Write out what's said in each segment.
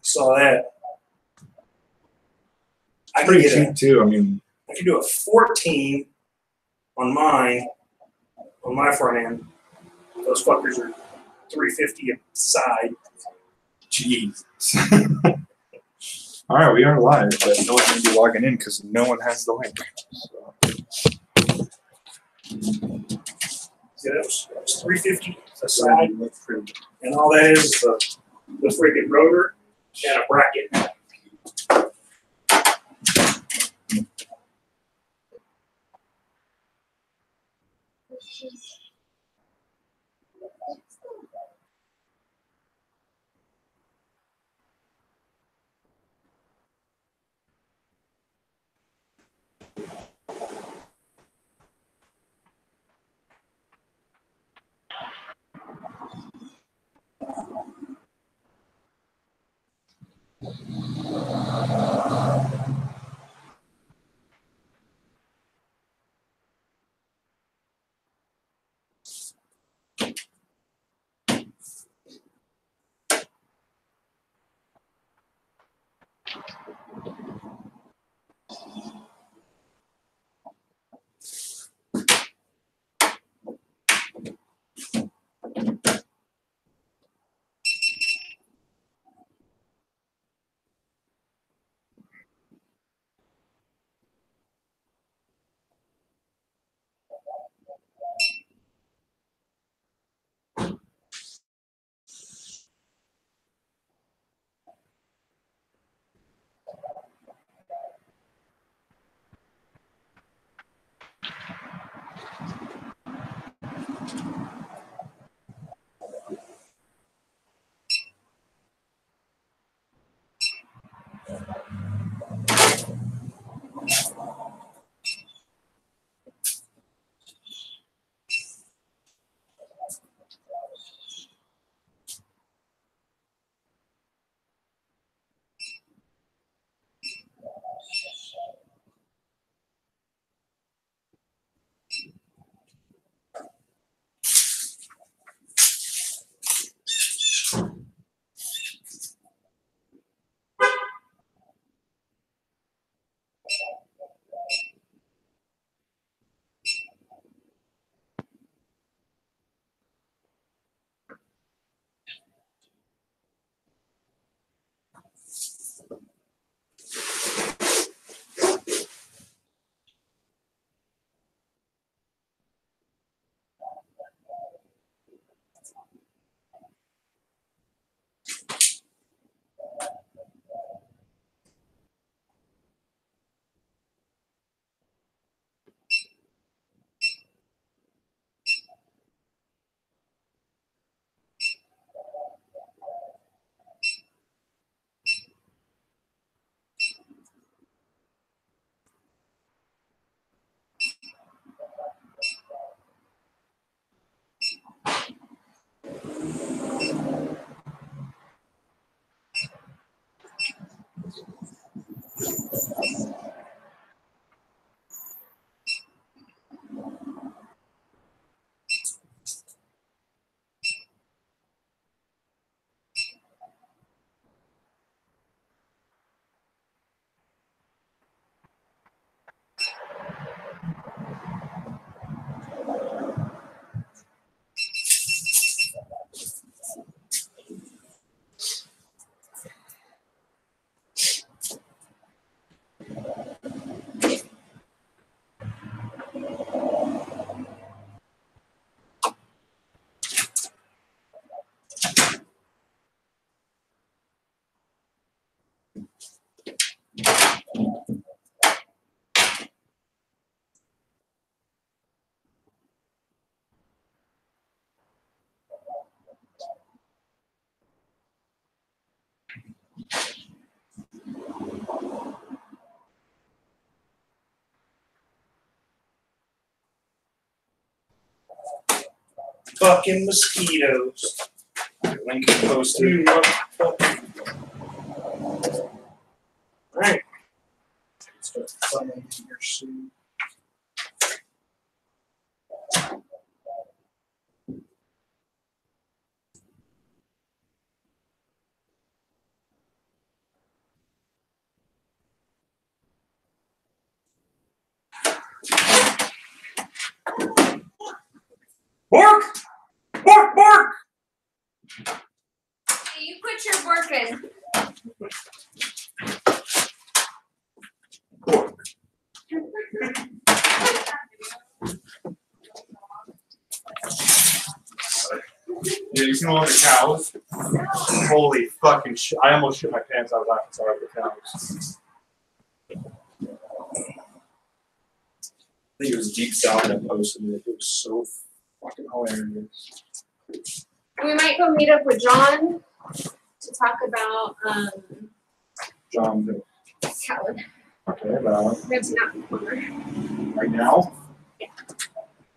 Saw that. I Pretty cheap too. I mean, I can do a 14 on mine, on my front end. Those fuckers are $350 a side. jeez. All right, we are live, but no one's going to be logging in because no one has the link. So. Yeah, that was $350 a side, and all that is the freaking rotor and a bracket. Fucking mosquitoes. Link posted. Alright. Start funneling in here soon. Bork! Bork! Bork! Hey, you quit your working. Yeah, you can look at cows. Holy fucking shit. I almost shit my pants. I was laughing so hard at the cows. I think it was Deep South that posted it. It was so fucking hilarious. We might go meet up with John to talk about John, salad. okay, about Ribs not in the corner. right now? Yeah.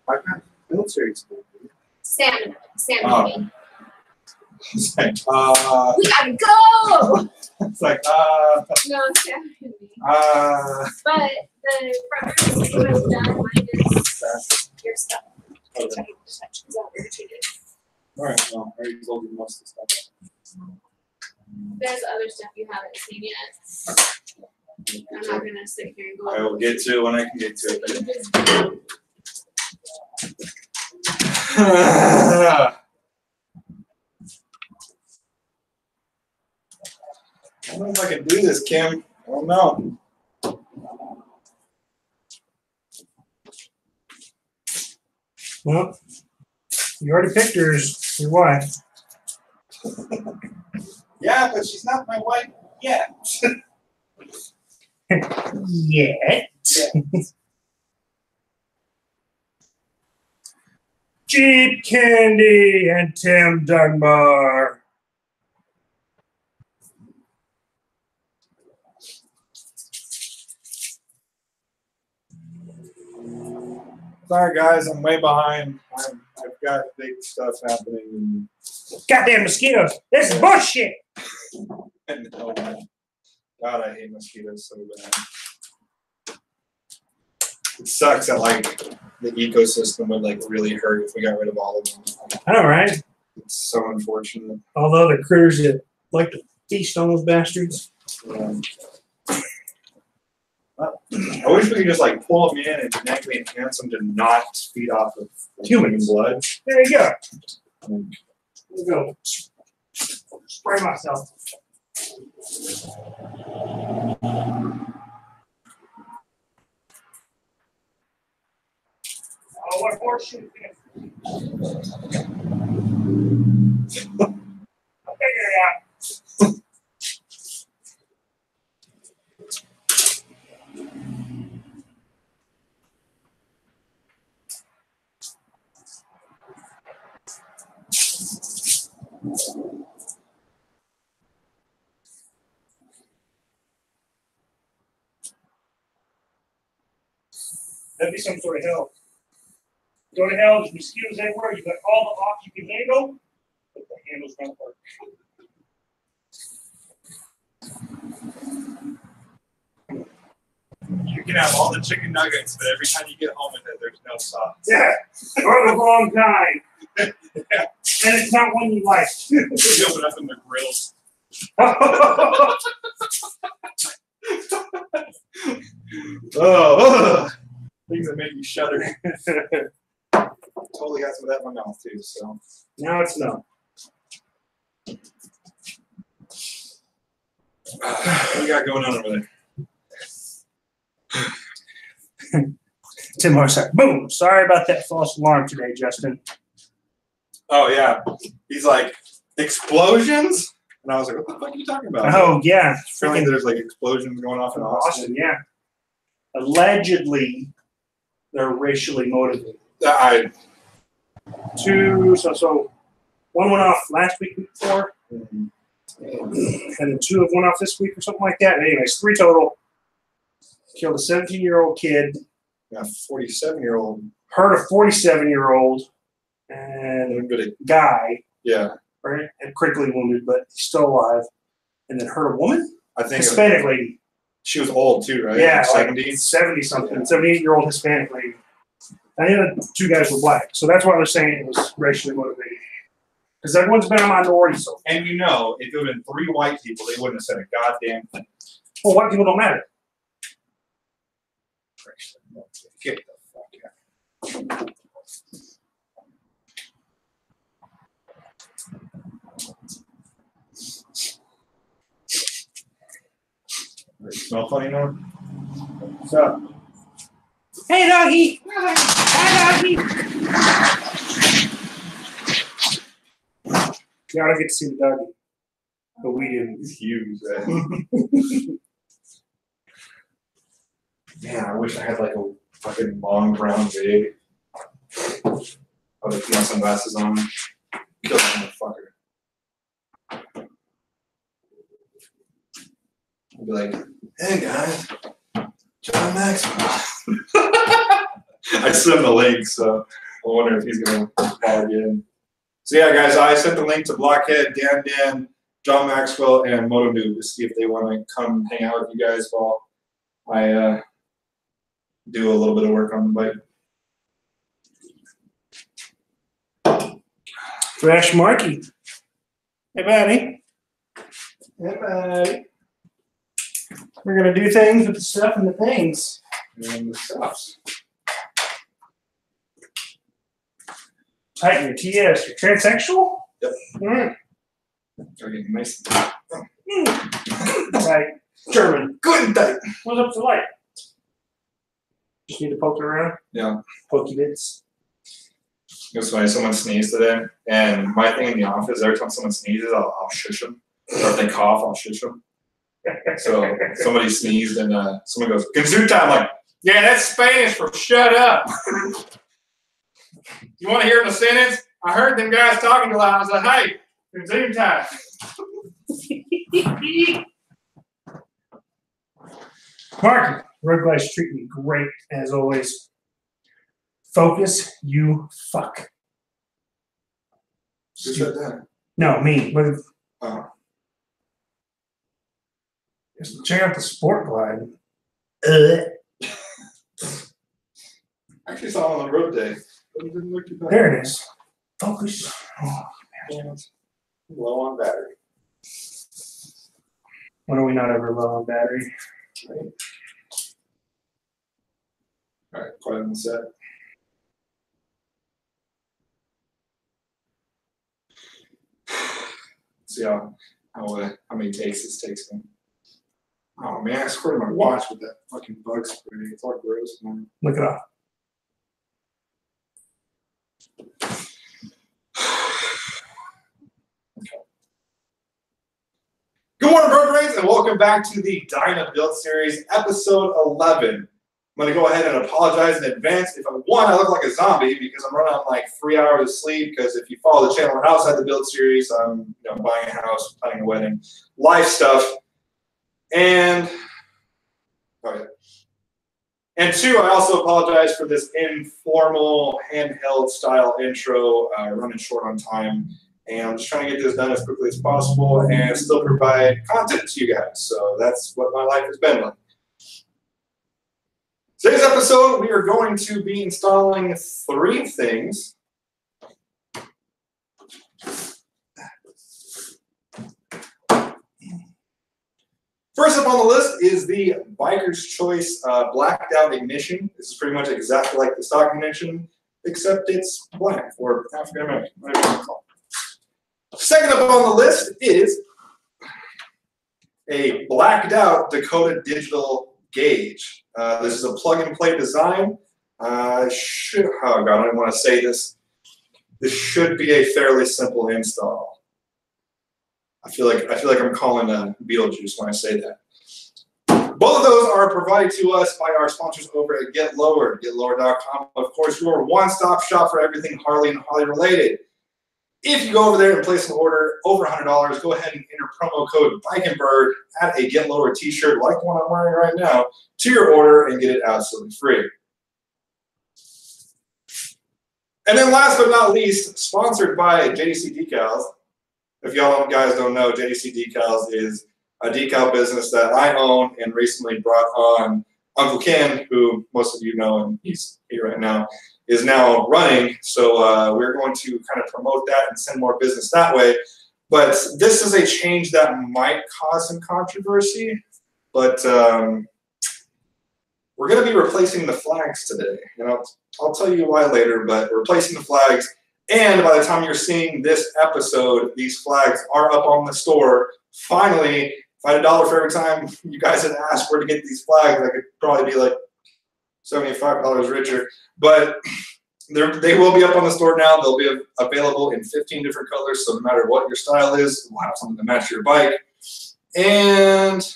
I've got military school. Salmon. Salmon. Oh. It's like, We gotta go! it's like, No, salmon. But the front room is pretty much done. Minus your stuff. Okay. Touch because I'm irritated. Alright, well, I already told you most of the stuff. There's other stuff you haven't seen yet. I'm not gonna sit here and go. I will get to it when I can get to it. I don't know if I can do this, Kim. I don't know. Well, you already picked your wife. Yeah, but she's not my wife yet. Yet. Jeep Candy and Tim Dunbar. Sorry, guys, I'm way behind. I've got big stuff happening. Goddamn mosquitoes. This is bullshit. And oh, God, I hate mosquitoes so bad. It sucks that like the ecosystem would like really hurt if we got rid of all of them. I know, right? It's so unfortunate. All the other critters that like to feast on those bastards. I wish we could just like pull them in and genetically enhance them to not feed off of human blood. There you go. Let's go. Spray myself. Oh, what a horseshoe. I'll figure it out. That'd be some sort of hell. Go to hell, there's mosquitoes everywhere, you got all the off you can handle, but the handles don't work. You can have all the chicken nuggets, but every time you get home with it, there's no sauce. Yeah, or the wrong kind. Yeah. And it's not one you like. You open up in the grills. Oh, things that make you shudder. Totally got some of that in my mouth too. So Now it's no. what do you got going on over there? Tim Marsack. Boom! Sorry about that false alarm today, Justin. Oh yeah, he's like explosions, and I was like, "What the fuck are you talking about?" Oh, yeah. Apparently, there's like explosions going off in Austin. Yeah. Allegedly, they're racially motivated. So one went off last week before, and then two have went off this week or something like that. Anyways, 3 total. Killed a 17-year-old kid. Yeah, 47-year-old. Hurt a 47-year-old and a guy. Yeah. Right? And critically wounded, but he's still alive. And then hurt a woman? I think Hispanic lady. She was old too, right? Yeah, like 70s. 70-something. 78-year-old Hispanic lady. And the other 2 guys were black. So that's why I was saying it was racially motivated. Because everyone's been a minority so far. And you know, if it would have been 3 white people, they wouldn't have said a goddamn thing. Well, white people don't matter. Get the fuck out. Smell funny now? What's up? Hey, doggy! Hi, doggy! Yeah, I don't get to see the doggy. But we do. He's huge, man. Man, I wish I had like a fucking long brown wig. I would have put my sunglasses on. Kill that motherfucker. I'd be like, hey guys, John Maxwell. I sent him the link, so I wonder if he's gonna log in. So yeah, guys, I sent the link to Blockhead, Dan, John Maxwell, and Moto Noob to see if they want to come hang out with you guys while I do a little bit of work on the bike. Fresh Marky. Hey, buddy. Hey, buddy. We're going to do things with the stuff and the things. And the stuffs. Tighten your TS. You're transsexual? Yep. Mm. Gotta get nice Mm. Tight. German. good and tight. What's up to light? Just need to poke it around? Yeah. Pokey bits. It was funny, someone sneezed today, and my thing in the office, every time someone sneezes, I'll shush them. Or if they cough, I'll shush them. So somebody sneezed, and someone goes, "Consuta." I'm like, yeah, that's Spanish for shut up. You want to hear the sentence? I heard them guys talking too loud. I was like, hey, Consuta. Marky, road guys treat me great, as always. Focus, you fuck. Who said that? No, me. But check out the Sport Glide. I actually saw it on the road day. But it didn't look too bad. There it is. Focus. Oh, Low on battery. when are we not ever low on battery? Right. All right, quiet on the set. See how many takes this takes me. Oh man, I squirted my watch with that fucking bug spray. It's all gross, man. Look it up. Good morning, Road Race, and welcome back to the Dyna Build Series, episode 11. I'm going to go ahead and apologize in advance if I look like a zombie because I'm running on like 3 hours of sleep. Because if you follow the channel outside the Build Series, I'm buying a house, planning a wedding, life stuff, and and two, I also apologize for this informal handheld style intro, running short on time. And I'm just trying to get this done as quickly as possible and still provide content to you guys. So that's what my life has been like. Today's episode, we are going to be installing 3 things. First up on the list is the Biker's Choice blacked out ignition. This is pretty much exactly like the stock ignition, except it's black or African American, whatever you want to call it. Second up on the list is a blacked out Dakota digital gauge. This is a plug and play design. Oh God, I don't want to say this. This should be a fairly simple install. I feel like I'm calling Beetlejuice when I say that. Both of those are provided to us by our sponsors over at Get Lowered, getlowered.com. Of course, your one-stop shop for everything Harley and Harley related. If you go over there and place an order over $100, go ahead and enter promo code BIKENBIRD, add a Get Lowered t-shirt like the one I'm wearing right now to your order and get it absolutely free. And then last but not least, sponsored by JDC Decals. If y'all guys don't know, JDC Decals is a decal business that I own and recently brought on Uncle Ken, who most of you know, and he's here right now, is now running. So we're going to kind of promote that and send more business that way. But this is a change that might cause some controversy. But we're going to be replacing the flags today. I'll tell you why later, but we're replacing the flags. And by the time you're seeing this episode, these flags are up on the store. Finally I had $1 for every time you guys had asked where to get these flags, I could probably be like $75 richer. But they will be up on the store now. They'll be available in 15 different colors. So no matter what your style is, we'll have something to match your bike. And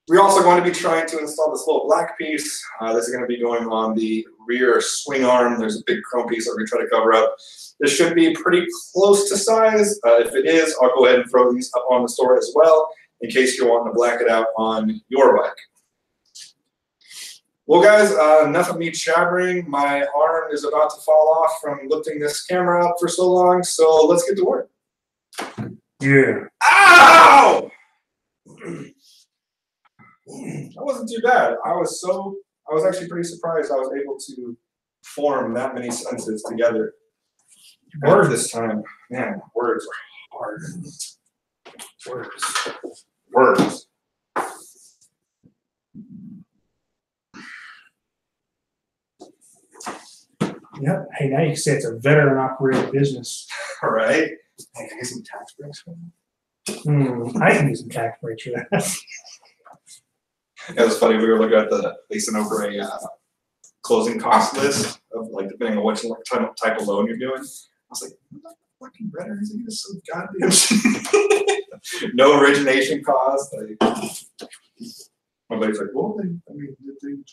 we're also going to be trying to install this little black piece. This is going to be going on the rear swing arm. There's a big chrome piece that we're going to try to cover up. This should be pretty close to size. If it is, I'll go ahead and throw these up on the store as well, in case you're wanting to black it out on your bike. Well, guys, enough of me chattering. My arm is about to fall off from lifting this camera up for so long, so let's get to work. Yeah. Ow! That wasn't too bad. I was actually pretty surprised I was able to form that many sentences together. Word this time. Man, words are hard. Words. Yep. Hey, now you can say it's a veteran operated business. All right. Hey, can I get some tax breaks for me? I can do some tax breaks for that. It was funny. We were looking at facing over a closing cost list of like depending on what type of loan you're doing. I was like, what the fucking better is it? So goddamn shit. No origination cost. My buddy's like, well,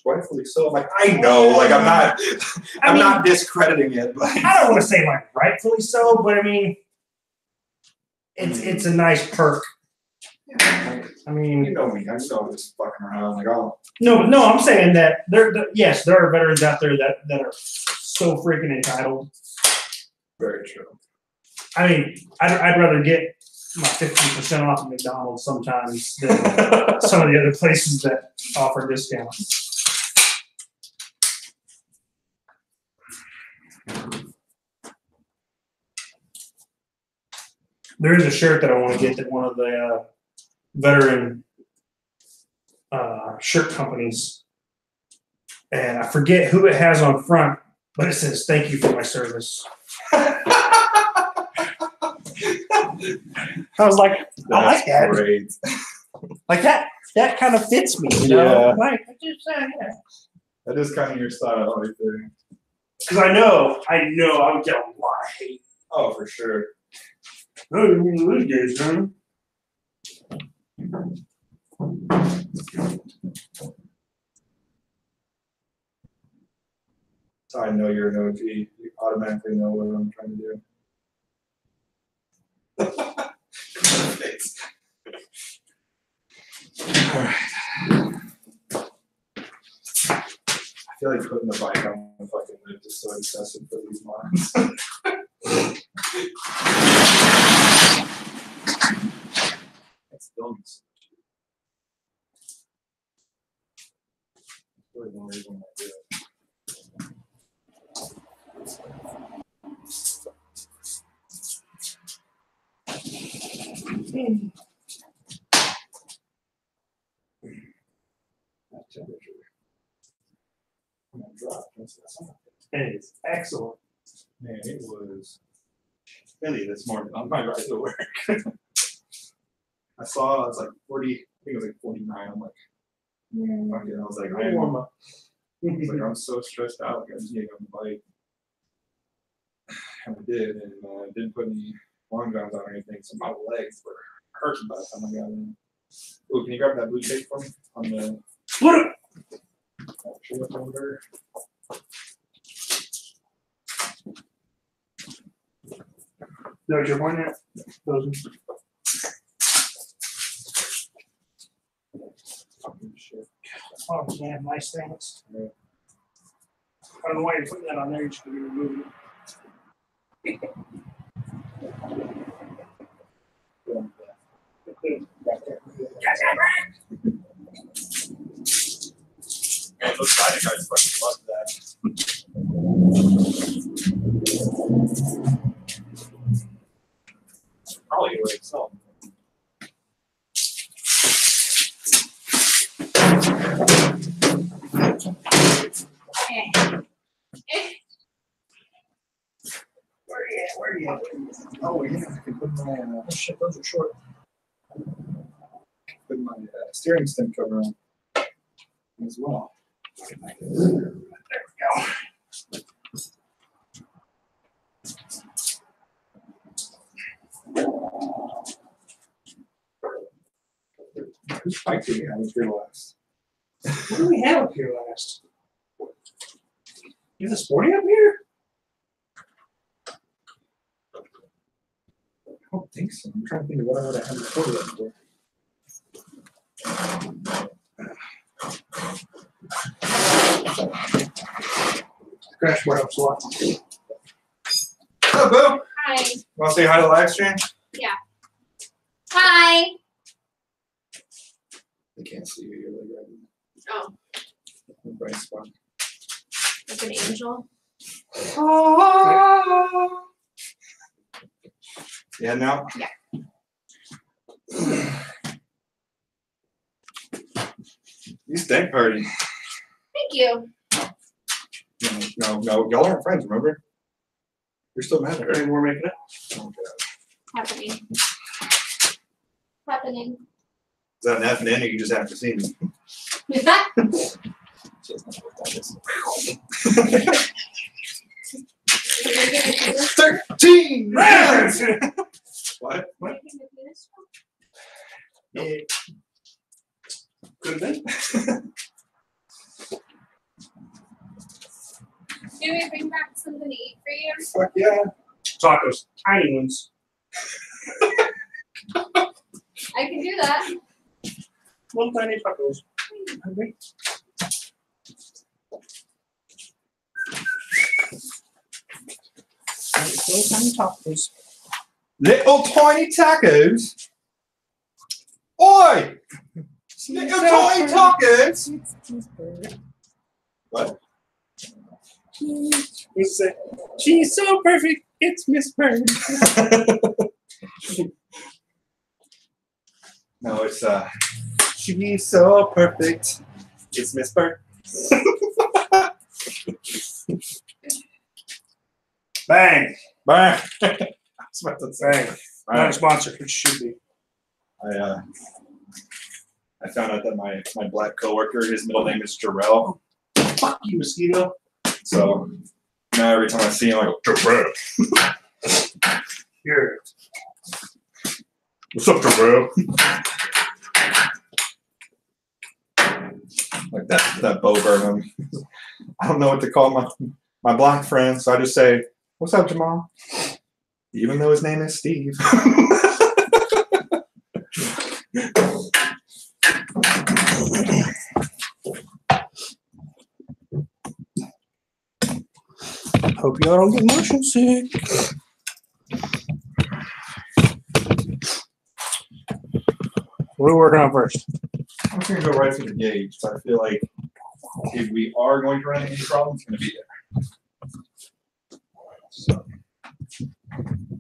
rightfully so. I'm like, I know, like I'm not discrediting it, but I don't want to say like rightfully so, but I mean, it's a nice perk. Yeah, I mean, you know me. I know I'm just fucking around. Like, oh. No, I'm saying that yes, there are veterans out there that are so freaking entitled. Very true. I mean, I'd rather get my 15% off at McDonald's sometimes than some of the other places that offer discounts. There is a shirt that I want to get that one of the veteran shirt companies, and I forget who it has on front, but it says "Thank you for my service." I was like, I like that. Great. Like that kind of fits me, you know. Yeah. Like I just yeah. That is kind of your style right there. Because I know I would get a lot of hate. Oh, for sure. Oh, you mean these guys, huh? So I know you're an OG. You automatically know what I'm trying to do. Perfect. All right. I feel like putting the bike on the fucking lift is so excessive for these lines. It's still really no reason I do it. That temperature. I'm gonna drop. And it's excellent. Man, it was chilly this morning on my ride to work. I saw it's like 40, I think it was like 49. I'm like, fuck it. I was like, I'm so stressed out. Like, I just need to get on the bike. And I did, and didn't put any long johns on or anything, so my legs were hurting by the time I got in. Ooh, can you grab that blue tape for me on the shoulder holder? There's your one there. Those. Fucking shit. Oh man, nice things. Yeah. I don't know why you're putting that on there. You should be removing it. Man, those Dyna guys fucking love that. Probably the way it's sold. Where are you at? Oh yeah, I can put my oh shit, those are short. my steering stem cover on as well. There we go. Whose bike do we have up here last? What do we have up here last? You have the Sporty up here? I don't think so. I'm trying to think of what I would have had before that for. Crash board helps a lot. Hello, Boo. Hi. Want to say hi to live stream? Yeah. Hi. They can't see you. You're like right Oh, in the bright spot. like an angel. Yeah, now? Yeah. You stink party. Thank you. No, y'all aren't friends, remember? You're still mad at her. Any more making it? Oh, God. Happening. Happening. Is that an F and N or you just have to see me? Is that? She doesn't know what that is. 13 rounds! What? What? Yeah. Could have been. Do we bring back something to eat for you? Fuck yeah. Tacos. Tiny ones. I can do that. Little tiny tacos. Hungry? Little tiny tacos. Little tiny tacos? Oi! Little tiny tacos? What? What's it? She's so perfect. It's Miss Bird. No, it's she's so perfect. It's Miss Bird. Bang. Bang. I was about to say. Bang. Not a sponsor, which should be. I found out that my black coworker, his middle name is Jarrell. Fuck you, mosquito. So now every time I see him, I go, Jarrell. Here. What's up, Jarrell? Like that Bo Burnham. I don't know what to call my black friend, so I just say, "What's up, Jamal?" Even though his name is Steve. Hope y'all don't get motion sick. What are we working on first? I'm just gonna go right through the gauge. So I feel like if we are going to run into any problems, it's gonna be there. So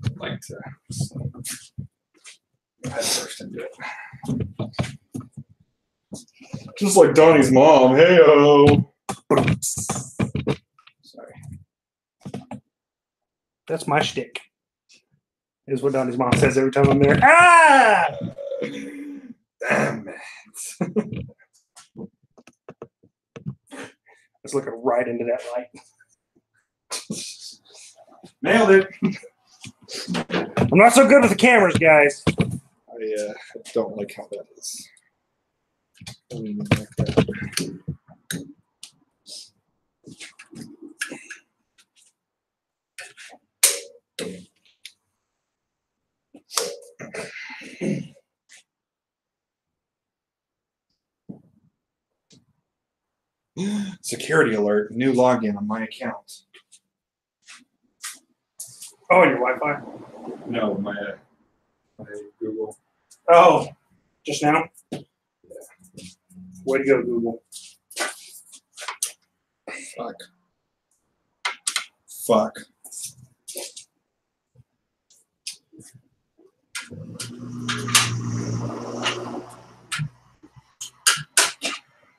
I'd like to go ahead first and do it. Just like Donnie's mom. Hey-o. Sorry. That's my shtick. Is what Donnie's mom says every time I'm there. Ah! Damn it. Let's look right into that light. Nailed it. I'm not so good with the cameras, guys. I don't like how that is. I don't even like that. Security alert, new login on my account. Oh, your Wi-Fi? No, my Google. Oh, just now? Way to go, Google. Fuck.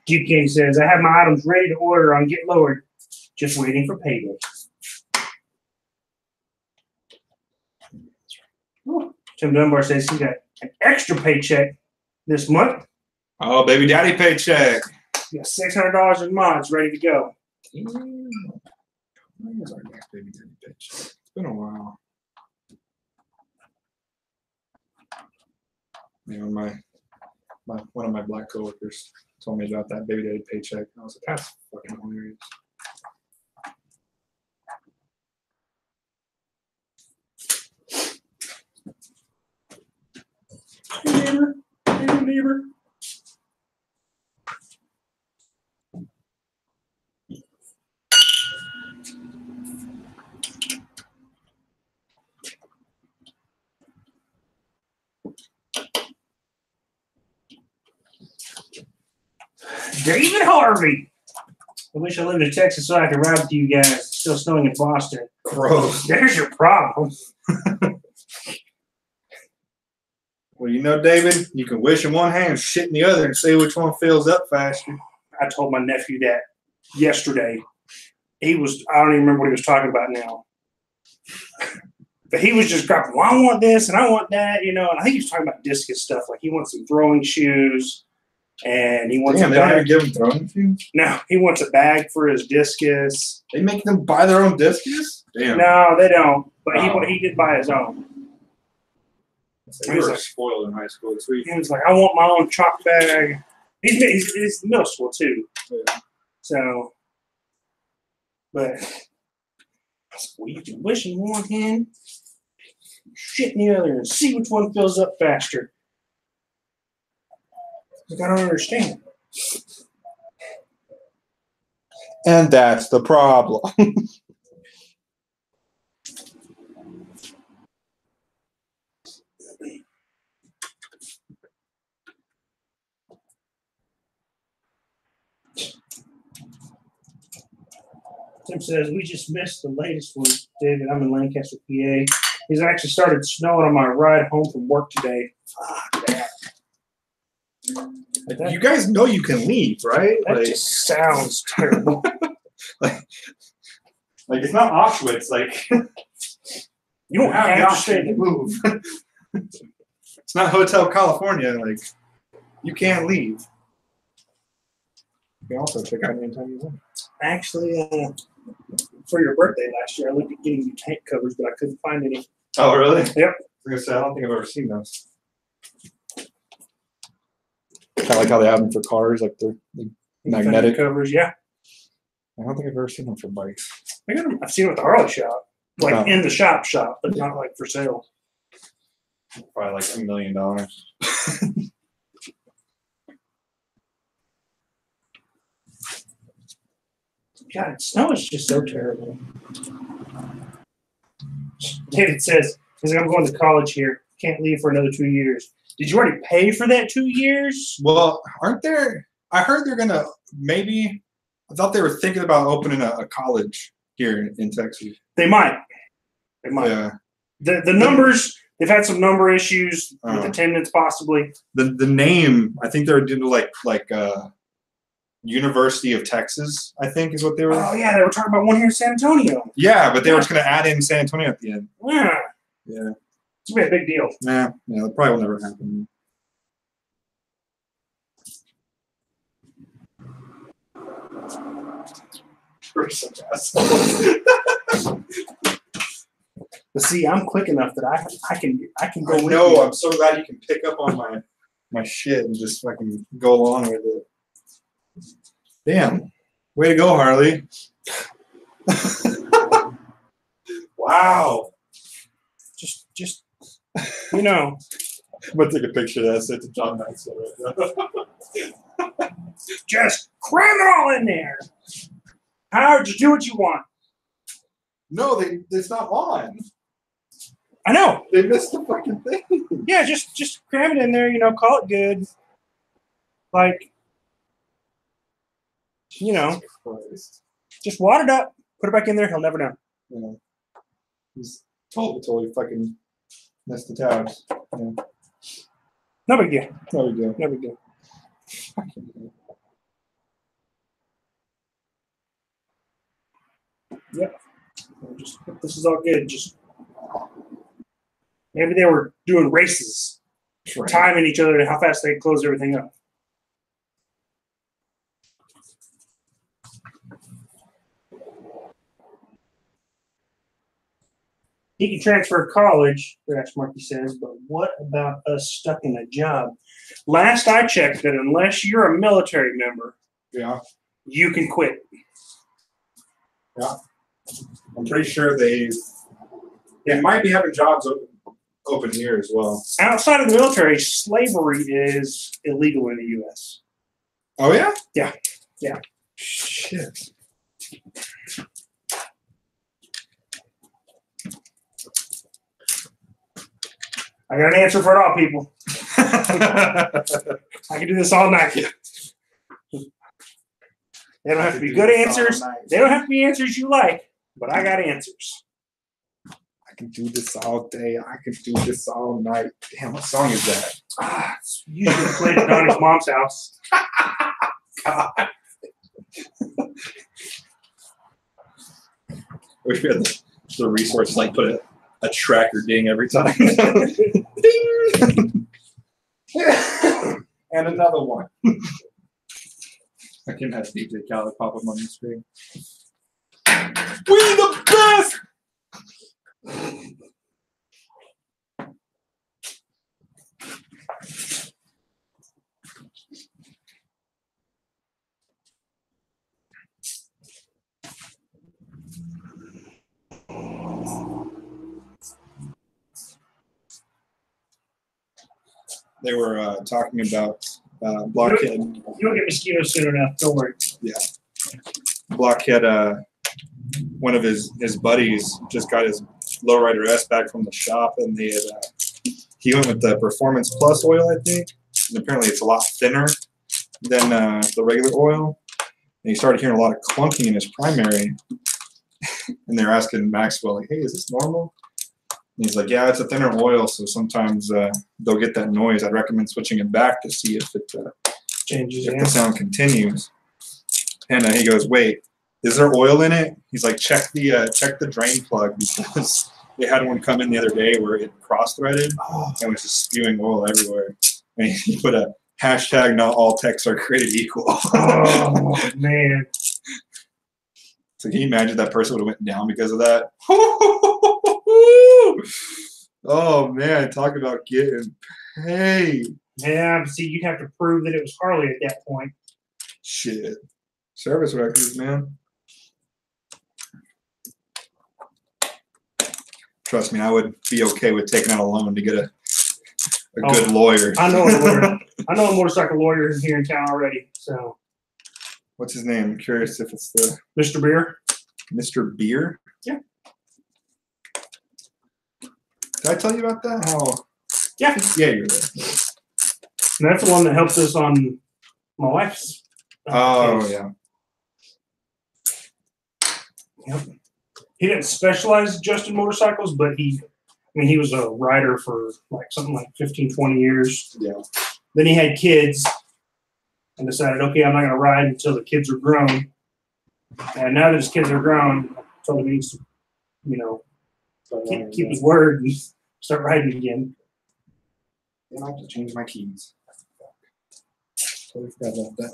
GK says, I have my items ready to order on Get Lowered. Just waiting for payday. Ooh. Tim Dunbar says he got an extra paycheck this month. Oh, baby daddy paycheck. Got $600 in mods ready to go. Where's our next baby daddy paycheck? It's been a while. You know, one of my black coworkers told me about that baby daddy paycheck. I was like, that's fucking hilarious. Hey, neighbor. David Harvey. I wish I lived in Texas so I could ride with you guys. It's still snowing in Boston. Gross. There's your problem. Well, you know, David, you can wish in one hand, shit in the other, and see which one fills up faster. I told my nephew that yesterday. I don't even remember what he was talking about now. But he was just grabbing, well, I want this and I want that, you know. And I think he was talking about discus stuff. Like he wants some throwing shoes and he wants Damn, a they don't bag. even give him throwing shoes? No, he wants a bag for his discus. They make them buy their own discus? Damn. No, they don't. But Oh. he did buy his own. We were spoiled in high school. Sweet. He was like, I want my own chalk bag. He's middle school too. Yeah. So, but well, you can wish in one hand, shit in the other, and see which one fills up faster. Like, I don't understand. And that's the problem. Tim says, we just missed the latest one, David. I'm in Lancaster, PA. He's actually started snowing on my ride home from work today. Fuck that. You guys know you can leave, right? That just sounds terrible. like it's not Auschwitz. Like You don't have to stay. to move. It's not Hotel California. Like you can't leave. You can also check out anytime you want. Actually, for your birthday last year, I looked at getting you tank covers, but I couldn't find any. Oh, really? Yep. I was gonna say I don't think I've ever seen those. Kind of like how they have them for cars, like they're magnetic covers. Yeah, I don't think I've ever seen them for bikes. I got them. I've seen them at the Harley shop, like Oh. in the shop, but not like for sale. Probably like $1 million. God, snow is just so terrible. David says, he's like, I'm going to college here. Can't leave for another 2 years. Did you already pay for that 2 years? Well, aren't there? I heard they're gonna maybe. I thought they were thinking about opening a college here in Texas. They might. They might. Yeah. The numbers, they've had some number issues with attendance possibly. The name, I think they were doing like University of Texas, I think is what they were. Oh, yeah, they were talking about one here in San Antonio. Yeah, but they were just gonna add in San Antonio at the end. Yeah. Yeah. It's going to be a big deal. Nah, yeah, that probably will never happen. You're such assholes. But see, I'm quick enough that I can go. I know. I'm so glad you can pick up on my shit and just fucking go along with it. Damn, way to go, Harley. Wow. Just you know. I'm gonna take a picture of that. Send to John Maxwell right now. Just cram it all in there. Howard, just do what you want. No, it's not on. I know. They missed the fucking thing. Yeah, just cram it in there. You know, call it good. Like, you know, Christ. just wad it up, put it back in there. He'll never know. Yeah. He's totally fucking missed the tabs. Yeah. No big deal. No big deal. No big deal. Yep. Just this is all good. Just maybe they were doing races, timing each other and how fast they close everything up. He can transfer to college, Crash Marky says, but what about us stuck in a job? Last I checked, that unless you're a military member, Yeah. you can quit. Yeah. I'm pretty sure they might be having jobs open here as well. Outside of the military, slavery is illegal in the U.S. Oh, yeah? Yeah. Yeah. Shit. I got an answer for it all, people. I can do this all night. They don't have to be good answers. They don't have to be answers you like, but I got answers. I can do this all day. I can do this all night. Damn, what song is that? It's usually played at Donnie's mom's house. God. Wish we had the resources, like put a tracker ding every time. Ding! And another one. I can have DJ Khaled pop up on the screen. We the best! They were talking about Blockhead. You don't get mosquitoes soon enough. Don't worry. Yeah. Blockhead, one of his buddies just got his Lowrider S back from the shop, and they had, he went with the Performance Plus oil, I think. And apparently it's a lot thinner than the regular oil. And he started hearing a lot of clunking in his primary. And they're asking Maxwell, like, hey, is this normal? And he's like, yeah, it's a thinner oil, so sometimes they'll get that noise. I'd recommend switching it back to see if it Changes. if the sound continues. And he goes, wait, is there oil in it? He's like, check the drain plug, because they had one come in the other day where it cross-threaded and was just spewing oil everywhere. And he put a hashtag, not all techs are created equal. Oh, man. So can you imagine that person would have went down because of that? Oh, man, talk about getting paid. Yeah, see, you'd have to prove that it was Harley at that point. Shit. Service records, man. Trust me, I would be okay with taking out a loan to get a good lawyer. I know a lawyer. I know a motorcycle lawyer here in town already. So, what's his name? I'm curious if it's the Mr. Beer. Mr. Beer. Yeah. Did I tell you about that? Oh, yeah. Yeah, you're there. And that's the one that helped us on my wife's. Oh, yeah. Yep. He didn't specialize just in motorcycles, but he was a rider for something like 15, 20 years. Yeah. Then he had kids and decided, okay, I'm not going to ride until the kids are grown. And now that his kids are grown, I told him he needs to, keep his word and start riding again. I have to change my keys. Totally forgot about that.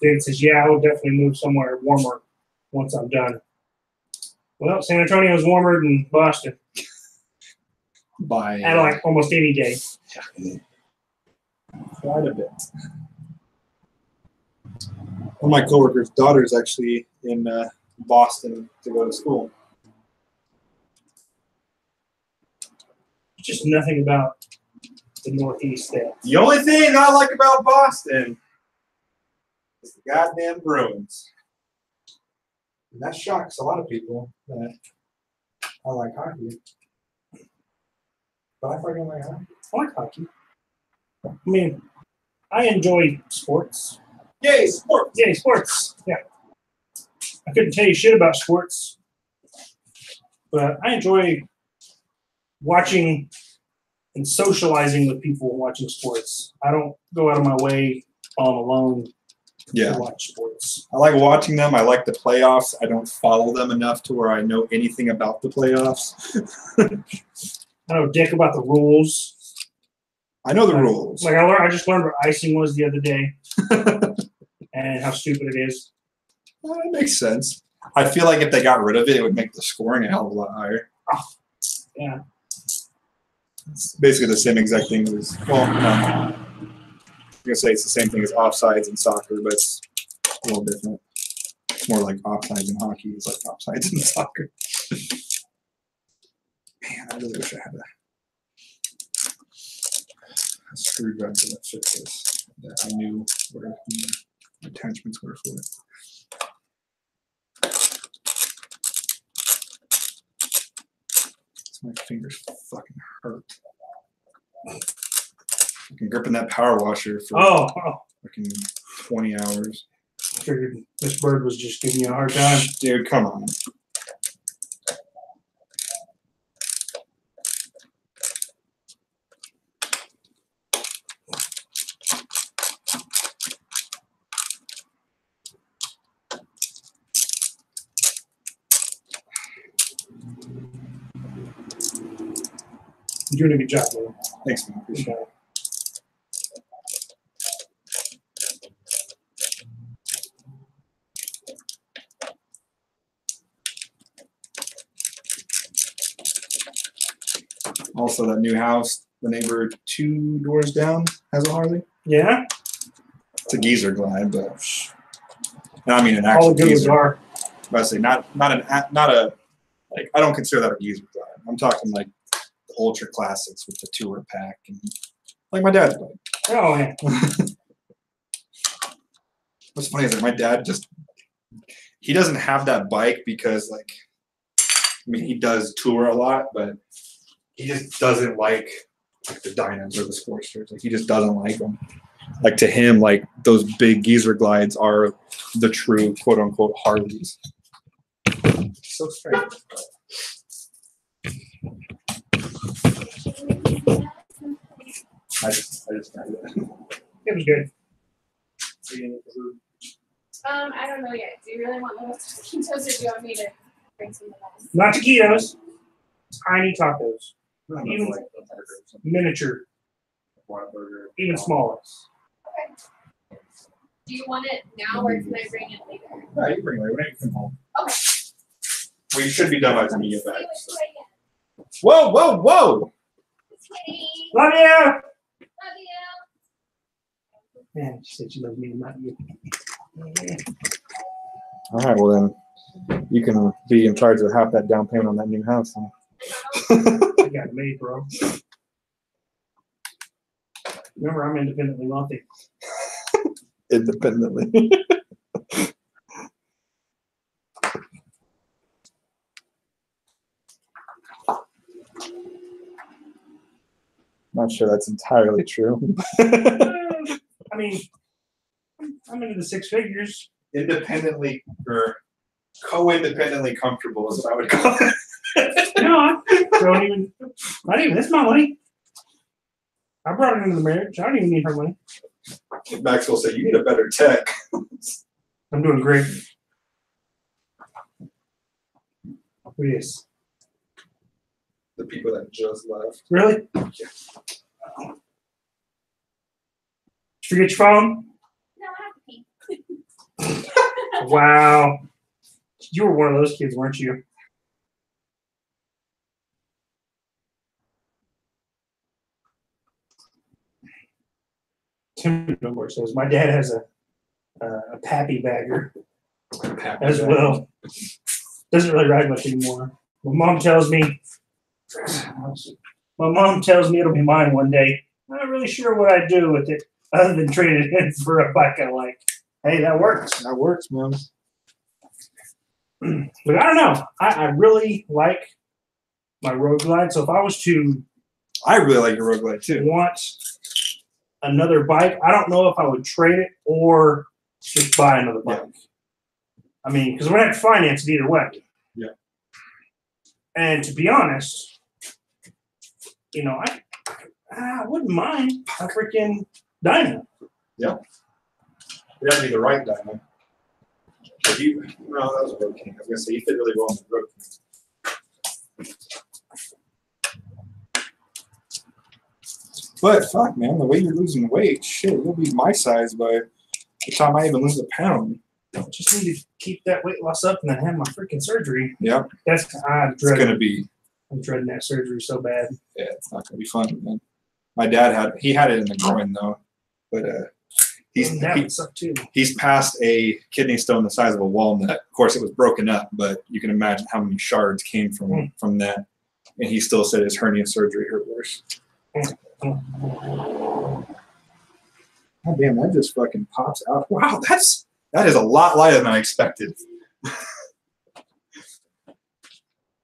David says, yeah, I will definitely move somewhere warmer once I'm done. Well, San Antonio is warmer than Boston. At like almost any day. Quite a bit. One of my coworkers' daughter is actually in Boston to go to school. Just nothing about the Northeast there. The only thing I like about Boston is the goddamn Bruins. And that shocks a lot of people that I like hockey. But I fucking like hockey. I like hockey. I mean, I enjoy sports. Yay, sports! Yay, sports. Yeah. I couldn't tell you shit about sports, but I enjoy watching and socializing with people watching sports. I don't go out of my way while I'm alone to watch sports. I like watching them. I like the playoffs. I don't follow them enough to where I know anything about the playoffs. I know dick about the rules. I know the rules. Like I just learned what icing was the other day, and how stupid it is. Well, that makes sense. I feel like if they got rid of it, it would make the scoring a hell of a lot higher. Oh, yeah. It's basically the same exact thing as, well, no. I'm going to say it's the same thing as offsides in soccer, but it's a little different. It's more like offsides in hockey. It's like offsides in soccer. Man, I really wish I had a screwdriver that fit this, that I knew where the attachments were for it. My fingers fucking hurt. Fucking gripping that power washer for fucking 20 hours. Figured this bird was just giving you a hard time. Dude, come on. You're doing a good job, man. Thanks, man. Appreciate it. Also, that new house, the neighbor 2 doors down has a Harley. Yeah? It's a geezer glide, but I mean an All actual the good ones geezer. are. I say not a like, I don't consider that a geezer glide. I'm talking like the ultra classics with the tour pack and like my dad's bike. Oh, yeah. What's funny is that my dad he doesn't have that bike because, like, I mean, he does tour a lot, but he just doesn't like the Dynas or the Sportsters. Like, he just doesn't like them. Like, to him, like, those big geezer glides are the true quote unquote Harleys. So strange. I just tried it. It was good. I don't know yet. Do you really want little taquitos or do you want me to bring something else? Not taquitos. Tiny tacos. Even Even miniature. Rayburger. Even smaller. Okay. Do you want it now or can I bring it later? No, you bring it whenever you come home. Okay. We should be done by the time you get back. See So. you Whoa, whoa, whoa! Kitty. Love you! Love you. Man, she said she loves me, not you. All right, well then, you can be in charge of half that down payment on that new house. Huh? I got it made, bro. Remember, I'm independently wealthy. Independently. Not sure that's entirely true. I mean, I'm into the 6 figures. Independently or co-independently comfortable is what I would call it. No, I don't even. Not even. That's my money. I brought it into the marriage. I don't even need her money. Maxwell said, "You need a better tech." I'm doing great. Who is? The people that just left. Really? Yeah. Did you forget your phone? No, I have to pee. Wow. You were one of those kids, weren't you? Tim Gilmore says my dad has a pappy bagger as well. Doesn't really ride much anymore. My mom tells me it'll be mine one day. I'm not really sure what I'd do with it other than trade it in for a bike I like. Hey, that works. That works, man. But I don't know. I really like my Road Glide. So if I was to I really like your Road Glide too. want another bike, I don't know if I would trade it or just buy another bike. Yeah. I mean, because we're going to have to finance it either way. Yeah. And to be honest, you know, I wouldn't mind a freaking Dyna. Yeah. You have to be the right Dyna. But no, that was a Road King. I was going to say, you fit really well on the Road King. But fuck, man, the way you're losing weight, shit, you'll be my size by the time I even lose a pound. Just need to keep that weight loss up and then have my freaking surgery. Yep. That's It's gonna be. I'm dreading that surgery so bad. Yeah, it's not gonna be fun, man. My dad had it in the groin though, but he's passed a kidney stone the size of a walnut. Of course, it was broken up, but you can imagine how many shards came from that. And he still said his hernia surgery hurt worse. Oh damn, that just fucking pops out. Wow, that is a lot lighter than I expected.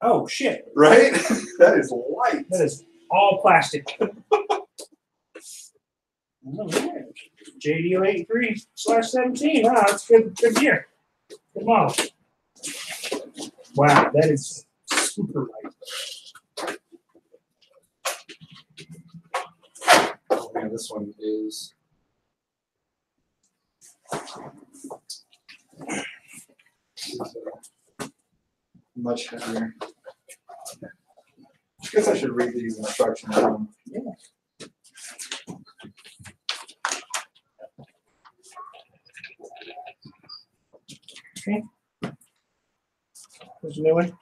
Oh shit! Right? That is light. That is all plastic. JDO 83/17. Wow, that's good gear. Come on. Wow, that is super light. Oh man, this one is much heavier. I guess I should read these instructions. Yeah. Okay. There's a new one.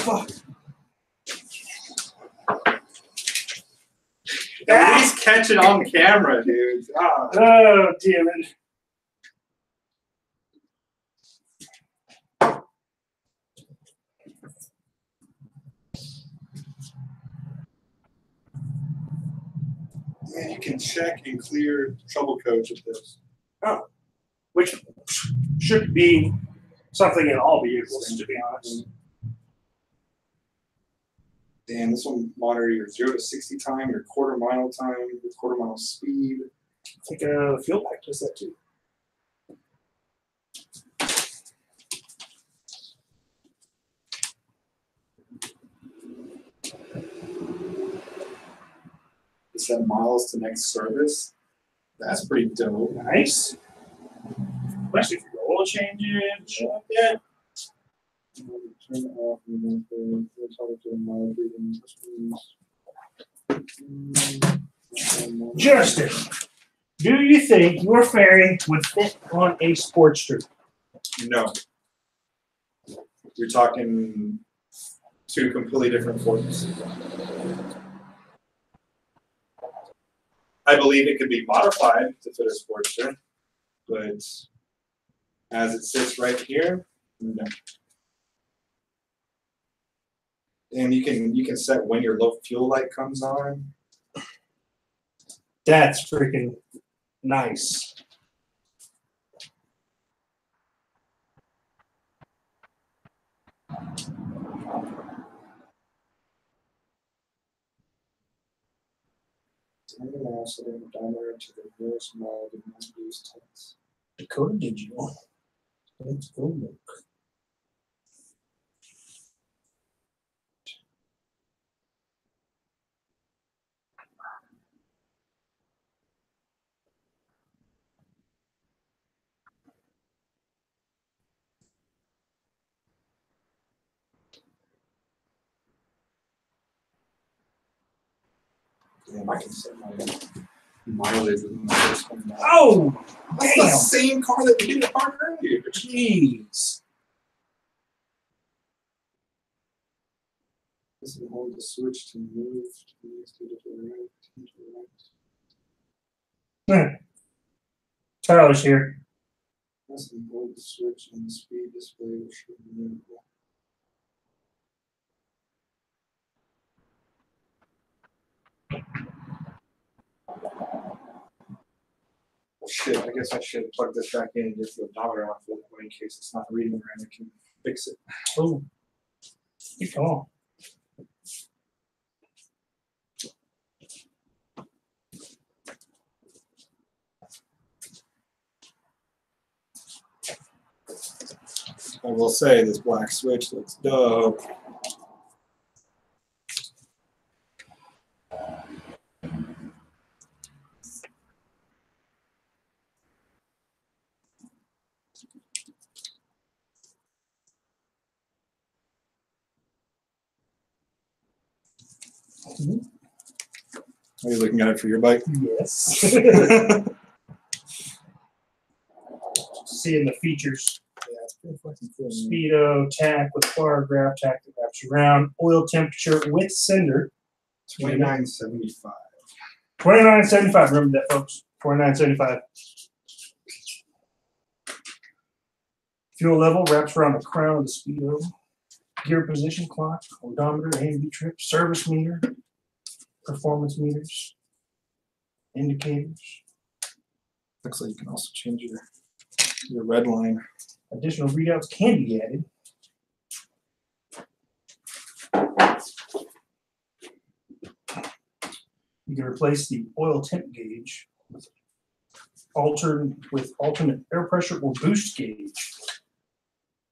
Fuck. At least catch it on camera, dude. Oh, damn it. Yeah, you can check and clear trouble codes with this. Oh, which should be something in all vehicles, to be honest. Damn, this one monitor your 0 to 60 time, your quarter mile time, your quarter mile speed. I think the fuel pack does that too. It said miles to next service. That's pretty dope. Nice. Especially if your oil changes, shit like that. Turn it off and then Justin, do you think your fairy would fit on a Sportster? No. You're talking two completely different forms. I believe it could be modified to fit a Sportster, but as it sits right here, no. And you can set when your low fuel light comes on. That's freaking nice. I'm going to also set the diameter to the nearest mile to not use tenths. Dakota Digital. Let's go look. Damn, I can set my mileage within the first 20 miles. Oh! That's the same car that we did at Park earlier. Jeez. This will hold the switch to move to the next to the right. Tyler's here. This will hold the switch and the speed display will show the movable. Well, shit, I guess I should plug this back in and get the odometer off of it in case it's not reading right. I can fix it. Oh, come on. I will say this black switch looks dope. Are you looking at it for your bike? Yes. Seeing the features. Yeah, it's pretty fucking cool. Speedo, tack with bar grab tack that wraps around, oil temperature with sender. $29.75. $29.75. Remember that, folks. $29.75. Fuel level wraps around the crown of the Speedo. Gear position clock, odometer, A&B trip, service meter, performance meters, indicators. Looks like you can also change your red line. Additional readouts can be added. You can replace the oil temp gauge with alternate air pressure or boost gauge.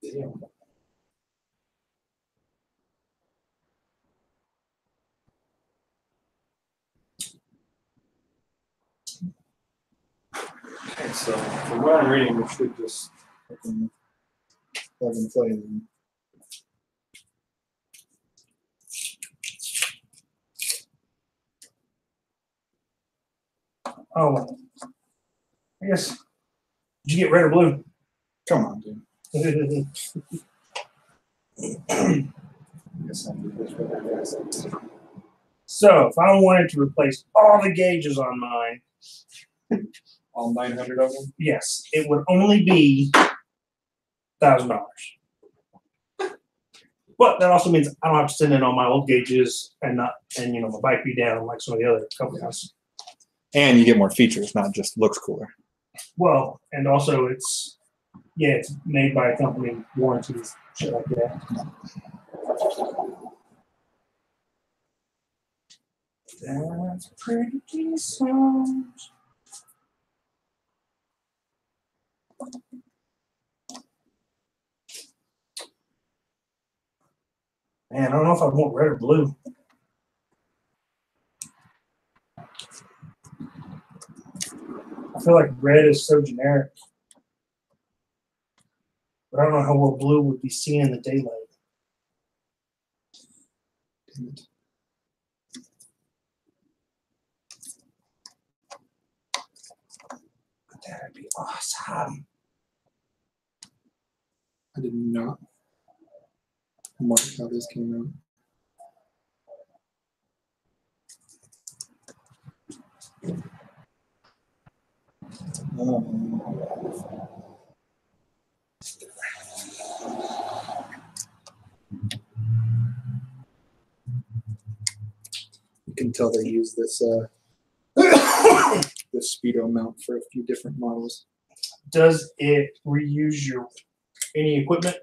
Damn. Okay, so from what I'm reading, we should just fucking plug and play them. Oh, I guess. Did you get red or blue? Come on, dude. I guess I'll do this with that guys. So if I wanted to replace all the gauges on mine, All 900 of them? yes, it would only be $1,000. But that also means I don't have to send in all my old gauges and my bike be down like some of the other companies. And you get more features, not just looks cooler. Well, and also it's made by a company, warranties, shit like that. That's pretty decent. Man, I don't know if I want red or blue. I feel like red is so generic. But I don't know how well blue would be seen in the daylight. Damn it. That'd be awesome. I did not mark how this came out. You can tell they use this this Speedo mount for a few different models. Does it reuse any equipment?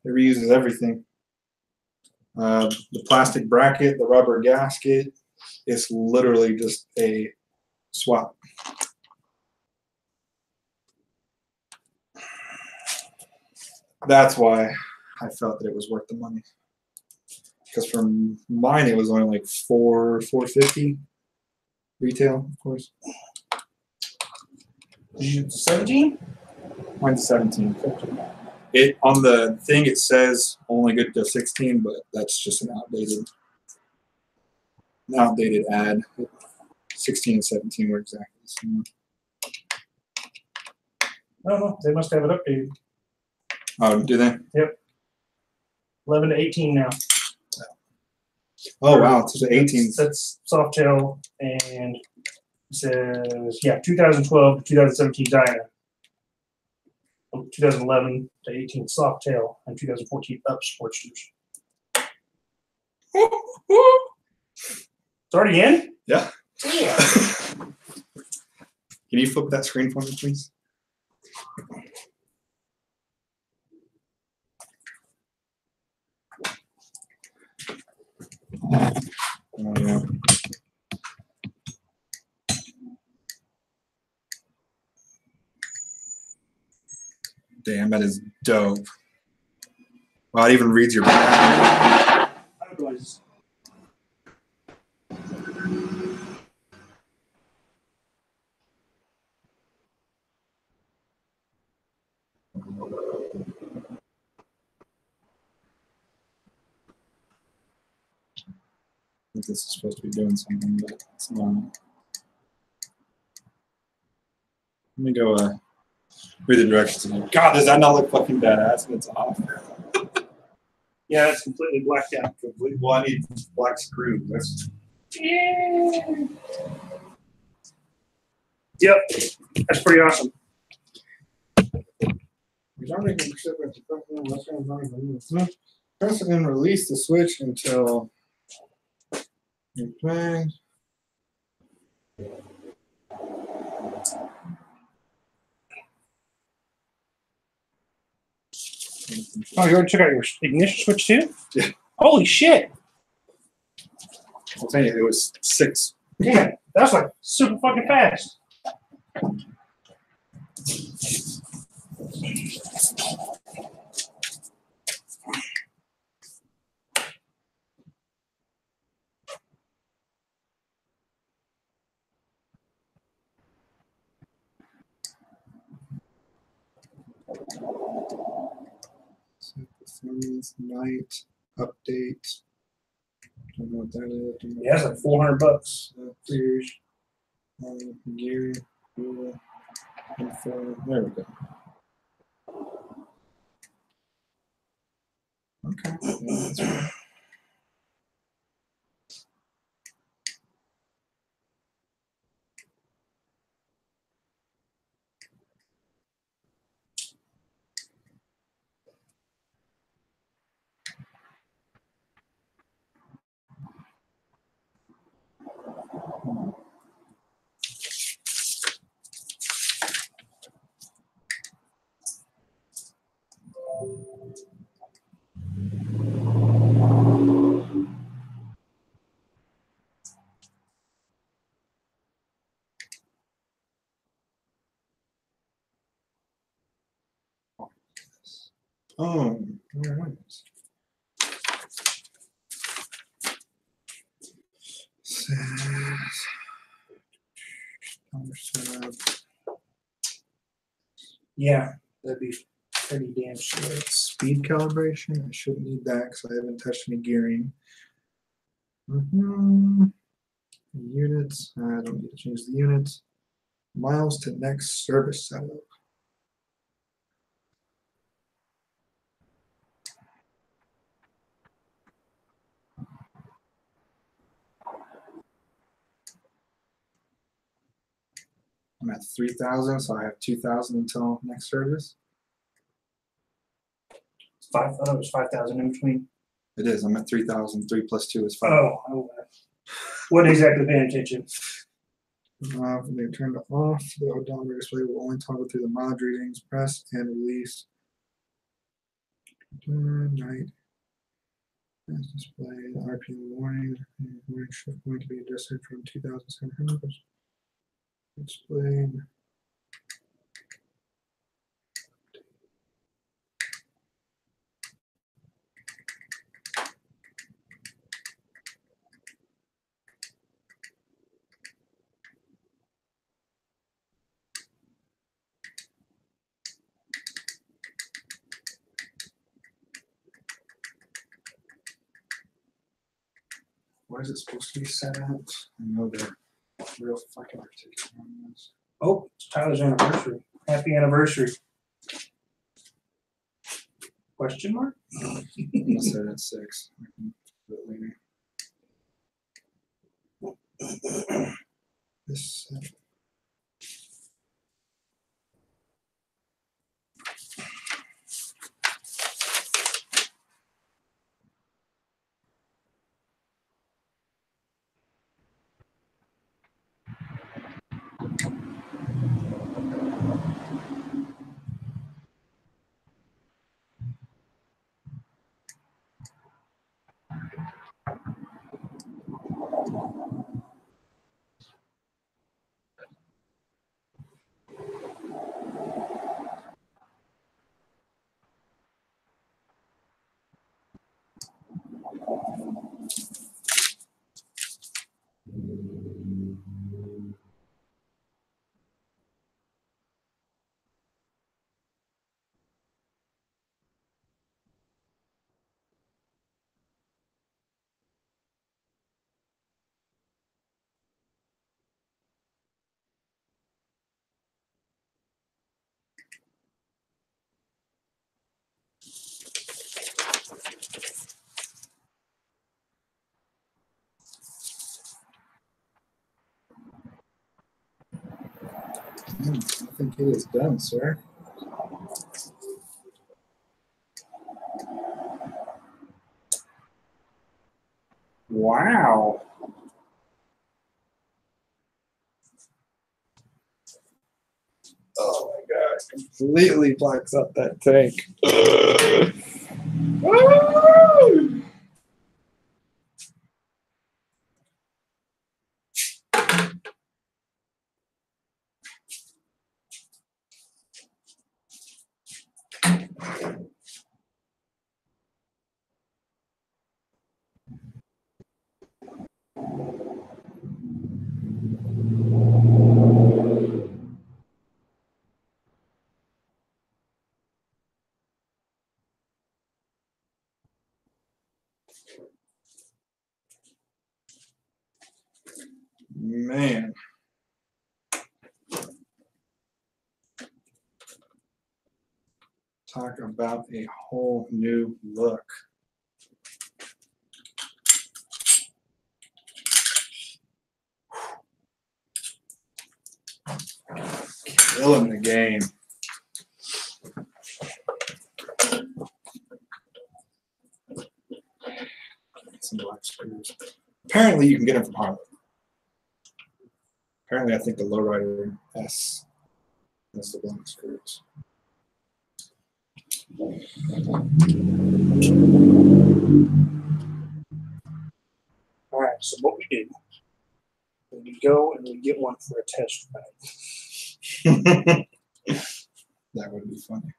It reuses everything. The plastic bracket, the rubber gasket, it's literally just a swap. That's why I felt that it was worth the money. Because for mine, it was only like $450 retail, of course. Did you 17? Mine's 17. It on the thing it says only good to 16, but that's just an outdated ad. 16 and 17 were exactly the same. I don't know. They must have it updated. Oh, do they? Yep. 11 to 18 now. Oh wow, it's 18. That's soft tail, and it says 2012 to 2017 Dyna. 2011 to 18 soft tail, and 2014 up Sportsters. It's already in? Yeah. Yeah. Can you flip that screen for me, please? Oh, yeah. Damn, that is dope. Wow, it even reads your back. think this is supposed to be doing something, but it's not. Let me go read the directions again. God, does that not look fucking badass? And it's off. Yeah, it's completely blacked out. Well, I need black screws. That's Yep, that's pretty awesome. Press and release the switch until you're playing. Oh, you already took out your ignition switch too? Yeah. Holy shit! I'll tell you, it was 6. Yeah, that's like super fucking fast. Performance night update. Don't know what that is. Yeah, that's like $400. Clears. Gear. Info. There we go. Okay. Yeah, that's right. Oh, all right. Yeah, that'd be pretty damn sweet. Speed calibration. I shouldn't need that because I haven't touched any gearing. Units. I don't need to change the units. Miles to next service setup. I'm at 3,000, so I have 2,000 until next service. I thought it was 5,000 in between. It is. I'm at 3,000. 3 plus 2 is 5. Oh, wasn't exactly paying attention. When they turn it off, the odometer display will only toggle through the mileage readings. Press and release. Night. Display the RPM warning. Warning shift going to be adjusted from 2,700. Display. Where is it supposed to be set at? I know they're real fucking particular on this. Oh, it's Tyler's anniversary. Happy anniversary. Question mark? I'm gonna set it at 6. I can do it later. This. I think it is done, sir. Wow. Oh my god, completely blocks up that tank. Man. Talk about a whole new look. Killing the game. Some black screws. Apparently, you can get them from Harley. Apparently, I think the Lowrider S has the black screws. All right, so what we do, we go and we get one for a test ride. That would be funny.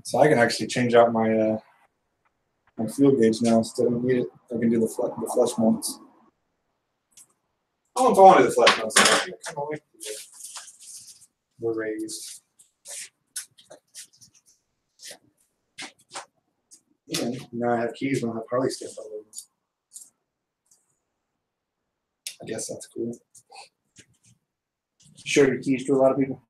So I can actually change out my my fuel gauge now instead of need it. I can do the flush mounts. Oh, if I wanted the flush mounts, I kind of like the raised. And now I have keys when I have Harley stamp all over. I guess that's cool. Show your keys to a lot of people.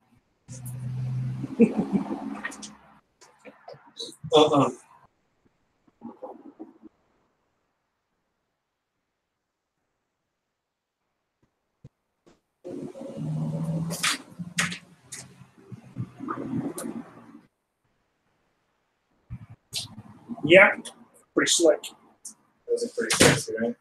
Yeah, pretty slick. Those are pretty sexy, right?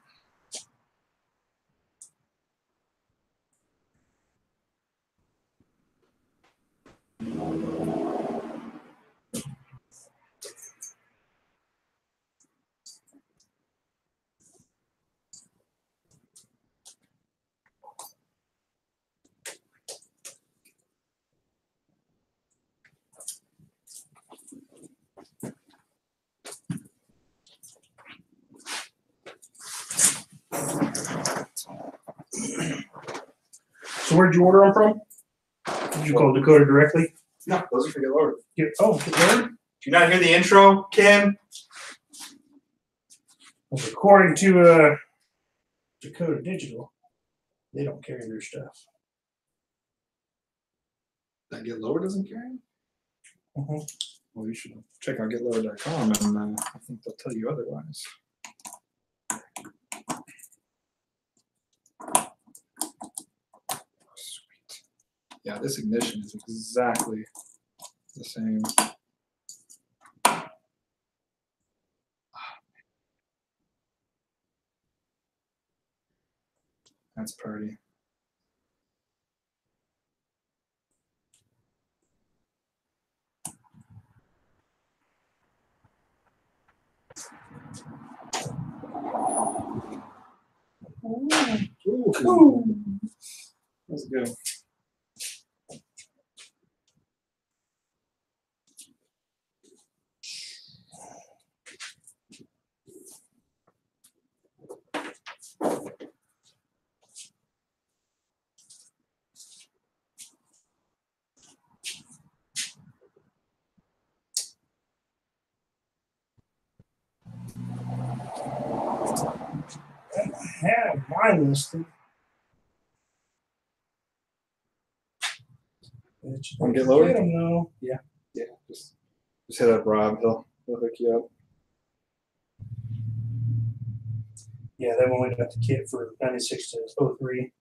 So where'd you order them from? Did you call Dakota directly? No, those are for Get Lowered. Get Lowered? Do you not hear the intro, Kim? Well, according to Dakota Digital, they don't carry their stuff. That Get Lowered doesn't carry? Mm-hmm. Well, you should check out getlowered.com and I think they'll tell you otherwise. Sweet. Yeah, this ignition is exactly the same. That's pretty. Ooh. Let's go. I have mine listed. Want to get lowered? I don't know. Yeah. Yeah, just hit up Rob. He'll hook you up. Yeah, they only got the kit for 96 to 03.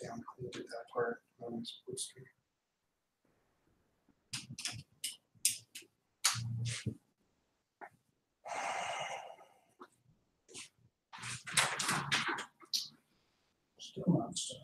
Damn, I did that part. I'm supposed to. Still not stuck.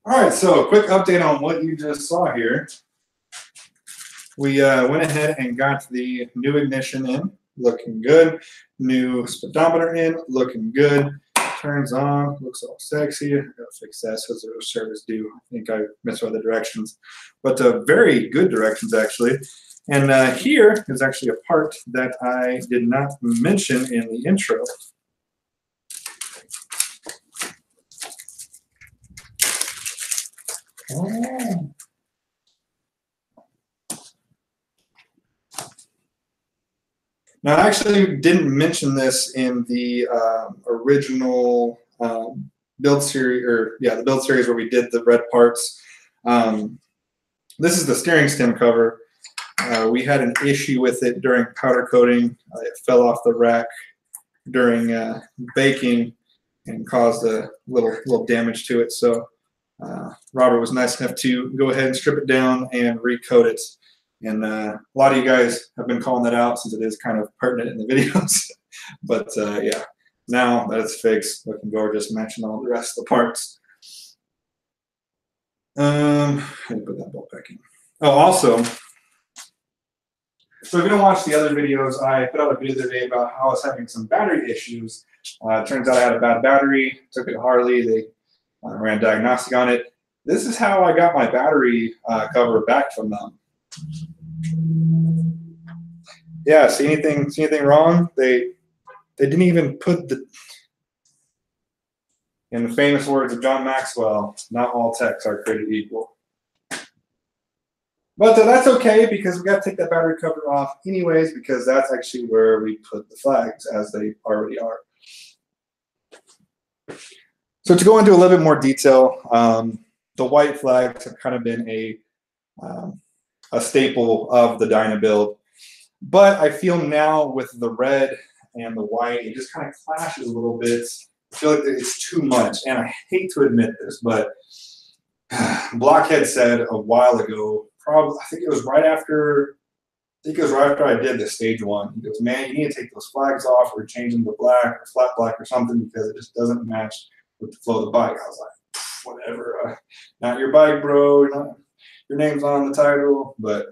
All right, so a quick update on what you just saw here. We went ahead and got the new ignition in, looking good. New speedometer in, looking good. Turns on, looks all sexy. I gotta fix that so there's a service due. I think I misread the directions, but very good directions actually. And here is actually a part that I did not mention in the intro. Oh. Now, I actually didn't mention this in the original build series, the build series where we did the red parts. This is the steering stem cover. We had an issue with it during powder coating. It fell off the rack during baking and caused a little damage to it. So Robert was nice enough to go ahead and strip it down and recoat it. And a lot of you guys have been calling that out since it is kind of pertinent in the videos. But yeah, now that it's fixed, looking gorgeous, matching all the rest of the parts. How do you put that bolt back in? Oh, also, so if you don't watch the other videos, I put out a video the other day about how I was having some battery issues. It turns out I had a bad battery, took it to Harley, they ran diagnostic on it. This is how I got my battery cover back from them. Yeah, see anything wrong? They didn't even put the, in the famous words of John Maxwell, not all techs are created equal. But that's okay because we got to take that battery cover off anyways because that's actually where we put the flags as they already are. So to go into a little bit more detail, the white flags have kind of been a staple of the Dyna build. But I feel now with the red and the white, it just kind of clashes a little bit. I feel like it's too much. And I hate to admit this, but Blockhead said a while ago, probably, I think it was right after I did the stage one. He goes, man, you need to take those flags off or change them to black or flat black or something because it just doesn't match with the flow of the bike. I was like, whatever, not your bike, bro. Your name's on the title. But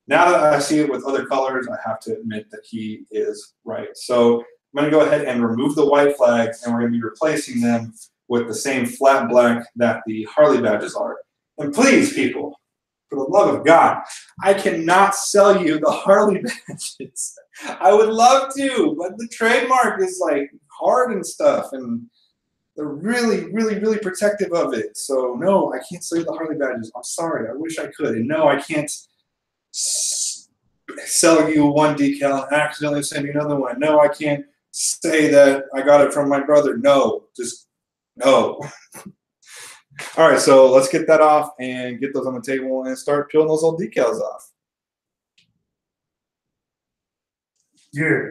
now that I see it with other colors, I have to admit that he is right. So I'm going to go ahead and remove the white flags, and we're going to be replacing them with the same flat black that the Harley badges are. And please, people, for the love of God, I cannot sell you the Harley badges. I would love to, but the trademark is like hard and stuff, and they're really, really, really protective of it. So no, I can't sell you the Harley badges. I'm sorry. I wish I could. And no, I can't sell you one decal and accidentally send you another one. No, I can't say that I got it from my brother. No, just no. All right, so let's get that off and get those on the table and start peeling those old decals off. Yeah.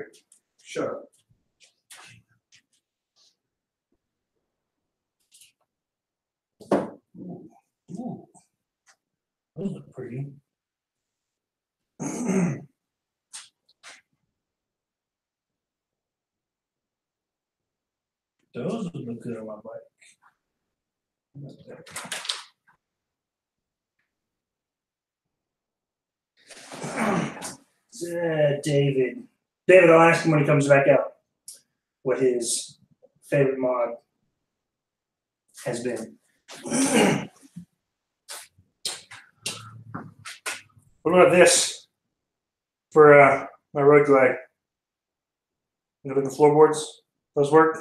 Shut up. Ooh, ooh. Those look pretty. Those would look good on my bike. David. David, I'll ask him when he comes back out what his favorite mod has been. What about this for my road glide? Look at the floorboards. Those work?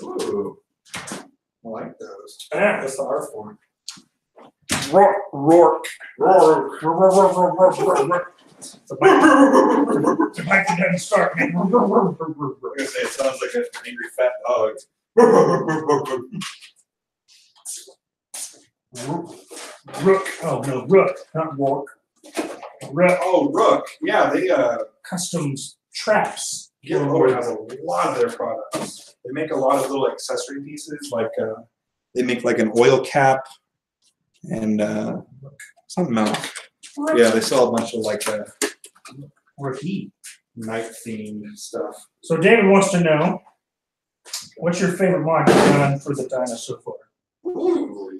Ooh, I like those. Yeah. What's the R for? Rourke. The bike that doesn't start, man. I'm gonna say it sounds like an angry fat dog. Rook. Oh no, Rook, not Rourke. Rook. Oh, Rook. Yeah, they Customs traps. BOLO has a lot of their products. They make a lot of little accessory pieces, like they make like an oil cap and something else. Yeah, they sell a bunch of like Rookie. night themed stuff. So David wants to know, what's your favorite mod you've done for the Dyna so far? Ooh.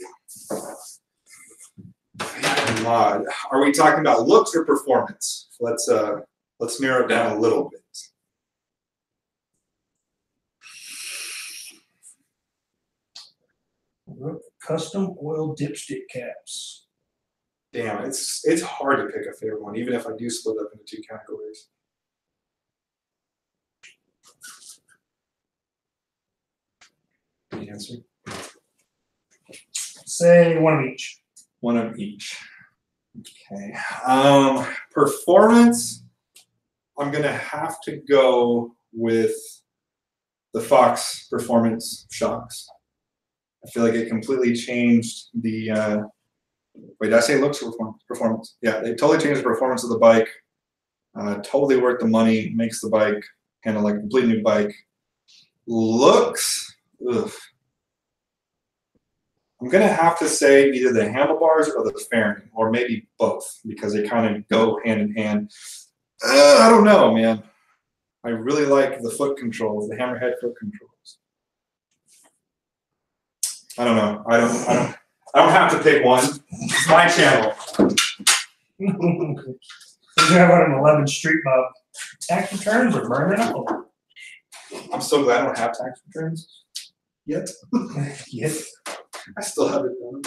Mod. Are we talking about looks or performance? Let's narrow it down a little bit. Rook custom oil dipstick caps. Damn, it's hard to pick a favorite one, even if I do split up into two categories. The answer? Say one of each. One of each. Okay. Performance, I'm gonna have to go with the Fox Performance shocks. I feel like it completely changed the wait, did I say looks or performance? Yeah, they totally changed the performance of the bike. Totally worth the money, makes the bike kind of like a complete new bike. Looks, ugh. I'm gonna have to say either the handlebars or the fairing, or maybe both, because they kind of go hand in hand. I don't know, man. I really like the foot controls, the hammerhead foot controls. I don't know. I don't have to pick one. It's my channel. You have on an 11 Street Bob. Tax returns are burning up. I'm so glad I don't have tax returns yet. Yes. I still have it done.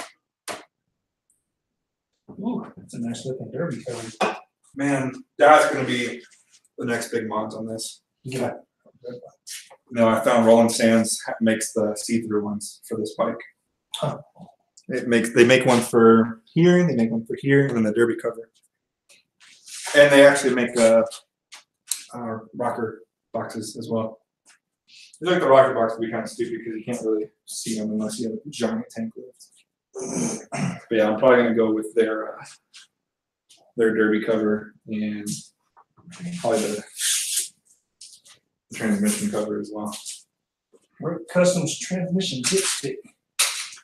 Ooh, that's a nice looking derby cover. Man, that's gonna be the next big mods on this. Yeah. No, I found Roland Sands makes the see-through ones for this bike. Huh. They make one for here, they make one for here, and then the derby cover. And they actually make rocker boxes as well. I feel like the rocker box would be kind of stupid because you can't really see them unless you have a giant tank lift. But yeah, I'm probably gonna go with their derby cover and probably the transmission cover as well. Rook Customs transmission dipstick.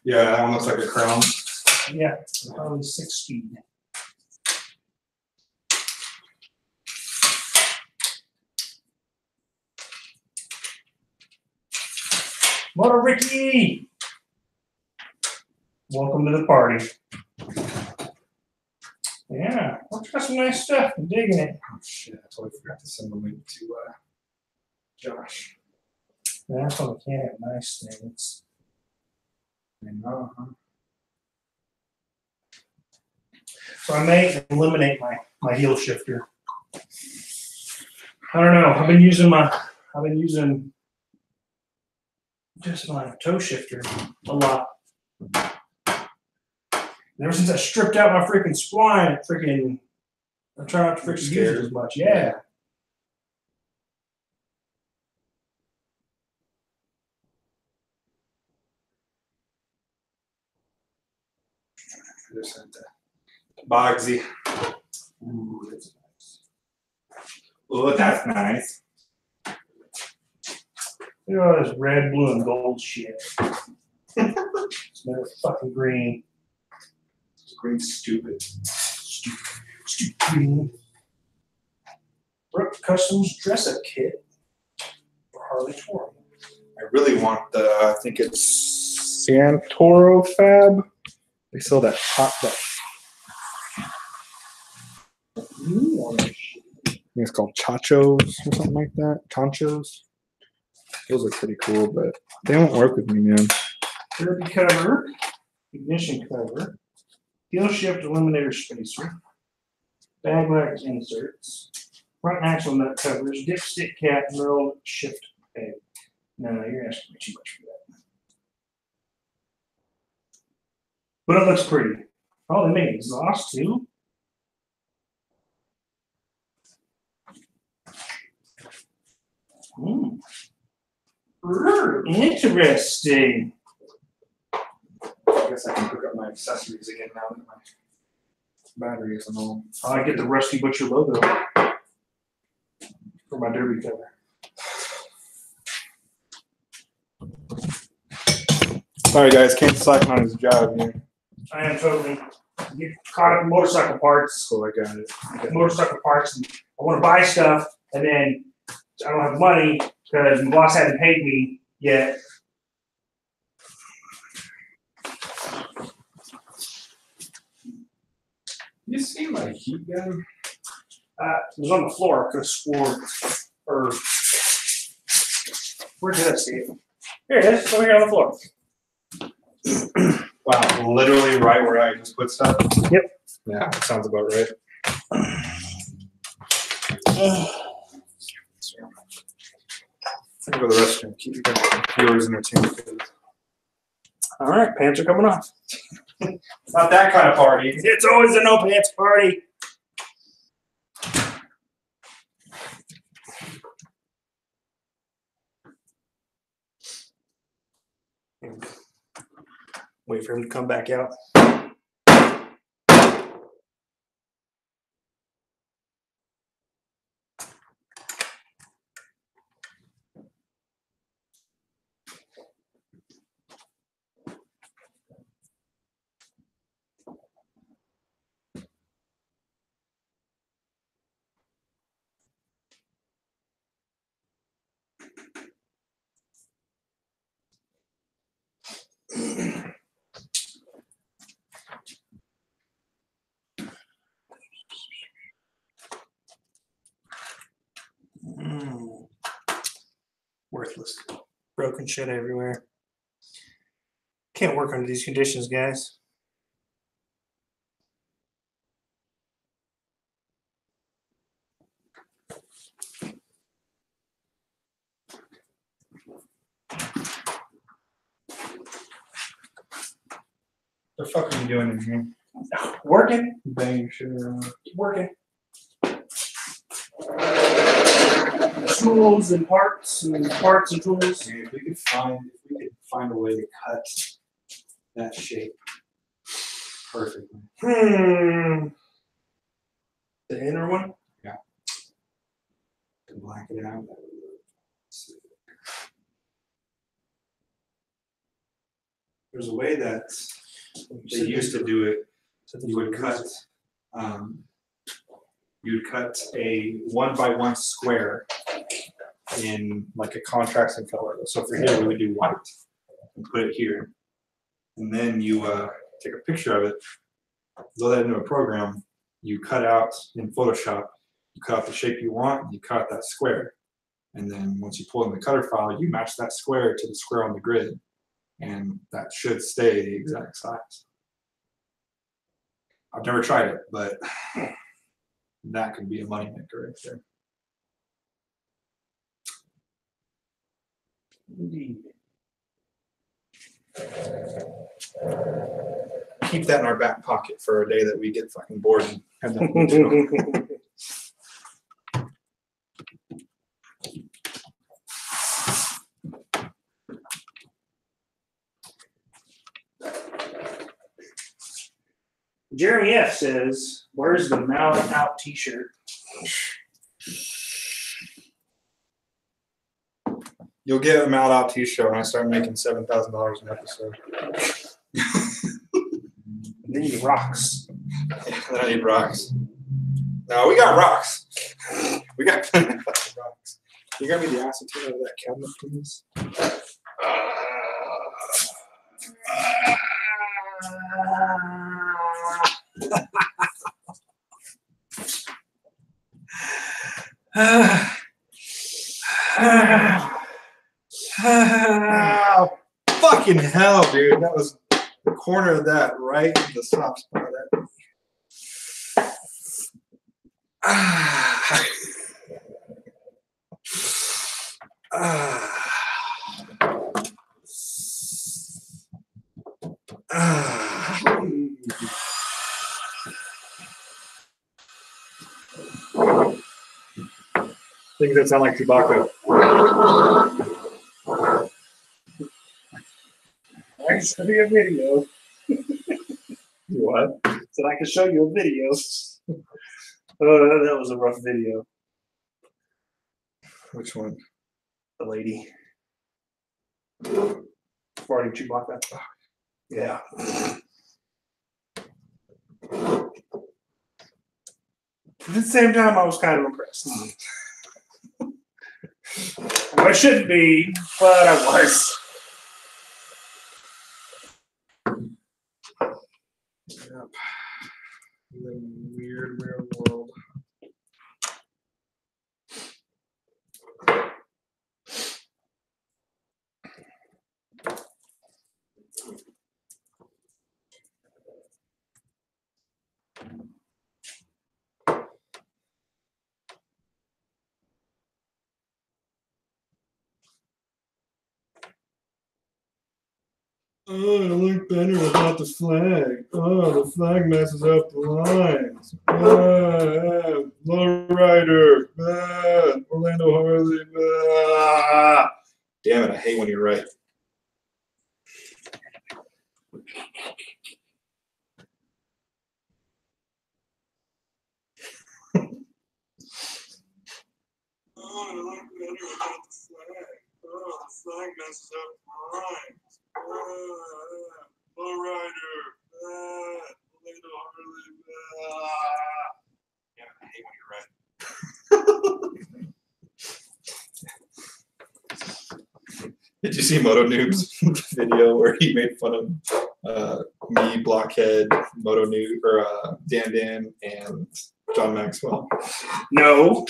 Yeah, that one looks like a crown. Yeah, Harley 6-speed. Moto Ricky! Welcome to the party. Yeah, we've got some nice stuff. I'm digging it. Oh shit, I totally forgot to send the link to Josh. That's when we can't have nice things. I know, huh? So I may eliminate my heel shifter. I don't know. I've been using just my toe shifter a lot. Ever since I stripped out my freaking spline, I try not to freaking use it as much. Yeah. I just sent that. Bogsy. Ooh, that's nice. Oh, that's nice. Look at all this red, blue, and gold shit. It's never fucking green. Green's stupid. Stupid green. Brooke Customs dress-up kit for Harley Touring. I really want the, I think it's Santoro Fab. They sell that hot, that. I think it's called Chachos or something like that. Chanchos. Those are pretty cool, but they won't work with me, man. Derby cover, ignition cover, heel shift eliminator spacer, bag wax inserts, front axle nut covers, dipstick cap, knurled shift bag. No, you're asking me too much for that. But it looks pretty. Oh, they make exhaust too. Interesting. I guess I can pick up my accessories again now that my battery isn't on. I get the Rusty Butcher logo for my derby cover. Sorry guys, Kane's slacking on his job here. I am totally get caught up in motorcycle parts. So I got it. Motorcycle parts, and I want to buy stuff, and then I don't have money because the boss hasn't paid me yet. You see my heat gun? It was on the floor. I could have swore. Or where did I see it? Here it is. Over here on the floor. Wow, literally right where I just put stuff? Yep. Yeah, that sounds about right. Think of the restroom. Keep your viewers entertained. All right, pants are coming off. Not that kind of party. It's always a no pants party. Wait for him to come back out. Worthless. Broken shit everywhere. Can't work under these conditions, guys. What the fuck are you doing in here? Working. Banging shit around. Working. Tools and parts and tools. If we could find a way to cut that shape perfectly. The inner one? Yeah. To black it out. There's a way that they used to do it. You would cut a 1x1 square in like a contrasting color. So for here, we would do white and put it here. And then you take a picture of it, load that into a program, you cut out in Photoshop, you cut out the shape you want, you cut out that square. And then once you pull in the cutter file, you match that square to the square on the grid. And that should stay the exact size. I've never tried it, but that could be a moneymaker right there. Indeed. Keep that in our back pocket for a day that we get fucking bored and have nothing to do. Jeremy F says, "Where's the Mount Out T-shirt?" You'll get a Mal Out T-shirt when I start making $7,000 an episode. And then you rocks. And then I need rocks. No, we got rocks. We got plenty of rocks. You got me the acetone out of that cabinet, please? Fucking hell, dude. That was the corner of that right in the soft spot of that. Things that sound like Chewbacca. I can show you a video. What? So I can show you a video. Oh, that was a rough video. Which one? The lady. Farting Chewbacca. Yeah. At the same time, I was kind of impressed. I shouldn't be, but I was. Yep. The weird, weird world. Oh, I look better without the flag. Oh, the flag messes up the lines. Lowrider. Orlando Harley. Damn it, I hate when you're right. Oh, I look better without the flag. Oh, the flag messes up the lines. Lowrider, Orlando Harley. Yeah, I hate when you're right. Did you see Moto Noob's video where he made fun of me, Blockhead, Moto Noob, or Dan, and John Maxwell? No.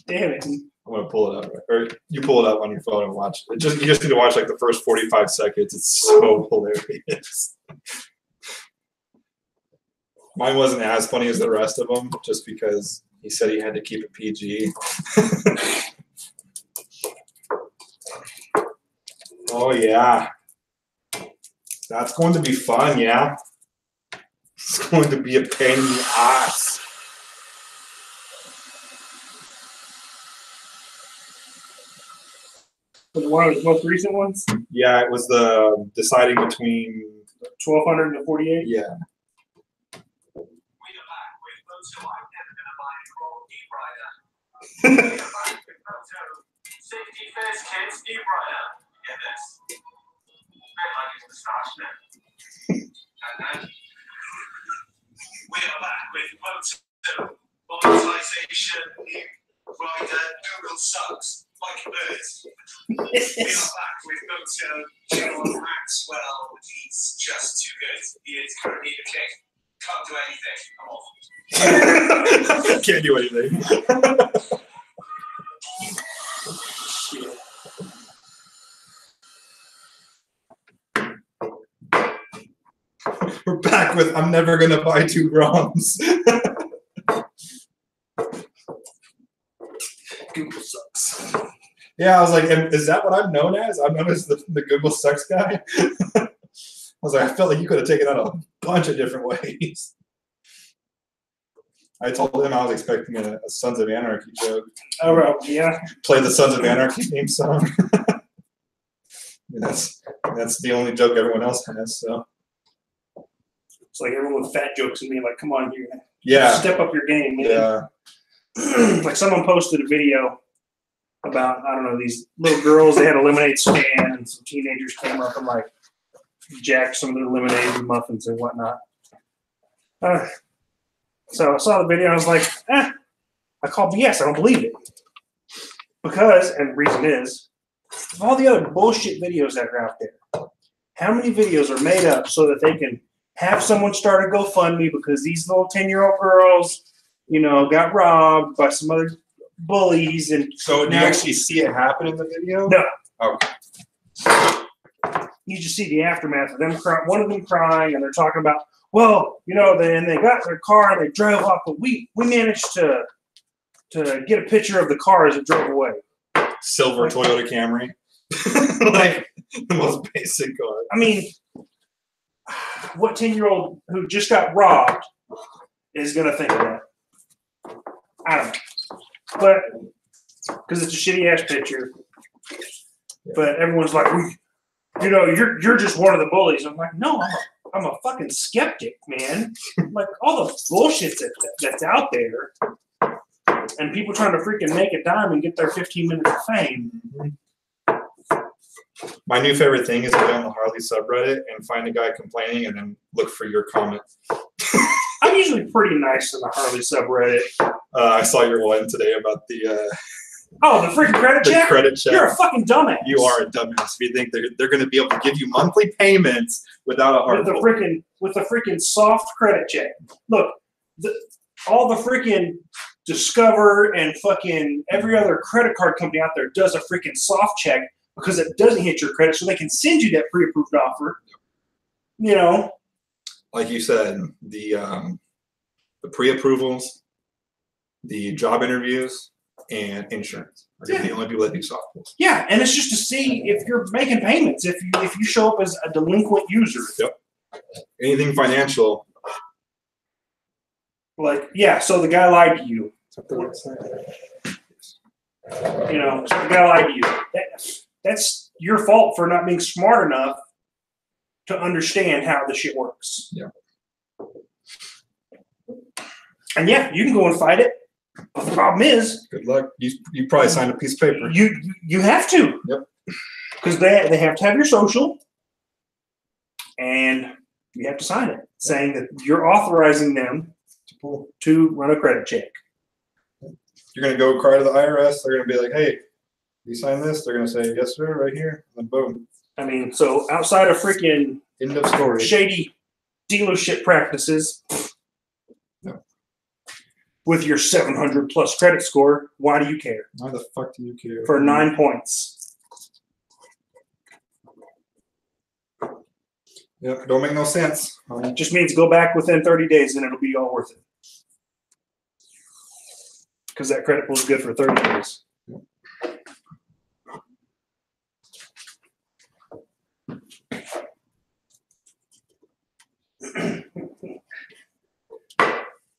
Damn it. I'm gonna pull it up, or you pull it up on your phone and watch it. You just need to watch like the first 45 seconds. It's so hilarious. Mine wasn't as funny as the rest of them, just because he said he had to keep it PG. Oh yeah, that's going to be fun. Yeah, it's going to be a pain in the ass. One of the most recent ones? Yeah, it was the deciding between 1200 to 48? Yeah. Safety first, kids. Deep rider. Get this. Red light is moustache now. We are back with monetization. Rider. Google sucks. Like birds. We are back with Moto John Maxwell. He's just too good. He is currently the king. Can't do anything. I'm off. Can't do anything. We're back with I'm never gonna buy 2 Groms. Google sucks. Yeah, I was like, is that what I'm known as? I'm known as the Google sucks guy. I was like, I felt like you could have taken that a bunch of different ways. I told him I was expecting a Sons of Anarchy joke. Oh, right. Yeah. Play the Sons of Anarchy theme song. that's the only joke everyone else has. So It's like everyone with fat jokes and me, like, come on, yeah, step up your game, man. Yeah. Like someone posted a video about, I don't know, these little girls. They had a lemonade stand, and some teenagers came up and like jacked some of their lemonade and muffins and whatnot. So I saw the video and I was like, I call BS. I don't believe it. Because, and the reason is, of all the other bullshit videos that are out there, how many videos are made up so that they can have someone start a GoFundMe because these little 10-year-old girls, you know, got robbed by some other bullies? And so do you actually see it happen in the video? No. Okay. You just see the aftermath of them crying, one of them crying, and they're talking about, well, you know, they got their car and they drove off, but we managed to get a picture of the car as it drove away. Silver Toyota Camry. Like the most basic car. I mean, what 10-year-old who just got robbed is going to think of that? I don't know. But, because it's a shitty ass picture. But everyone's like, you know, you're just one of the bullies. I'm like, no, I'm a fucking skeptic, man. Like, all the bullshit that's out there. And people trying to freaking make a dime and get their 15 minutes of fame. My new favorite thing is to go on the Harley subreddit and find a guy complaining and then look for your comment. I'm usually pretty nice to the Harley subreddit. I saw your one today about the the freaking credit check? Credit check. You're a fucking dumbass. You are a dumbass. If you think they're going to be able to give you monthly payments without a hard with the freaking soft credit check. Look, all the freaking Discover and fucking every other credit card company out there does a freaking soft check because it doesn't hit your credit, so they can send you that pre-approved offer. You know, like you said, the pre-approvals, the job interviews, and insurance are the only people that do soft pulls. Yeah, and it's just to see if you're making payments. If you show up as a delinquent user. Yep. Anything financial. Like, yeah, so the guy lied to you. You know, so the guy lied to you. That's your fault for not being smart enough to understand how the shit works. Yeah. And yeah, you can go and fight it. But the problem is, good luck. You probably signed a piece of paper. You have to. Yep. Because they have to have your social, and you have to sign it saying that you're authorizing them to run a credit check. You're going to go cry to the IRS. They're going to be like, hey, you sign this? They're going to say, yes, sir, right here. And boom. I mean, so outside of freaking end of story. Shady dealership practices, no. With your 700 plus credit score, why do you care? Why the fuck do you care? For 9 points. Yep, don't make no sense. It just means go back within 30 days and it'll be all worth it. Because that credit pool is good for 30 days.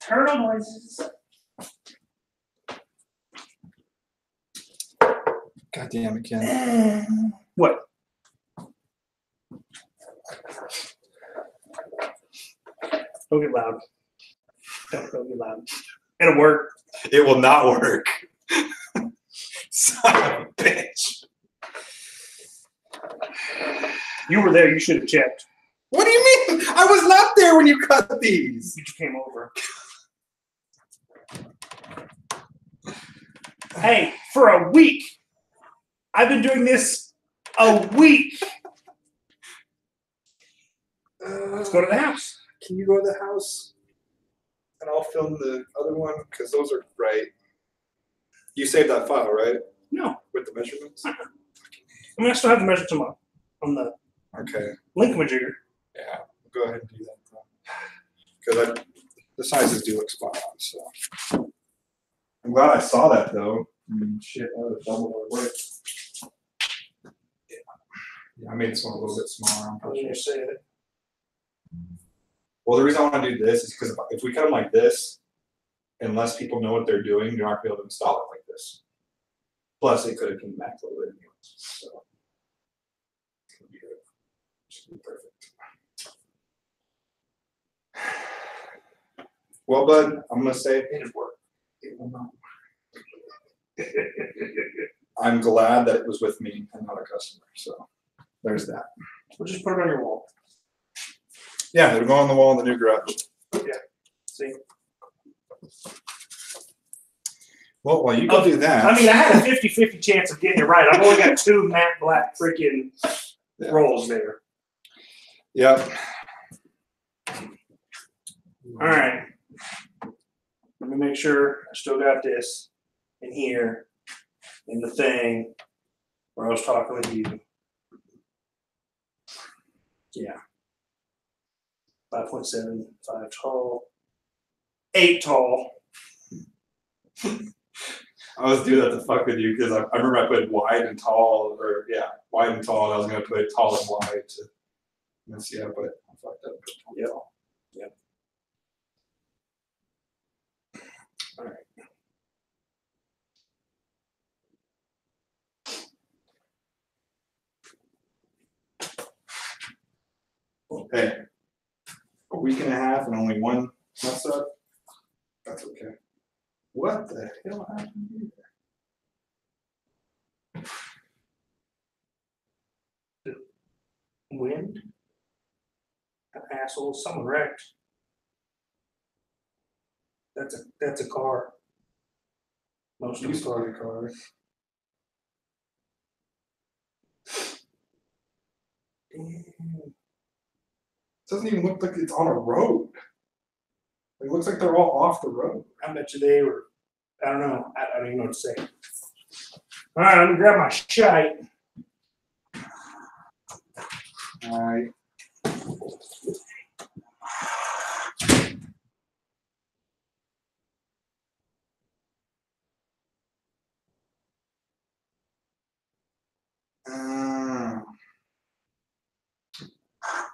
Turtle noises. God damn it, Ken. What? Don't get loud. Don't get loud. It'll work. It will not work. Son of a bitch. You were there. You should have checked. What do you mean? I was not there when you cut these. You just came over. Hey, for a week. I've been doing this a week. Let's go to the house. Can you go to the house? And I'll film the other one because those are right. You saved that file, right? No. With the measurements? I mean, I still have the measurements on the link majigger. Yeah, go ahead and do that. Because the sizes do look spot on. So I'm glad I saw that though. Shit, that was double our work. Yeah, I made this one a little bit smaller. I'm You say it. Well, the reason I want to do this is because if we cut them like this, unless people know what they're doing, they're not going to be able to install it like this. Plus, it could have come back a little bit anyways. So it's going to be good. It's going to be perfect. Well, bud, I'm going to say it didn't work. It will not. I'm glad that it was with me and not a customer. So there's that. We'll just put it on your wall. Yeah, it'll go on the wall in the new garage. Yeah. See. Well, while you go do that. I mean, I had a 50-50 chance of getting it right. I've only got 2 matte black freaking rolls there. Yep. All right. Let me make sure I still got this in here in the thing where I was talking with you. Yeah. 5.7, 5 tall, 8 tall. I was doing that to fuck with you because I remember I put wide and tall, or wide and tall, and I was going to put tall and wide to mess you up, but I fucked up. Yep. Yep. All right. Hey, a week and a half and only one mess up? That's okay. What the hell happened here? Wind? That asshole, someone wrecked. That's a car. Most of You the started a car. Damn. Doesn't even look like it's on a road. It looks like they're all off the road. I bet you they were, I don't know. I don't even know what to say. All right, let me grab my shite. All right.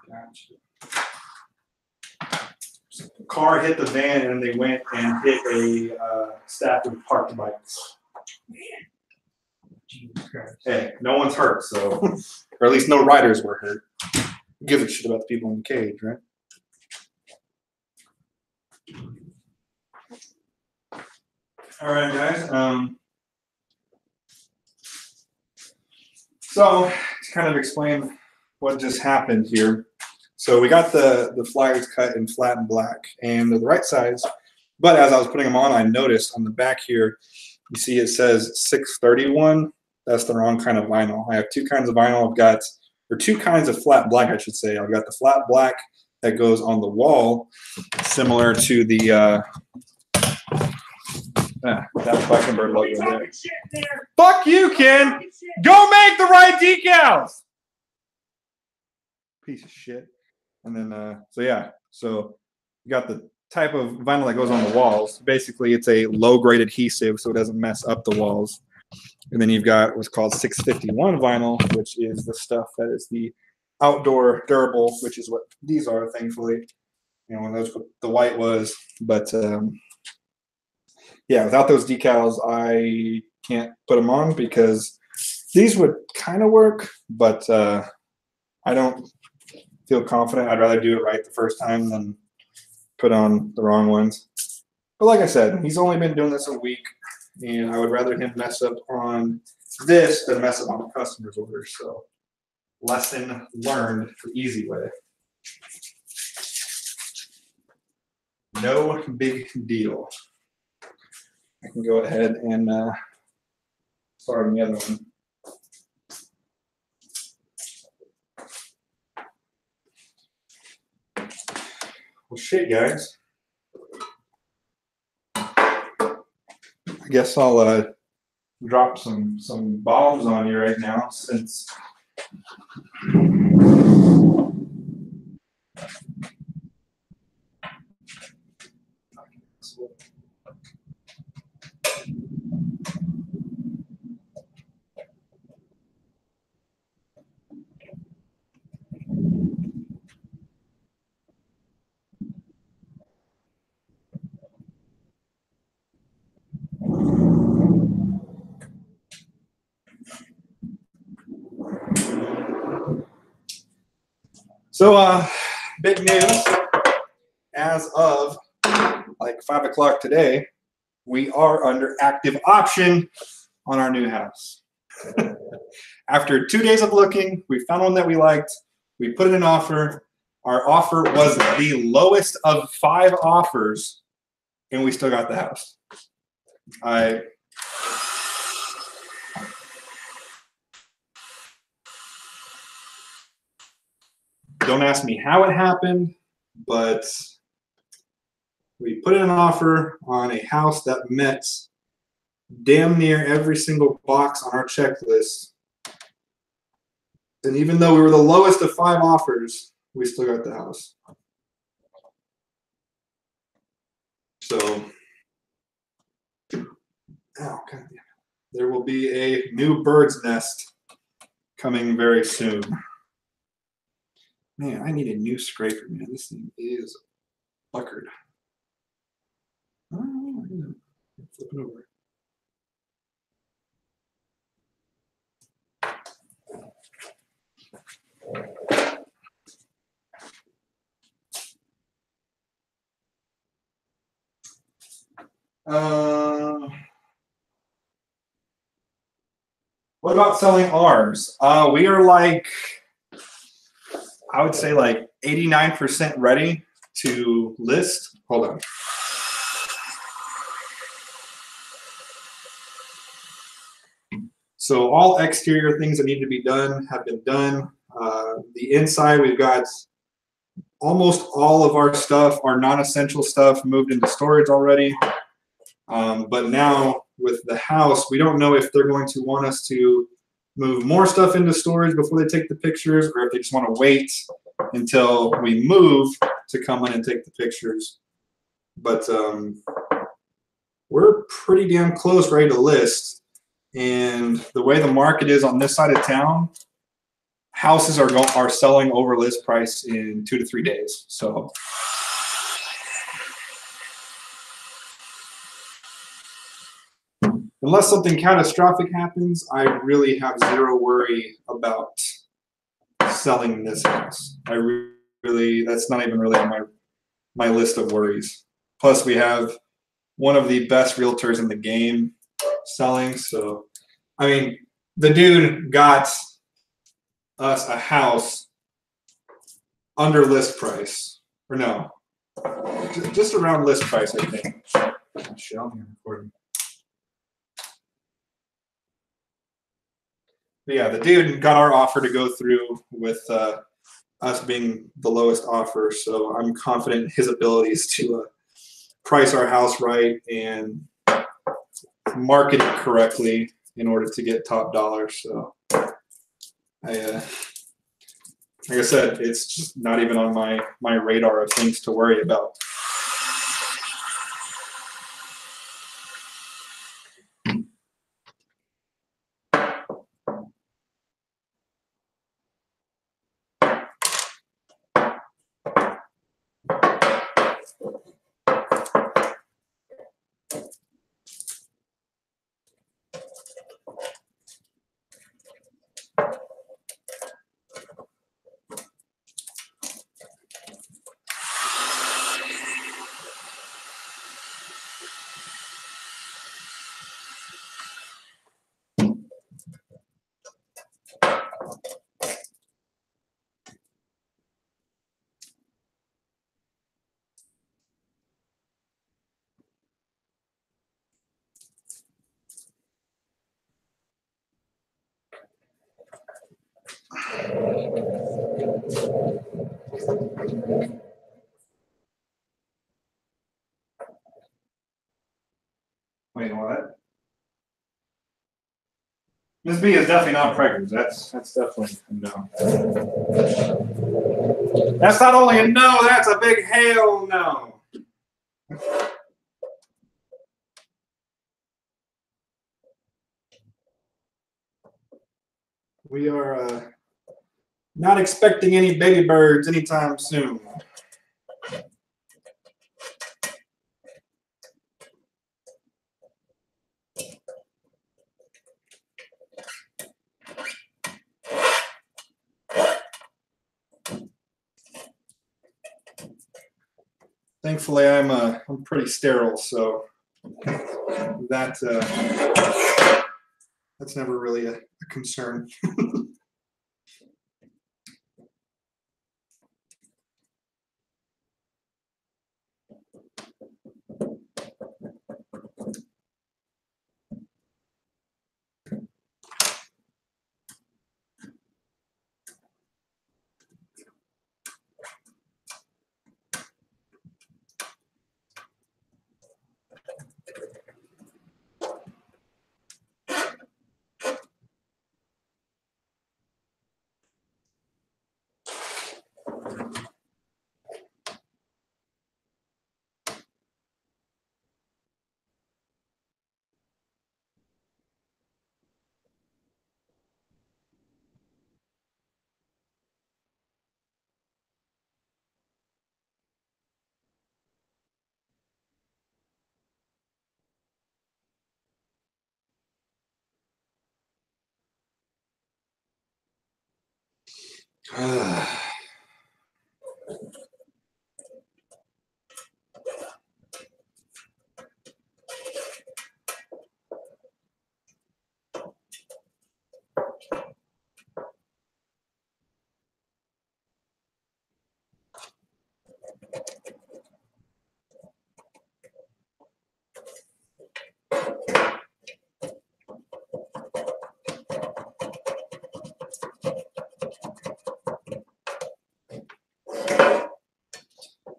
Gotcha. The car hit the van and they went and hit a stack of parked bikes. Jesus Christ. Hey, no one's hurt, so, or at least no riders were hurt. Who gives a shit about the people in the cage, right? All right, guys. So to kind of explain what just happened here. So we got the flyers cut in flat and black, and they're the right size. But as I was putting them on, I noticed on the back here, you see it says 631. That's the wrong kind of vinyl. I have 2 kinds of vinyl. I've got, or 2 kinds of flat black, I should say. I've got the flat black that goes on the wall, similar to the that fucking bird logo there. Fuck you, Ken! Go make the right decals! Piece of shit. And then, so you got the type of vinyl that goes on the walls. Basically, it's a low-grade adhesive, so it doesn't mess up the walls. And then you've got what's called 651 vinyl, which is the stuff that is the outdoor durable, which is what these are, thankfully. You know, that's what the white was. But, yeah, without those decals, I can't put them on because these would kind of work, but I don't feel confident. I'd rather do it right the first time than put on the wrong ones. But like I said, he's only been doing this a week, and I would rather him mess up on this than mess up on the customer's order. So lesson learned the easy way. No big deal. I can go ahead and start on the other one. Well, shit, guys. I guess I'll drop some bombs on you right now, since big news. As of like 5 o'clock today, we are under active option on our new house. After 2 days of looking, we found one that we liked. We put in an offer. Our offer was the lowest of 5 offers, and we still got the house. Don't ask me how it happened, but we put in an offer on a house that met damn near every single box on our checklist. And even though we were the lowest of 5 offers, we still got the house. So, oh, God damn it. There will be a new bird's nest coming very soon. Man, I need a new scraper, man. This thing is puckered. Oh, flip it over. What about selling ours? We are like, I would say like 89% ready to list. Hold on. So all exterior things that need to be done have been done. The inside, we've got almost all of our stuff, our non-essential stuff, moved into storage already. But now with the house, we don't know if they're going to want us to move more stuff into storage before they take the pictures, or if they just want to wait until we move to come in and take the pictures. But we're pretty damn close, ready to list. And the way the market is on this side of town, houses are selling over list price in 2 to 3 days. So unless something catastrophic happens, I really have zero worry about selling this house. That's not even really on my list of worries. Plus, we have one of the best realtors in the game selling. So, I mean, the dude got us a house under list price, or no, just around list price, I think. Shit, I'm recording. But yeah, the dude got our offer to go through with us being the lowest offer. So I'm confident in his abilities to price our house right and market it correctly in order to get top dollar. So like I said, it's just not even on my radar of things to worry about. Wait, what? Miss B is definitely not pregnant. That's definitely a no. That's not only a no, that's a big hell no. We are not expecting any baby birds anytime soon. Thankfully, I'm pretty sterile, so that That's never really a concern.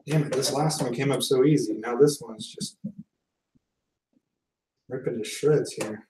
Damn it, this last one came up so easy. Now this one's just ripping to shreds here.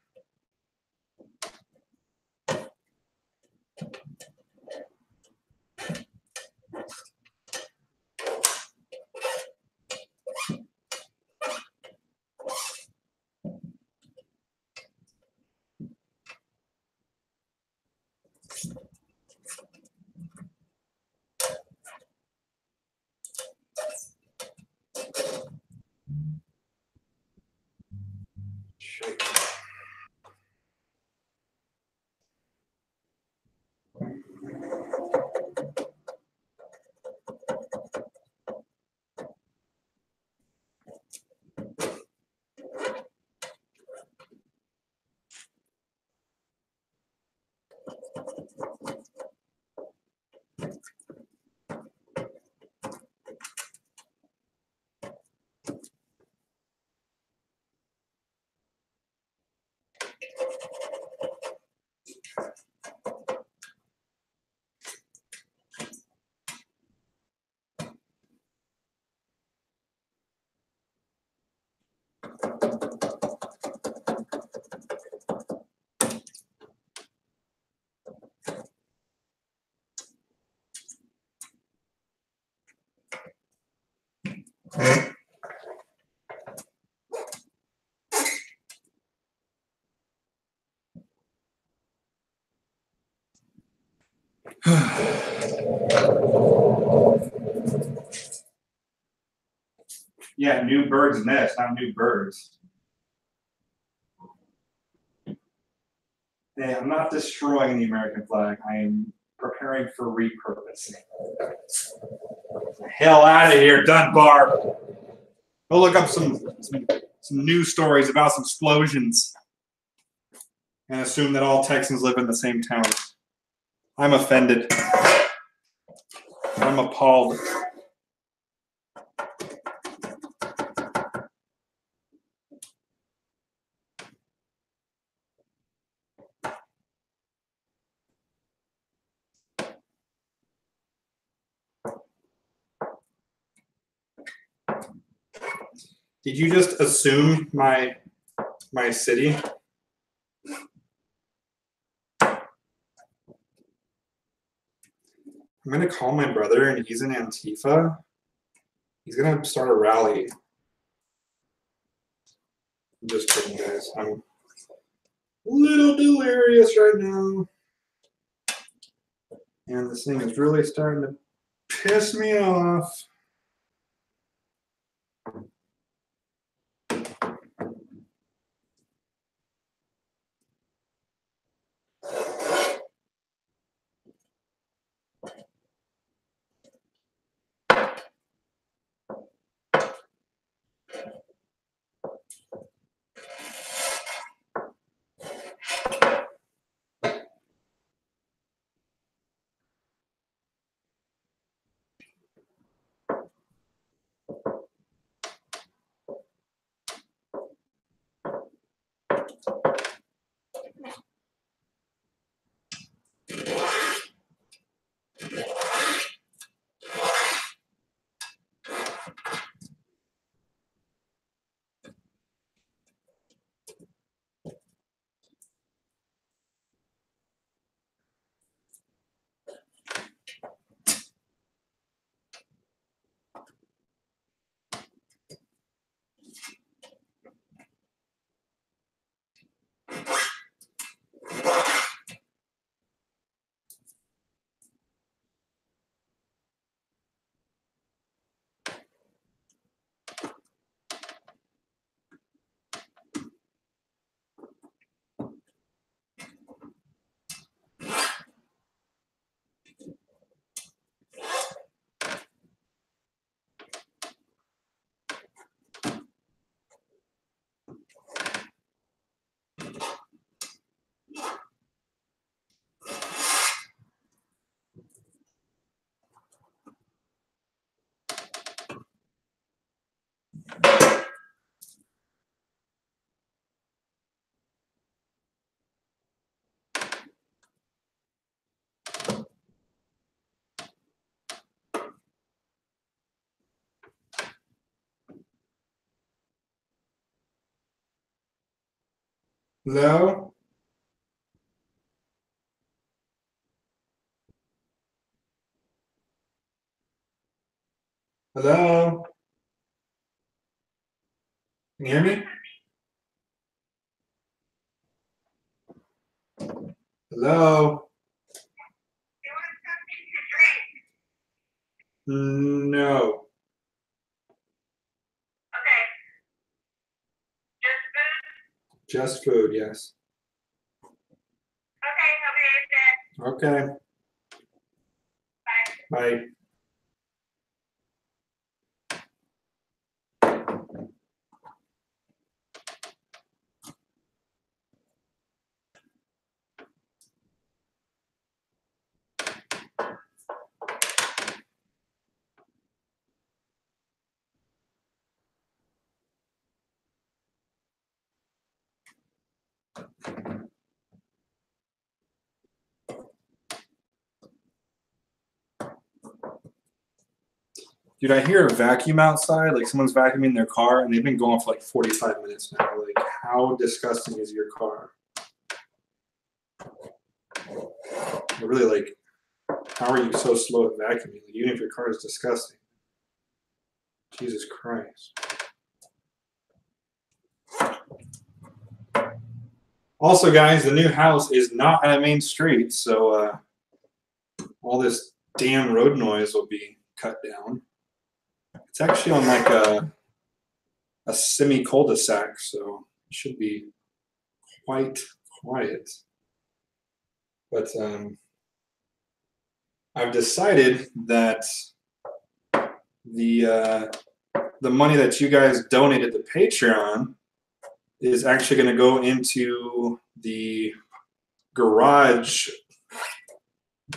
Shit. Yeah, new bird's nest, not new birds. Yeah, I'm not destroying the American flag. I am preparing for repurposing. The hell out of here, Dunbar. Go look up some news stories about some explosions and assume that all Texans live in the same town. I'm offended. I'm appalled. Did you just assume my city? I'm gonna call my brother and he's in Antifa. He's gonna start a rally. I'm just kidding, guys. I'm a little delirious right now. And this thing is really starting to piss me off. Hello? Hello? Can you hear me? Hello? No. Just food, yes. Okay. Bye. Dude, I hear a vacuum outside, like someone's vacuuming their car, and they've been going for like 45 minutes now. Like, how disgusting is your car? They're really like, how are you so slow at vacuuming? Like, even if your car is disgusting. Jesus Christ. Also, guys, the new house is not on a main street, so all this damn road noise will be cut down. It's actually on like a semi cul-de-sac, so it should be quite quiet. But I've decided that the money that you guys donated to Patreon is actually going to go into the garage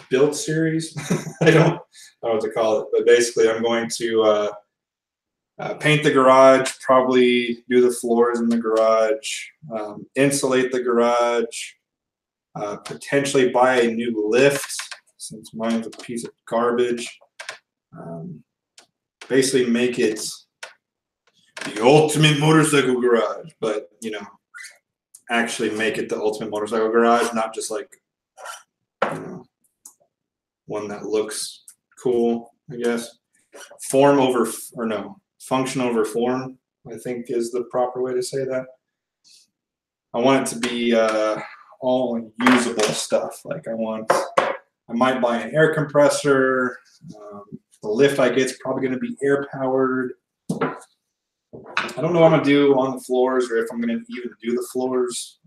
build series. I don't know what to call it, but basically I'm going to paint the garage, probably do the floors in the garage, insulate the garage, potentially buy a new lift since mine's a piece of garbage. Basically make it the ultimate motorcycle garage, but you know, actually make it the ultimate motorcycle garage, not just like, you know, one that looks cool, I guess. Form over, or no, function over form, I think is the proper way to say that. I want it to be all usable stuff. Like I might buy an air compressor. The lift I get is probably going to be air powered. I don't know what I'm going to do on the floors or if I'm going to even do the floors.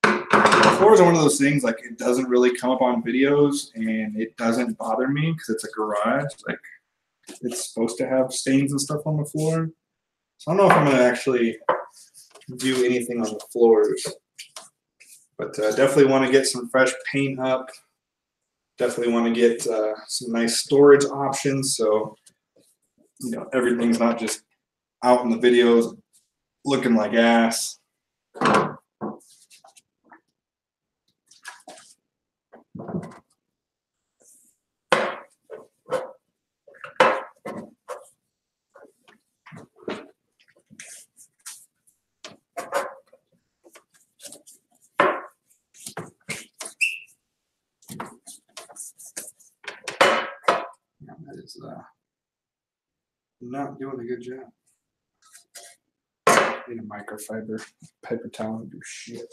The floors are one of those things, like it doesn't really come up on videos and it doesn't bother me because it's a garage. Like it's supposed to have stains and stuff on the floor. So I don't know if I'm going to actually do anything on the floors. But definitely want to get some fresh paint up. Definitely want to get some nice storage options so you know everything's not just out in the videos looking like ass. That is not doing a good job. Need a microfiber paper towel to do shit.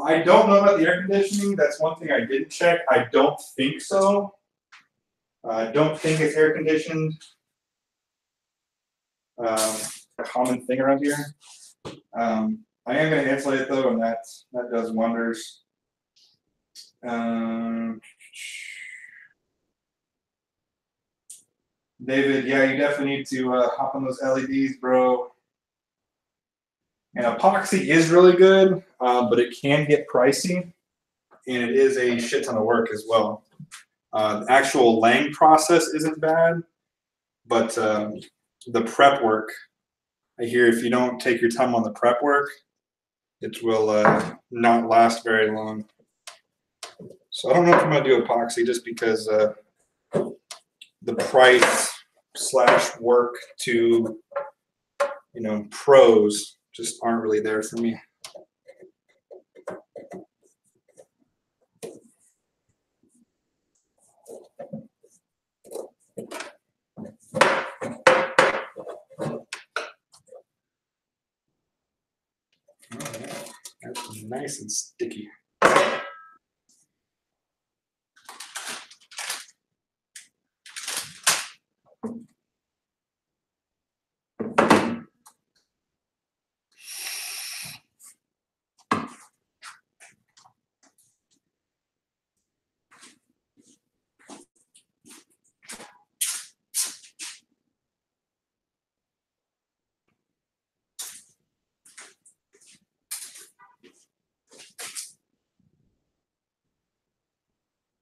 I don't know about the air conditioning. That's one thing I didn't check. I don't think so. I don't think it's air conditioned. A common thing around here. I am going to insulate it though, and that does wonders. David, yeah, you definitely need to hop on those LEDs, bro. And epoxy is really good, but it can get pricey, and it is a shit ton of work as well. The actual laying process isn't bad, but the prep work, I hear if you don't take your time on the prep work, it will not last very long. So I don't know if I'm going to do epoxy just because the price / work to, pros just aren't really there for me. That's nice and sticky.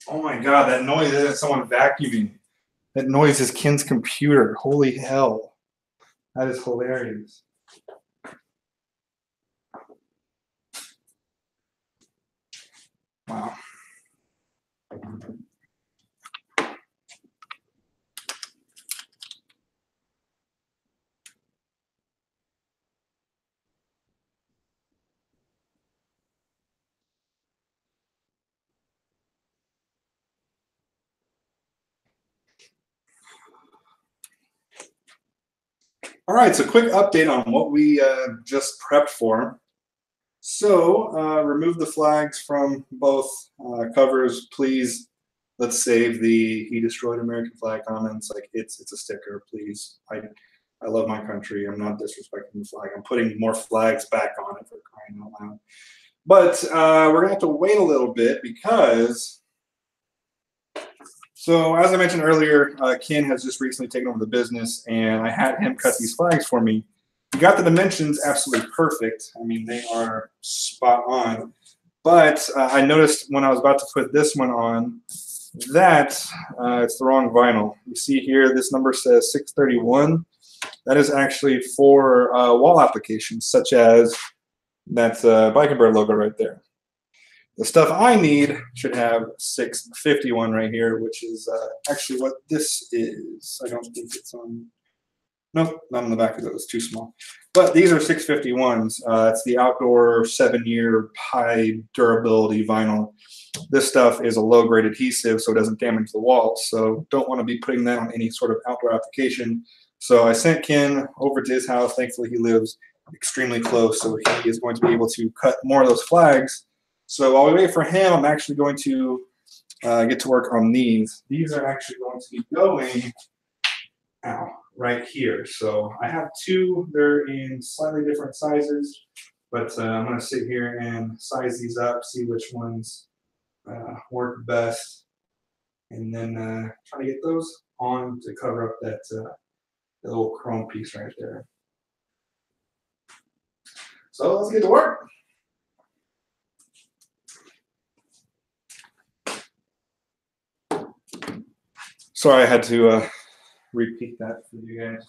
Oh my God, that noise isn't someone vacuuming. That noise is Ken's computer. Holy hell. That is hilarious. Wow. All right, so quick update on what we just prepped for. So remove the flags from both covers, please. Let's save the "He destroyed American flag" comments. Like it's a sticker, please. I love my country. I'm not disrespecting the flag. I'm putting more flags back on it for crying out loud. But we're gonna have to wait a little bit because. So as I mentioned earlier, Ken has just recently taken over the business, and I had him cut these flags for me. He got the dimensions absolutely perfect. I mean, they are spot on. But I noticed when I was about to put this one on that it's the wrong vinyl. You see here, this number says 631. That is actually for wall applications, such as that Biker Bird logo right there. The stuff I need should have 651 right here, which is actually what this is. I don't think it's on. Nope, not on the back because it was too small. But these are 651s. It's the outdoor 7-year high durability vinyl. This stuff is a low-grade adhesive, so it doesn't damage the walls. So don't want to be putting that on any sort of outdoor application. So I sent Ken over to his house. Thankfully, he lives extremely close, so he is going to be able to cut more of those flags. So while we wait for him, I'm actually going to get to work on these. These are actually going to be going right here. So I have two. They're in slightly different sizes, but I'm going to sit here and size these up, see which ones work best, and then try to get those on to cover up that little chrome piece right there. So let's get to work. Sorry, I had to repeat that for you guys.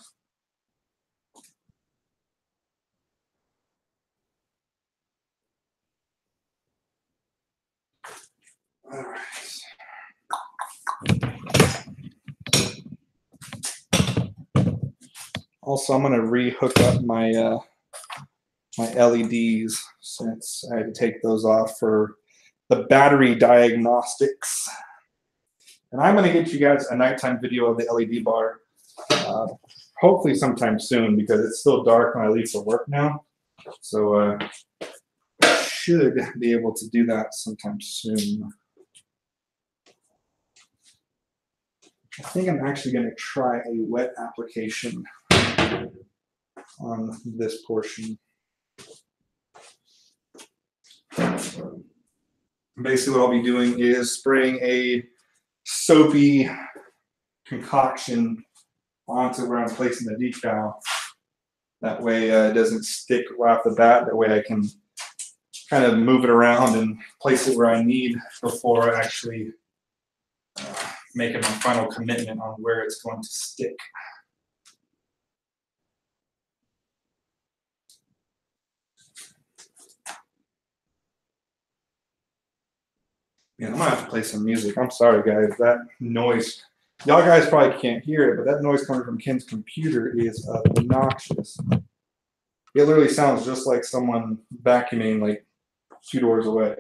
All right. Also, I'm going to re-hook up my my LEDs since I had to take those off for the battery diagnostics. And I'm going to get you guys a nighttime video of the LED bar, hopefully sometime soon because it's still dark when I leave for work now. So should be able to do that sometime soon. I think I'm actually going to try a wet application on this portion. Basically what I'll be doing is spraying a soapy concoction onto where I'm placing the decal. That way it doesn't stick right off the bat. That way I can kind of move it around and place it where I need before actually making my final commitment on where it's going to stick. Yeah, I'm gonna have to play some music. I'm sorry, guys. That noise, y'all guys probably can't hear it, but that noise coming from Ken's computer is obnoxious. It literally sounds just like someone vacuuming like 2 doors away.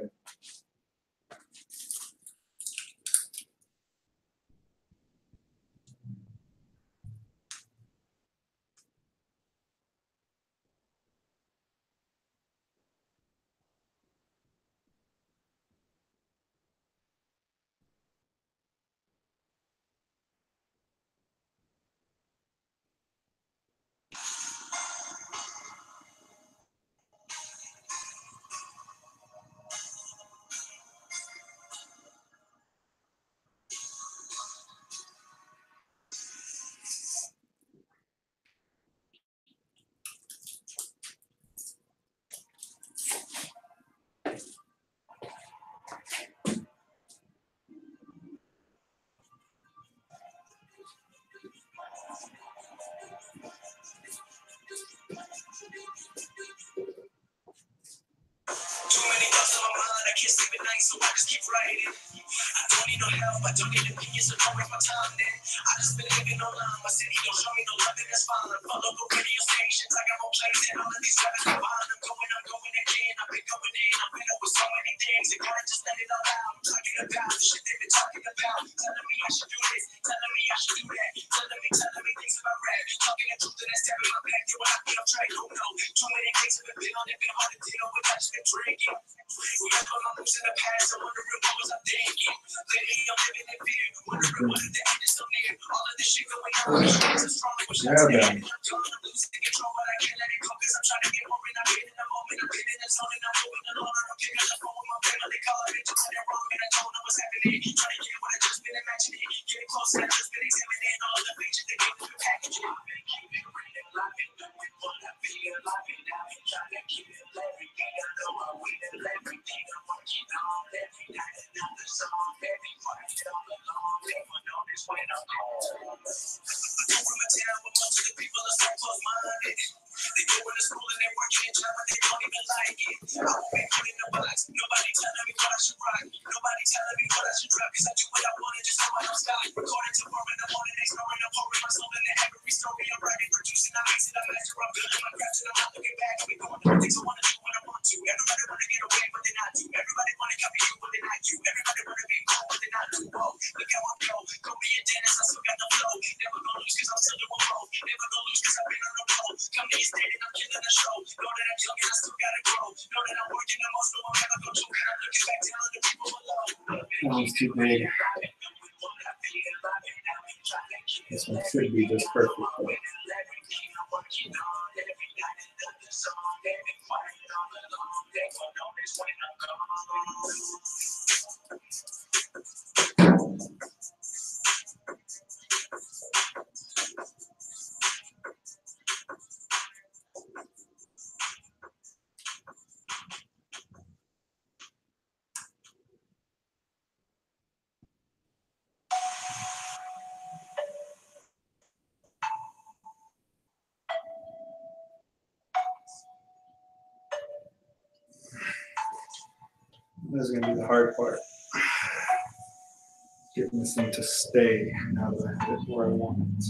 Too many thoughts on my mind, I can't sleep at night, so I just keep writing. I don't need no help, I don't need opinions, so don't waste my time then. I just been living online, my city don't show me no love, and that's fine. Follow the radio stations, I got more plays than all of these rappers combined. I'm going again, I've been going in, I've been up with so many things, and gotta just let it all out. I'm talking about the shit they've been talking about, telling me I should do this, telling me I should do that, telling me things about rap, talking the truth and that's stabbing my back, they will not be off track, oh no. Too many things have been built, it's been hard to deal with, I just been drinking. We have all our moves in the past, I'm wondering what was I thinking. Lately I'm living in fear, wondering what if the end is so near. All of this shit going on, the shit is strong, I wish I was there. I'm losing control, but I can't let it go, cause I'm trying to get home and I've been in the moment, I've been in the zone and I'm moving alone. I'm picking up the phone with my family, calling it, doing it wrong, and I don't know what's happening. Trying to get what I just been imagining, getting closer, I just been examining all of the pages they gave me the packaging. I've been keeping reading, loving, doing what I feel, loving, I've been trying to keep it everything I know I will, everything I'm working on, every night another song, every quiet all along, never notice when I'm gone. I'm from a town where most of the people are so close-minded. They go into school and they work in a job, but they don't even like it. I won't be put in the box. Nobody telling me what I should rock. Nobody telling me what I should drop. Cause I do what I want and just know I don't stop. Recording till 4 in the morning, they snoring. I'm pouring my soul into every story. I'm writing, producing, I'm mixing, I'm master, I'm building my craft, and I'm not looking back. We going through things I want to do when I want to. Everybody want to get away, but they not do. Everybody want to copy you, but they not you. Everybody want to be cool, but they not do. Whoa, look how I'm go. Go be a dentist, I still got the flow. Never gonna lose cause I'm still doing roll. Never gonna lose cause I've been on the road. Come to your state and I'm killing the show. Know that I'm young and I still gotta grow. Know that I'm working the most, no I'm never gonna do. And I'm looking back down the people below. That one's too big. This one should be just perfect. Though. This is going to be the hard part. getting this thing to stay now that I have it where I want it.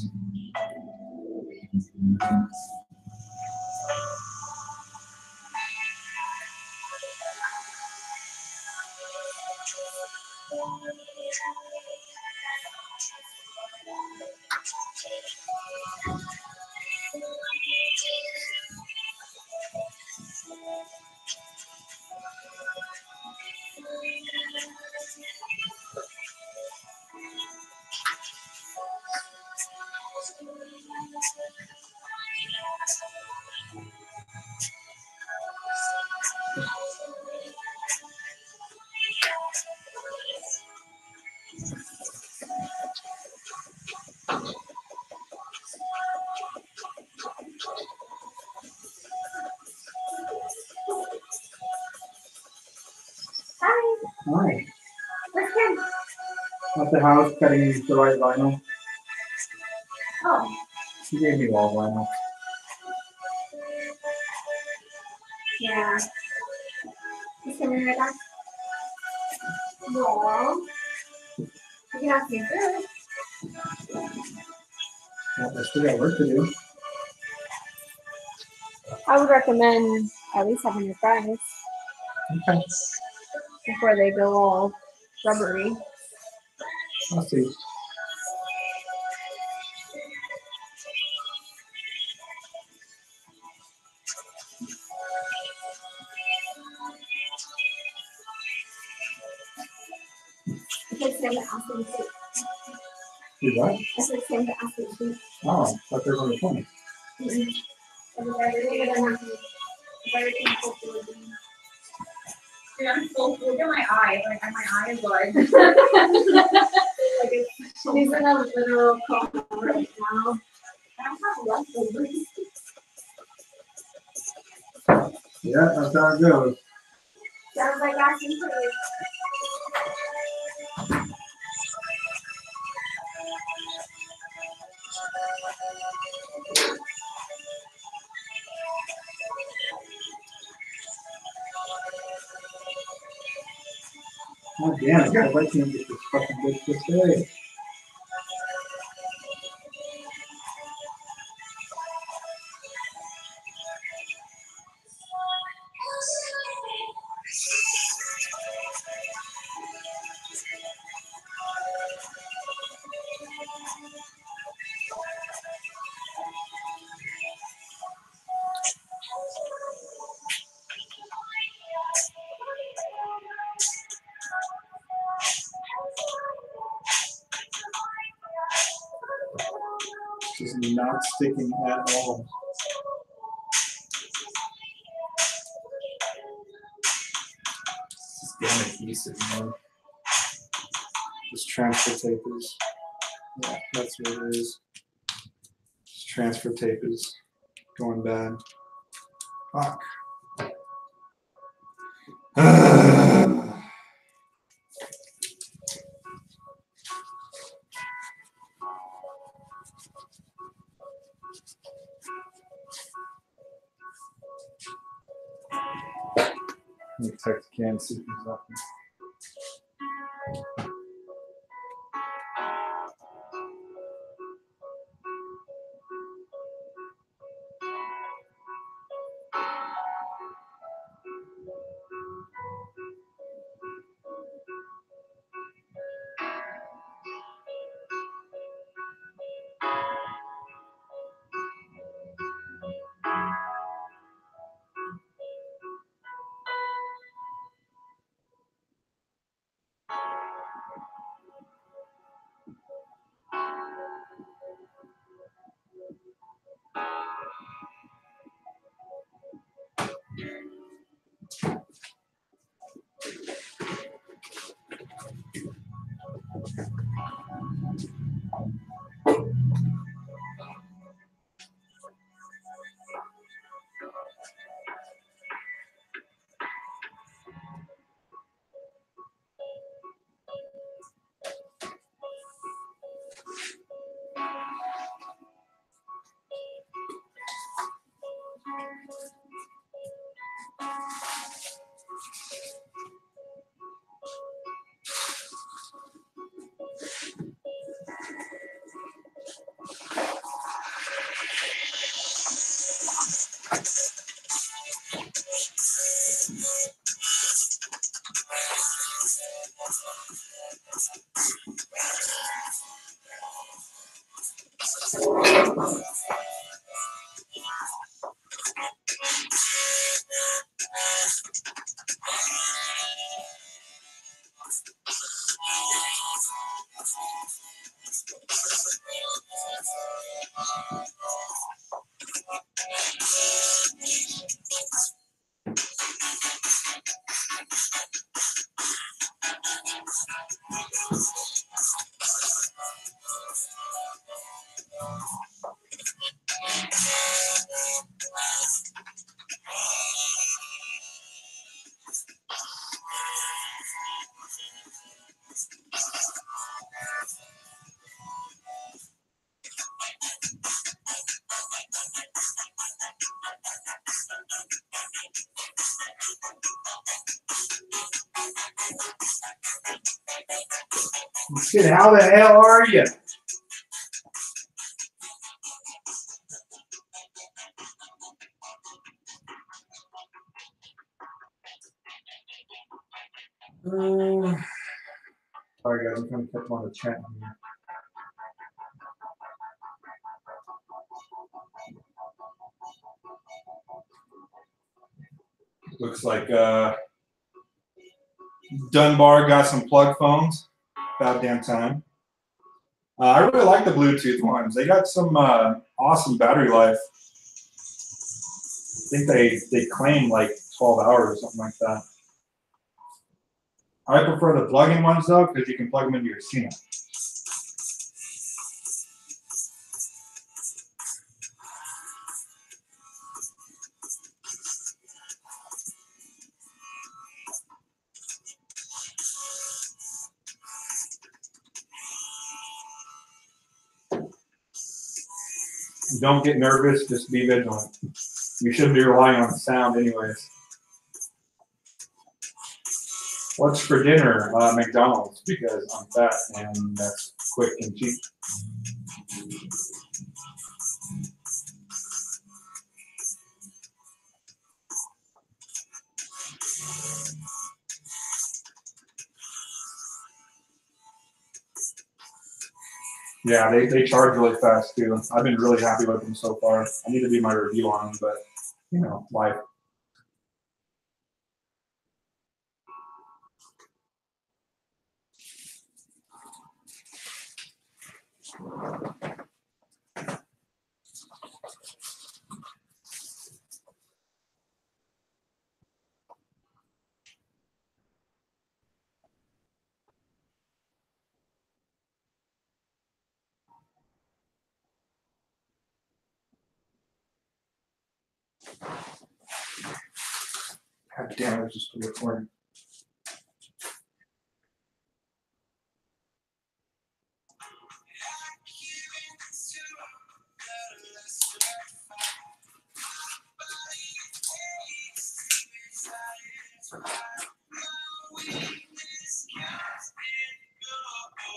Hi. Hi. Where's Kim? At the house cutting the right vinyl. Oh. She gave me all vinyl. Yeah. Is Kim right back? No. You can ask me first. Well, I still got work to do. I would recommend at least having your fries Okay. before they go all rubbery. I'll see. It's the same to ask them to. Do what? I said same to ask them to. Oh, but there's only 20. Dude, I'm so look at my eye. Like my eye is like like it's she's in a literal coma right now. I don't have leftovers. Yeah, that's how it goes. Sounds like asking for it. Oh, damn, I gotta wait till you get this fucking bitch to stay. Just not sticking at all. This damn adhesive, man. This transfer tape is, yeah, that's what it is. This transfer tape is going bad. Fuck. Let me text Ken, see if he's up. Kid, how the hell are you? Sorry guys, I'm trying to catch on the chat here. Looks like Dunbar got some plug phones. About damn time. I really like the Bluetooth ones. They got some awesome battery life. I think they claim like 12 hours or something like that. I prefer the plug-in ones though, because you can plug them into your Cena. Don't get nervous, just be vigilant. You shouldn't be relying on sound anyways. What's for dinner? McDonald's, because I'm fat and that's quick and cheap. Yeah, they charge really fast too. I've been really happy with them so far. I need to do my review on them, but you know, life. God damn, it was just recording.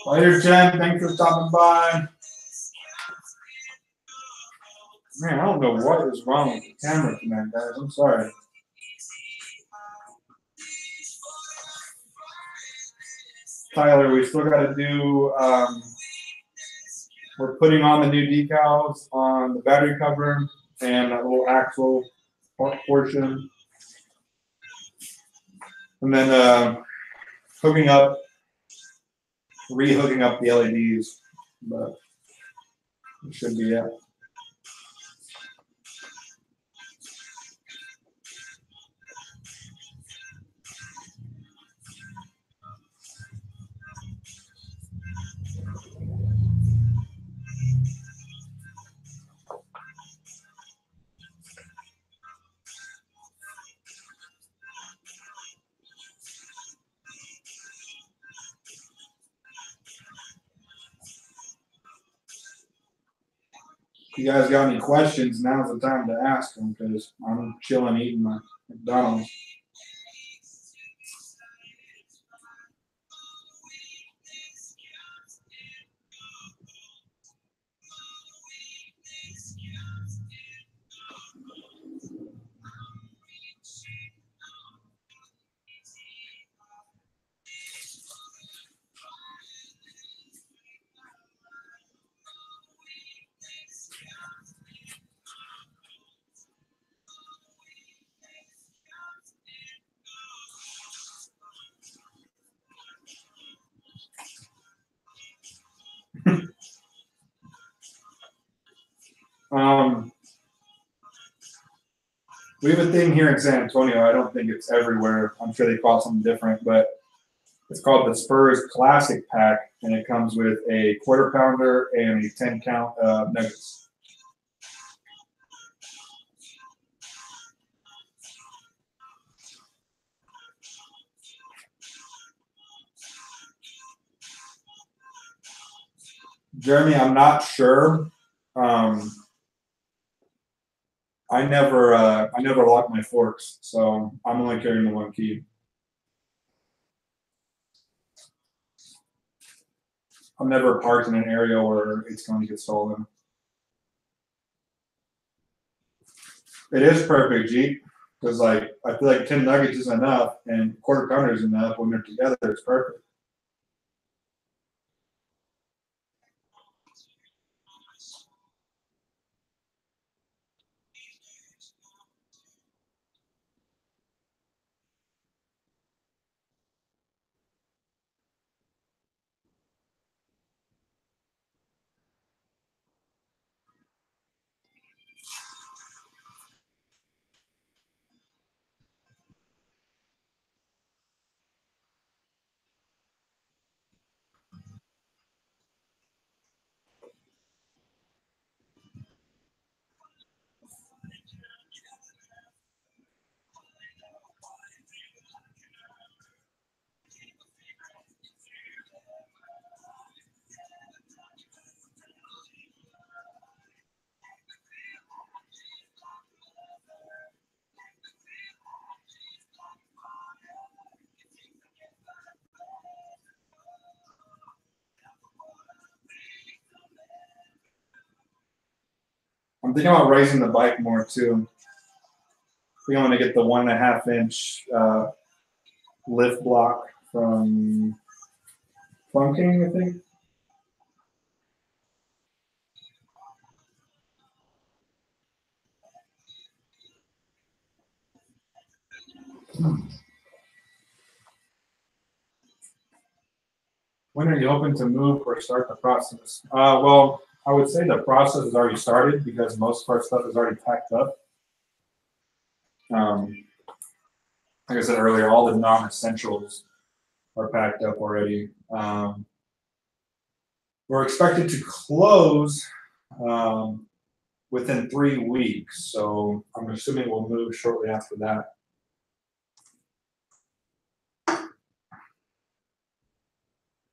Later, Jen. Thanks for stopping by. Man, I don't know what is wrong with the camera tonight, guys. I'm sorry. Tyler, we still got to do, we're putting on the new decals on the battery cover and that little axle portion. And then hooking up, re-hooking up the LEDs, but it should be it. If you guys got any questions, now's the time to ask them because I'm chilling eating my McDonald's. We have a thing here in San Antonio. I don't think it's everywhere. I'm sure they call it something different, but it's called the Spurs Classic Pack, and it comes with a quarter pounder and a 10 count nuggets. Jeremy, I'm not sure. I never lock my forks, so I'm only carrying the one key. I'm never parked in an area where it's going to get stolen. It is perfect, Jeep, because like I feel like 10 nuggets is enough and quarter pounder is enough. When they're together, it's perfect. I'm thinking about raising the bike more too. I think I'm gonna get the 1.5 inch lift block from Funking, I think. When are you hoping to move or start the process? Well, I would say the process has already started because most of our stuff is already packed up. Like I said earlier, all the non-essentials are packed up already. We're expected to close within 3 weeks, so I'm assuming we'll move shortly after that.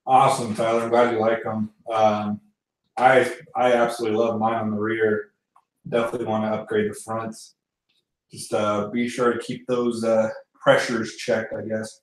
Awesome, Tyler. I'm glad you like them. I absolutely love mine on the rear. Definitely want to upgrade the fronts. Just be sure to keep those pressures checked, I guess.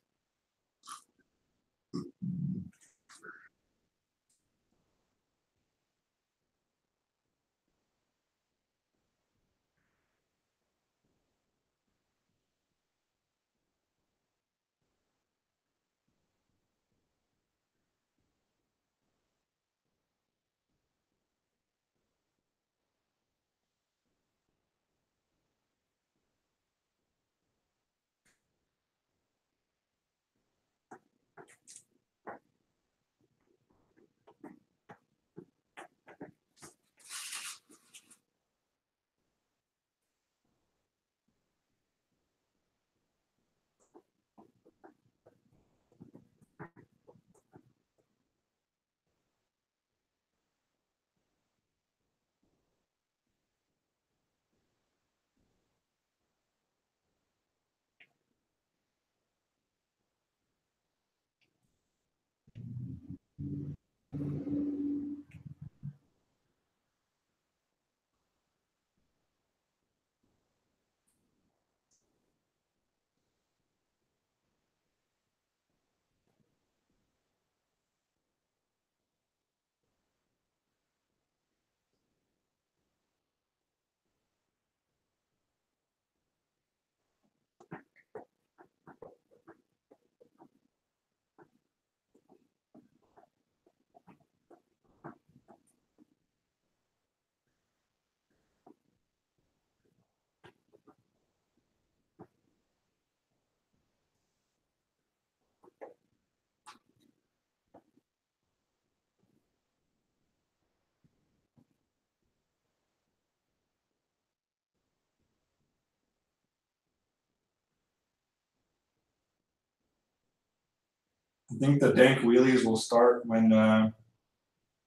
I think the dank wheelies will start when I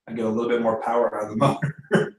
get a little bit more power out of the motor.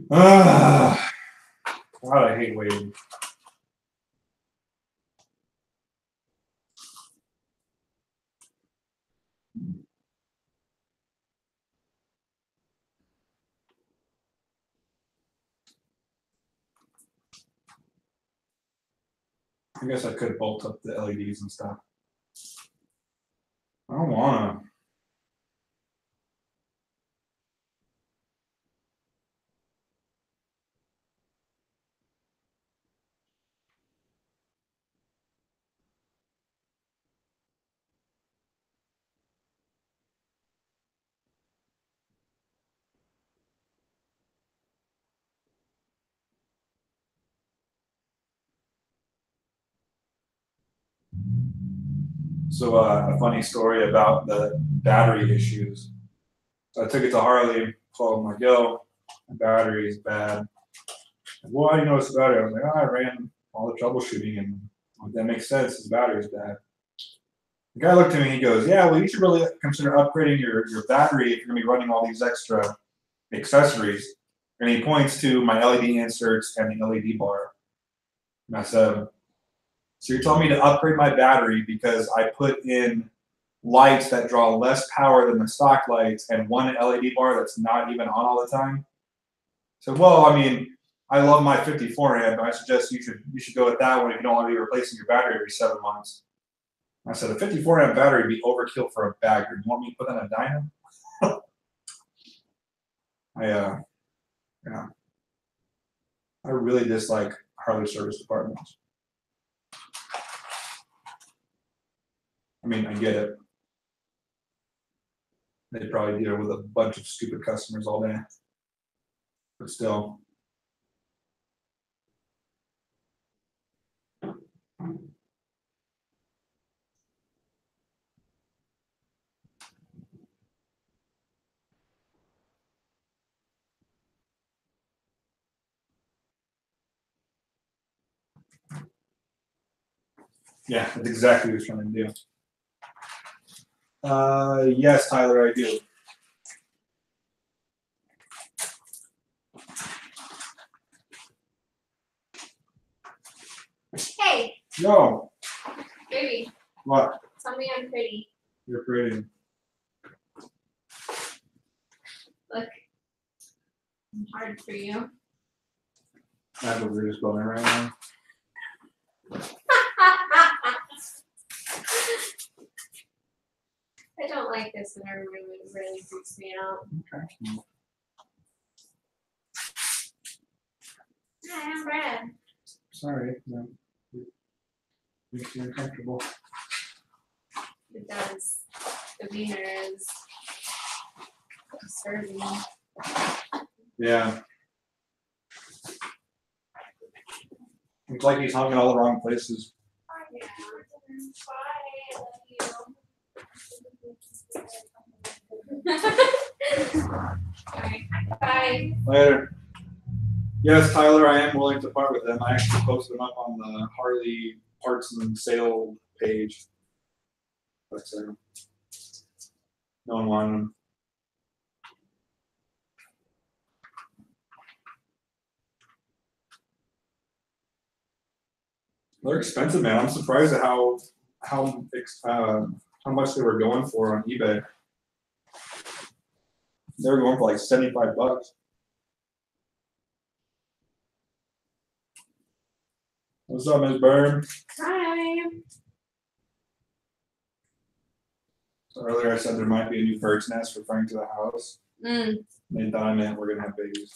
God, I hate waiting. I guess I could bolt up the LEDs and stuff. I don't wanna. So a funny story about the battery issues. So I took it to Harley, told him like, yo, my battery is bad. Well, how do you know it's the battery? I was like, oh, I ran all the troubleshooting and like, that makes sense, his battery's bad. The guy looked at me and he goes, yeah, well, you should really consider upgrading your battery if you're gonna be running all these extra accessories. And he points to my LED inserts and the LED bar. And I said, so you're telling me to upgrade my battery because I put in lights that draw less power than the stock lights and one LED bar that's not even on all the time? So, well, I mean, I love my 54 amp, but I suggest you should go with that one if you don't want to be replacing your battery every 7 months. I said a 54 amp battery would be overkill for a bagger. You want me to put that in a Dyna? Yeah. I really dislike Harley service departments. I mean, I get it. They probably deal with a bunch of stupid customers all day. But still. Yeah, that's exactly what he's trying to do. Yes, Tyler, I do. Hey, Yo, baby, what? tell me I'm pretty. You're pretty. Look, I'm hard for you. I have the weirdest boner right now. I don't like this in our room. It really freaks me out. Okay. Hi, I'm Brad. Sorry. No. It makes you uncomfortable. It does. The wiener is disturbing. Yeah. It's like he's hung in all the wrong places. Yeah. Bye. I love you. Bye. Later. Yes, Tyler, I am willing to part with them. I actually posted them up on the Harley parts and sale page. But no one wanted them. They're expensive, man. I'm surprised at how much they were going for on eBay. They were going for like $75. What's up, Ms. Byrne? Hi. So earlier I said there might be a new bird's nest referring to the house. They thought I meant we're gonna have babies.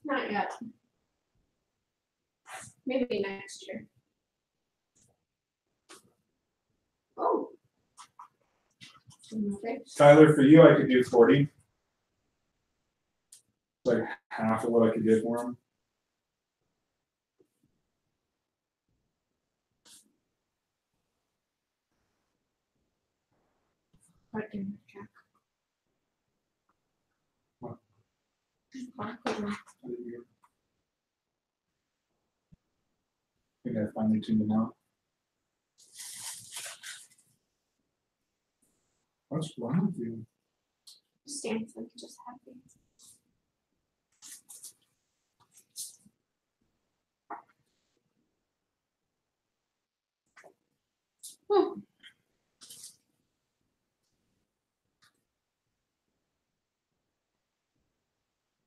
Not yet. Maybe next year. Oh. Okay. Tyler, for you, I could do 40. It's like half of what I could get for him. What can I check? What? Barcode. think I finally tuned them out. What's wrong with you? Stand so we can just have these.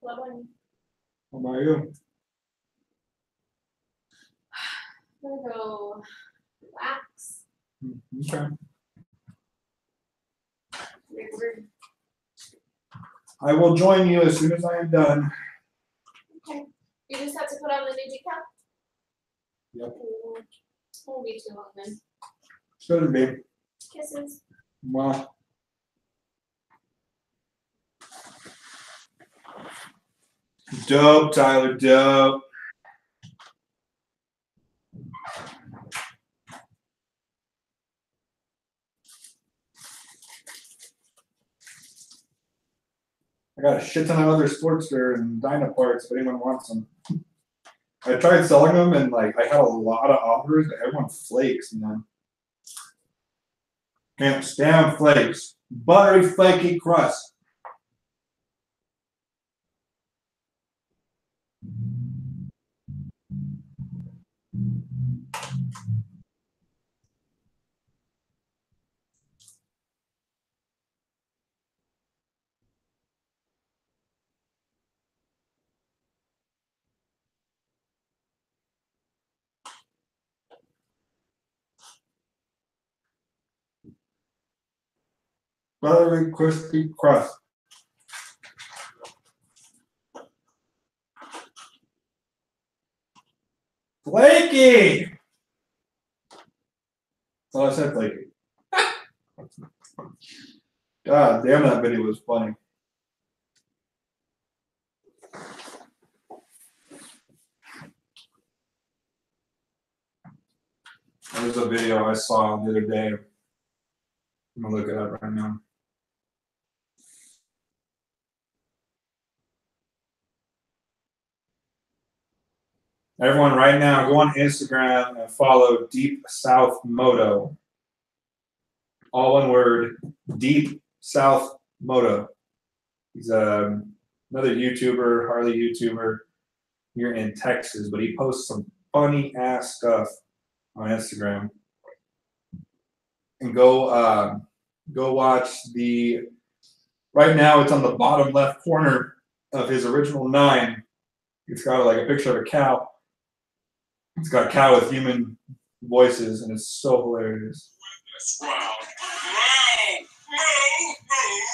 What one? How about you? I'm gonna go relax. Okay. Rayburger. I will join you as soon as I am done. Okay. You just have to put on the new decal? Yep. Won't be too long then. Shouldn't be. Kisses. Well. Dope, Tyler, dope. I got a shit ton of other Sportster and Dyna parts if anyone wants them. I tried selling them and like I had a lot of offers, but everyone flakes, man. Can't stand flakes. Buttery, flaky crust. Buttery, crispy crust. Flaky! That's all I said, flaky. God damn, that video was funny. There's a video I saw the other day. I'm gonna look it up right now. Everyone, right now, go on Instagram and follow Deep South Moto. All one word, Deep South Moto. He's another YouTuber, Harley YouTuber here in Texas, but he posts some funny ass stuff on Instagram. And go watch the. Right now, it's on the bottom left corner of his original 9. It's got like a picture of a cow. It's got a cow with human voices, and it's so hilarious. Round, round, move, move.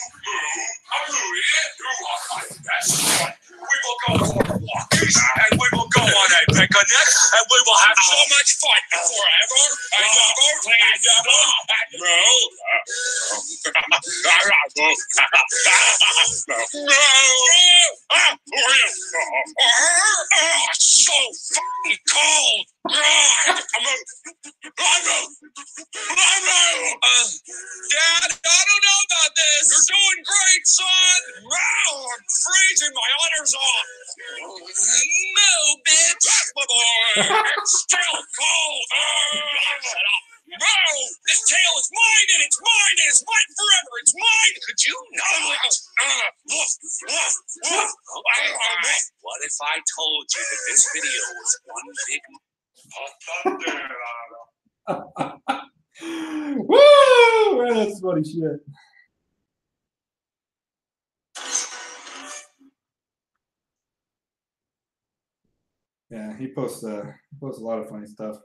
I'm here. You are my best friend. We will go for walks, and we will go on a picnic, and we will have so much fun forever and ever and ever and it's so fucking cold. Dad, I don't know about this. You're doing great, son. Wow, I'm freezing my udders off. No, bitch. That's my boy. It's still cold. Shut up. No, this tail is mine, and it's mine, and it's mine forever. It's mine. Could you not? What if I told you that this video was one big Woo! Man, that's funny shit. Yeah, he posts a lot of funny stuff.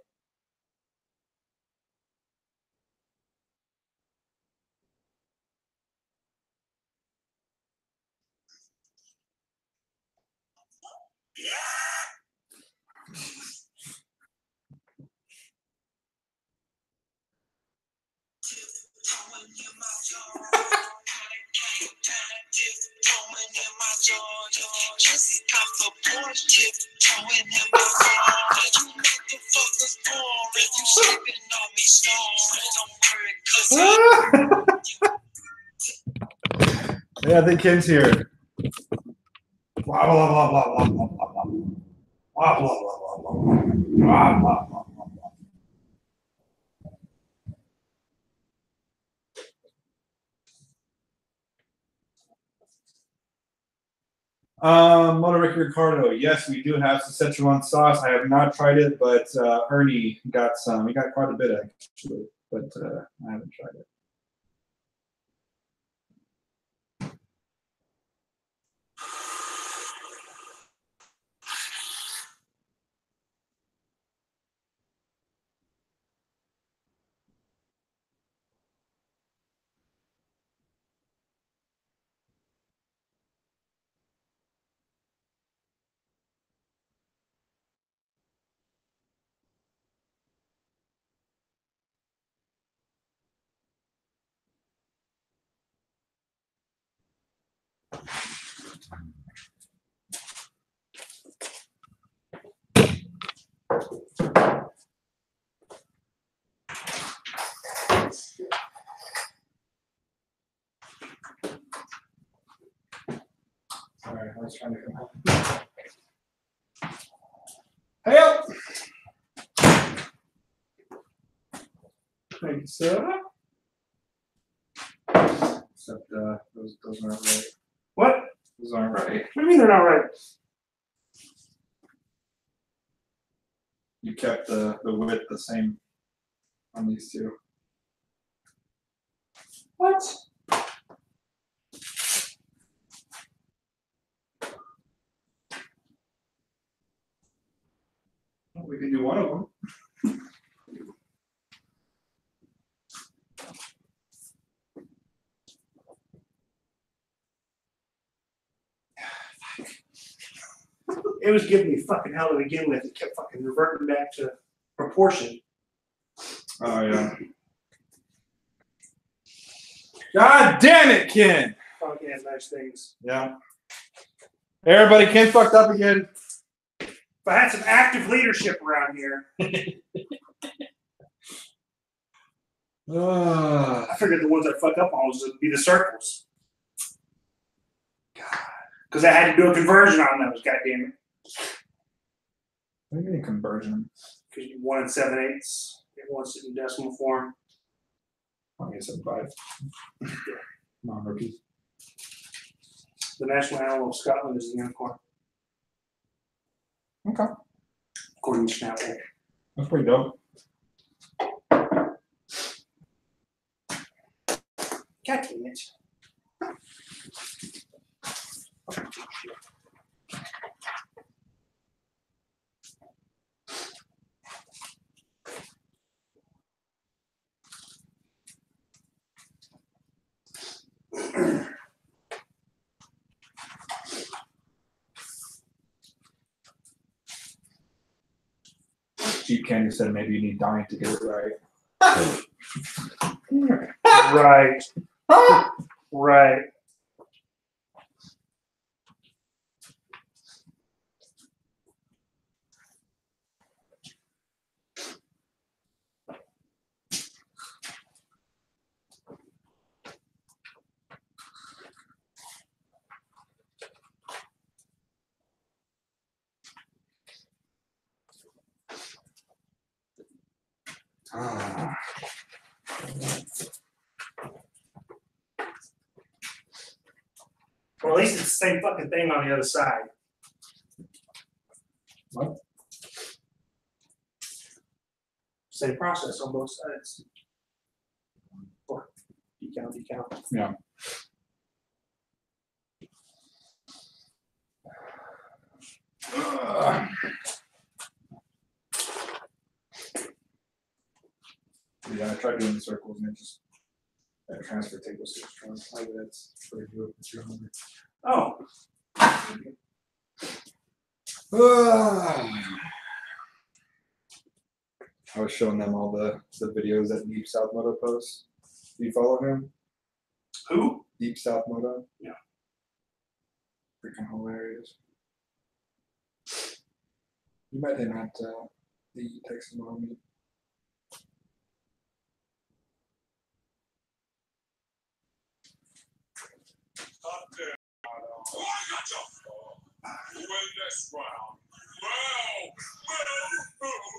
Yeah, I think Ken's here. Blah blah blah blah blah blah blah blah blah blah blah blah blah blah blah blah blah. Motoric Ricardo. Yes, we do have Szechuan sauce. I have not tried it, but Ernie got some. He got quite a bit actually, but I haven't tried it. All right, I was trying to come out. Hey up! Thank you, sir. Except those aren't right. What? Those aren't right. What do you mean they're not right? You kept the width the same on these two. What? Well, we can do one of them. It was giving me fucking hell to begin with. It kept fucking reverting back to proportion. Oh yeah. God damn it, Ken! Fucking has nice things. Yeah. Everybody, Ken fucked up again. If I had some active leadership around here, I figured the ones I fuck up on would be the circles. God. Because I had to do a conversion on those, goddammit. What do you mean conversion? Because you 1 7/8. Everyone's in decimal form. I guess I'm 5. Non-rookie. The national animal of Scotland is the unicorn, Okay. according to Snapple. That's pretty dope. God damn it. Jeep Candy said maybe you need Dyna to get it right. Right. Right. Well, at least it's the same fucking thing on the other side. What? Same process on both sides. Oh, decal. Yeah. Yeah, I tried doing the circles and it just that transfer table is strong. Maybe that's pretty good if you're hungry. Oh. I was showing them all the videos that Deep South Moto posts. Do you follow him? Who? Deep South Moto? Yeah. Freaking hilarious. You met him at the Texas Moto meet.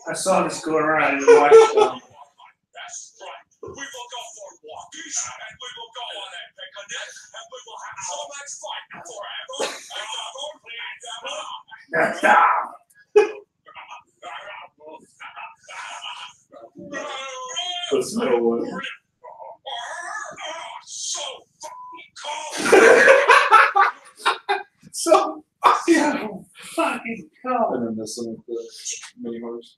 I saw this go around and watched That's right. We will go for walkies, and we will go on a picnic, and we will have so much fun forever and ever. That's no one. So fucking cold. So Fucking cold. and then this one with the mini horse.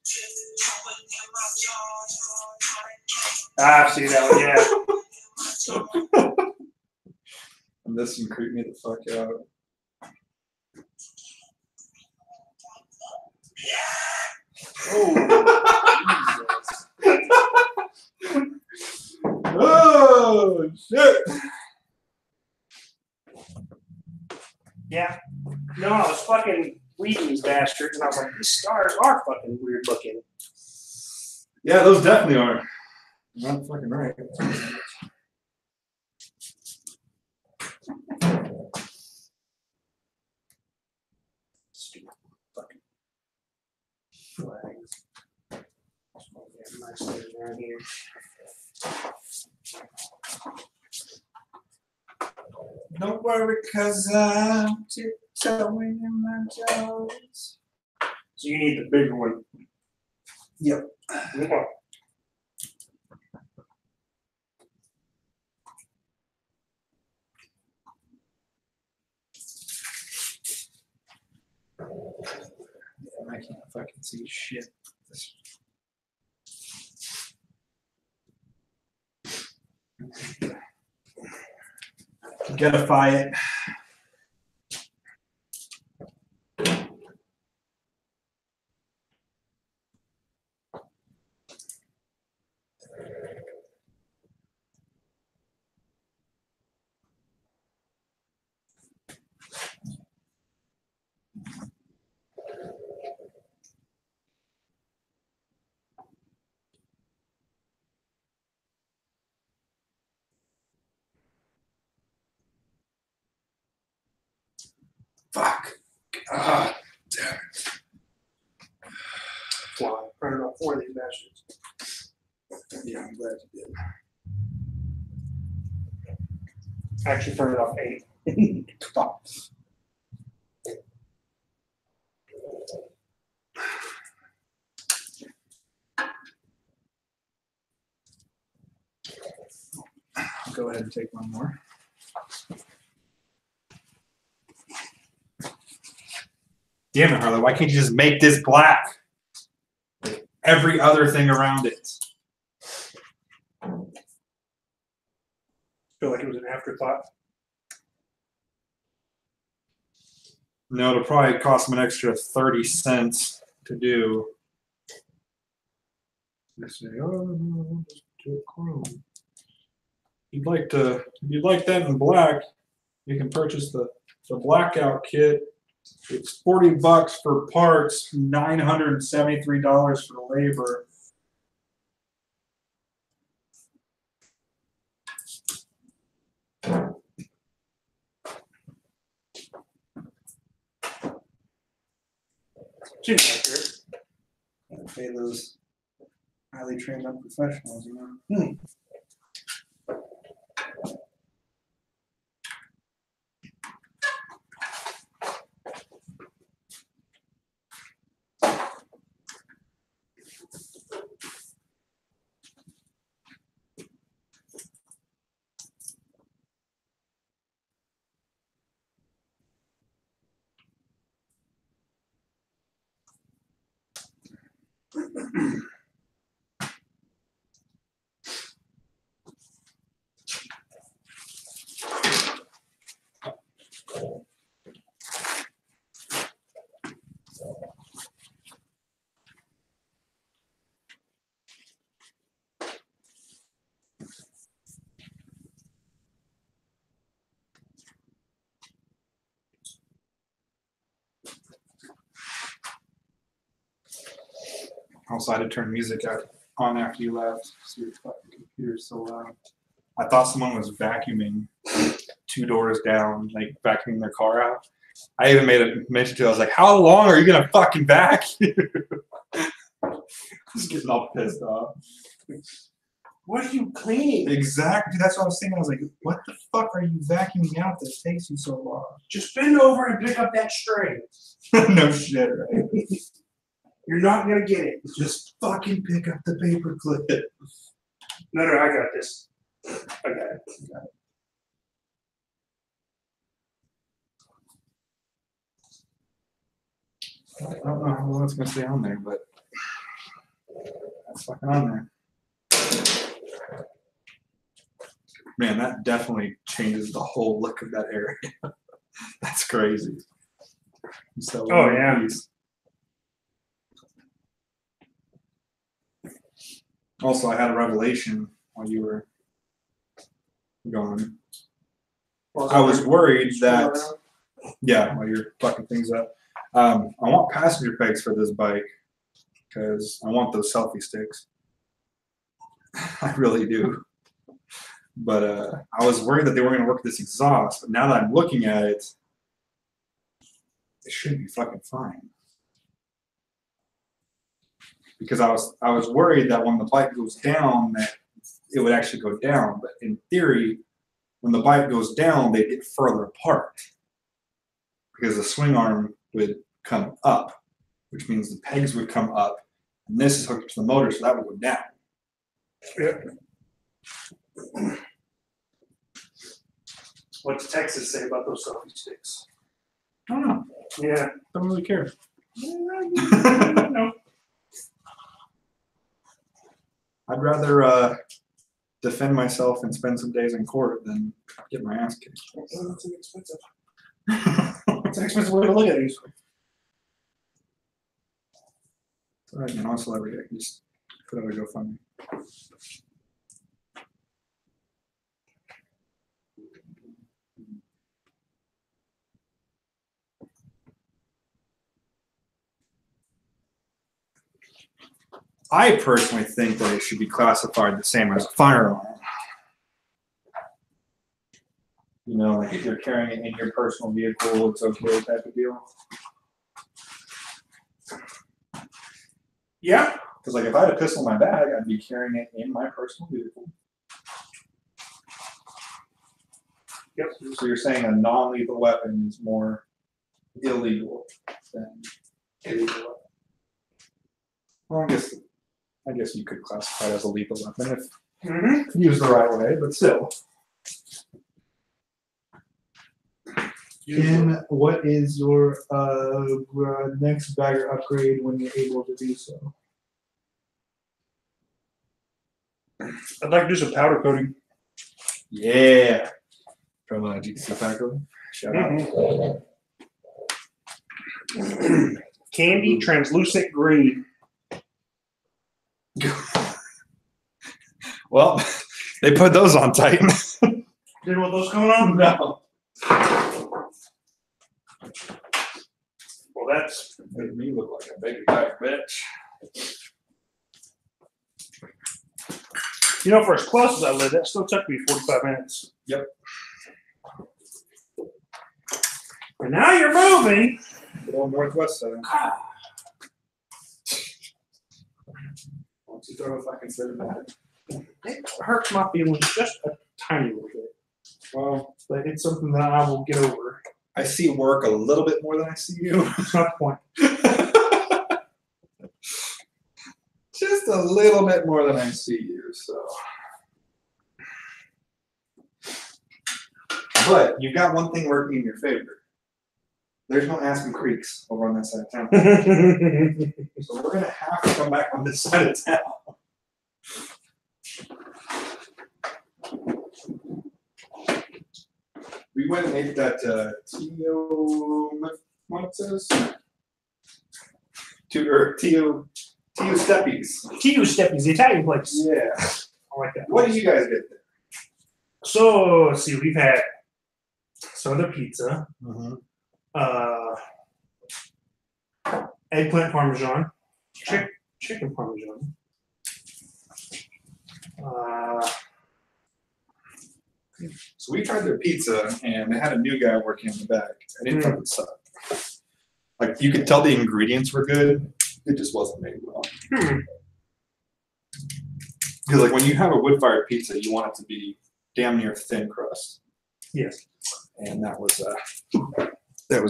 I've seen that one, yeah. And this one creeped me the fuck out. Oh shit! Yeah. No, I was fucking reading these bastards, and I was like, these stars are fucking weird looking. Yeah, those definitely are. You're not fucking right. Stupid fucking flags. Nice things around here. Don't worry, cause I'm tiptoeing in my toes. So you need the bigger one. Yep. Okay. I can't fucking see shit. Getify it. Fuck. Ah, damn it. Well, I printed off 4 of these bastards. Yeah, I'm glad you did. I actually printed off 8. I'll go ahead and take one more. Damn it, Harley, why can't you just make this black? Like every other thing around it. Feel like it was an afterthought. No, it'll probably cost them an extra 30 cents to do. They say, oh, just do a chrome. If you'd like that in black, you can purchase the blackout kit. It's $40 for parts, $973 for labor. Seems accurate. Gotta pay those highly trained up professionals, you know. Also, I had to turn music on after you left. So your fucking computer's so loud. I thought someone was vacuuming 2 doors down, like vacuuming their car out. I even made a mention to it. I was like, how long are you gonna fucking vacuum? Just getting all pissed off. What are you cleaning? Exactly. That's what I was thinking. I was like, what the fuck are you vacuuming out that takes you so long? Just bend over and pick up that string. No shit, right? You're not gonna get it. Just fucking pick up the paper clip. No, I got this. I got it. I don't know how long it's gonna stay on there, but that's fucking on there. Man, that definitely changes the whole look of that area. That's crazy. So Oh, yeah. piece. Also, I had a revelation while you were gone. I was worried that, yeah, while you're fucking things up, I want passenger pegs for this bike because I want those selfie sticks. I really do. But I was worried that they weren't going to work this exhaust. But now that I'm looking at it, it should be fucking fine. Because I was worried that when the bike goes down, that it would actually go down. But in theory, when the bike goes down, they get further apart because the swing arm would come up, which means the pegs would come up, and this is hooked up to the motor, so that would go down. Yep. What does Texas say about those selfie sticks? I don't know. Yeah. Don't really care. No. I'd rather defend myself and spend some days in court than get my ass kicked. It's expensive. It's an expensive way to look at these. All right, man. I'll celebrity. I can just put out a GoFundMe. I personally think that it should be classified the same as a firearm. You know, like if you're carrying it in your personal vehicle, it's okay type of deal. Yeah. Because like if I had a pistol in my bag, I'd be carrying it in my personal vehicle. Yep. So you're saying a non-lethal weapon is more illegal than a lethal weapon? Well, I guess you could classify it as a lethal weapon if used the right way, but still. Ken, what is your next bagger upgrade when you're able to do so? I'd like to do some powder coating. Yeah. From GTC Packer. Shout out. Candy translucent green. Well, they put those on tight. Didn't want those coming on? No. Well, that's Made me look like a baby back bitch. You know, for as close as I live, that still took me 45 minutes. Yep. And now you're moving. Good old Northwest Southern. Once you throw if I consider that. It hurts my feelings just a tiny little bit. Well, But it's something that I will get over. I see work a little bit more than I see you. It's not the point. Just a little bit more than I see you, so. But you've got one thing working in your favor. There's no Aspen Creeks over on that side of town. So we're gonna have to come back on this side of town. We went and ate that what it says? Tio Steppies. Tio Steppies, the Italian place. Yeah. I like that. What did you guys get there? So, let's see, we've had some of the pizza, Mm-hmm. Eggplant Parmesan, chicken Parmesan. So we tried their pizza, and they had a new guy working in the back. I didn't fucking suck. Like, you could tell the ingredients were good. It just wasn't made well. Because like when you have a wood-fired pizza, you want it to be damn near thin crust. Yes. And that was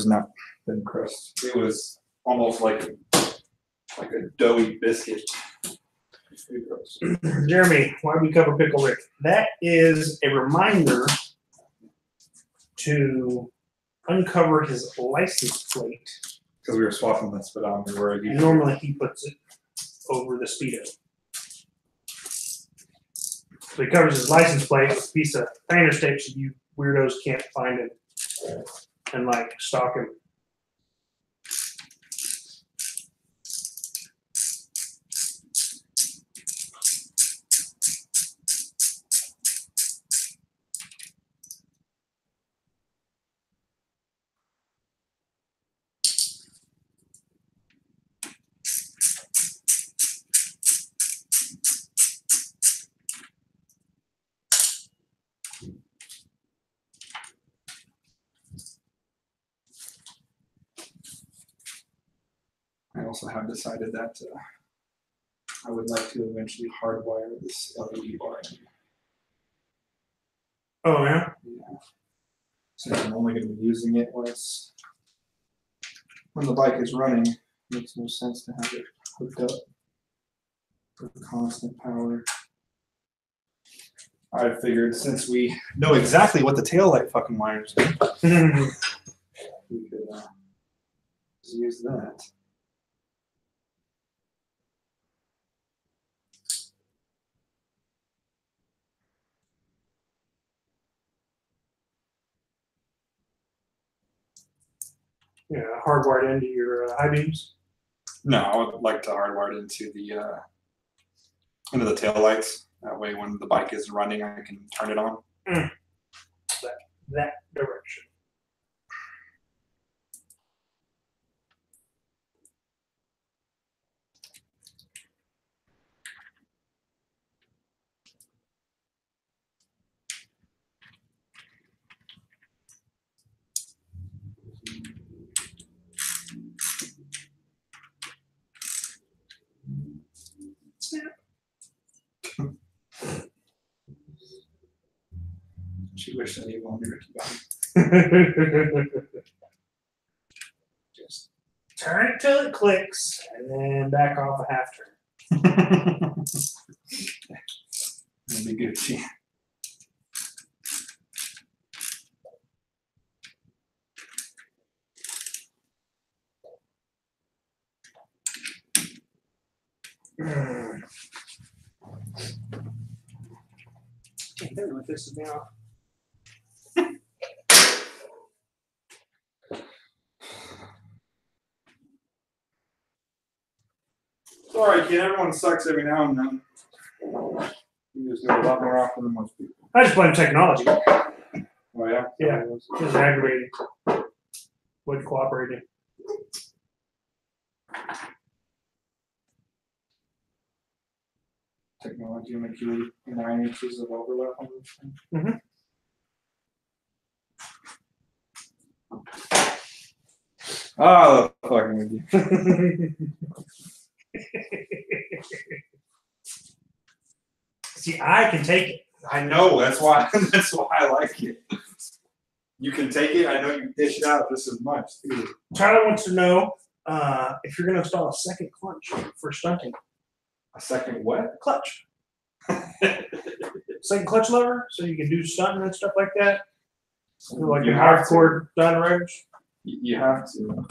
not thin crust. It was almost like a doughy biscuit. Jeremy, why do we cover Pickle Rick? That is a reminder to uncover his license plate. Because we were swapping the speedometer where And normally he puts it over the Speedo. So he covers his license plate with a piece of painter's tape so you weirdos can't find him and like stalk him. I also have decided that I would like to eventually hardwire this LED bar in. Oh yeah? Yeah. Since I'm only going to be using it when the bike is running, it makes no sense to have it hooked up for constant power. I figured since we know exactly what the taillight fucking wires do, we could just use that. Yeah, hardwired into your high beams. No, I would like to hardwire it into the taillights. That way, when the bike is running, I can turn it on. That direction. She wished I knew longer Ricky Bobby. Just turn it till it clicks and then back off a half turn. That'd be Gucci. That really pisses me off. Sorry, kid. Everyone sucks every now and then. You just do it a lot more often than most people. I just blame technology. Oh yeah. Yeah. It's aggravating. Wasn't cooperating. Technology will make you 9 inches of overlap on this thing. Mm-hmm. Oh, I love fucking with you. See, I can take it. I know. That's why. That's why I like it. You can take it. I know you dish it out just as much too. Tyler wants to know if you're going to install a second clutch for stunting. A second what? Clutch. Second clutch lever, so you can do stunting and stuff like that. Like You in have to. hardcore Dyna roads. You have to.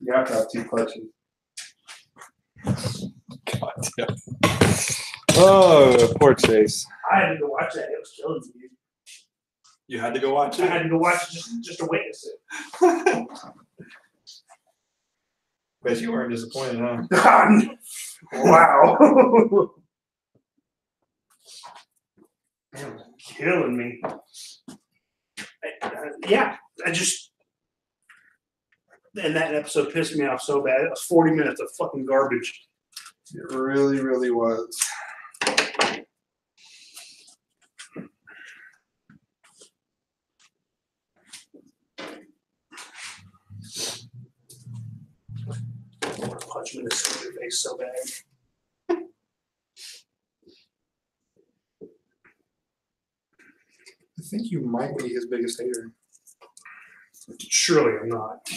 You have to have 2 clutches. God damn. Oh, poor Chase. I had to go watch that. It was killing me. You had to go watch I it. had to go watch it just to witness it. Bet you weren't disappointed, huh? God. Wow. Killing me. Yeah, and that episode pissed me off so bad. It was 40 minutes of fucking garbage. It really, really was. I want to punch him in the face so bad. think you might be his biggest hater. Surely I'm not.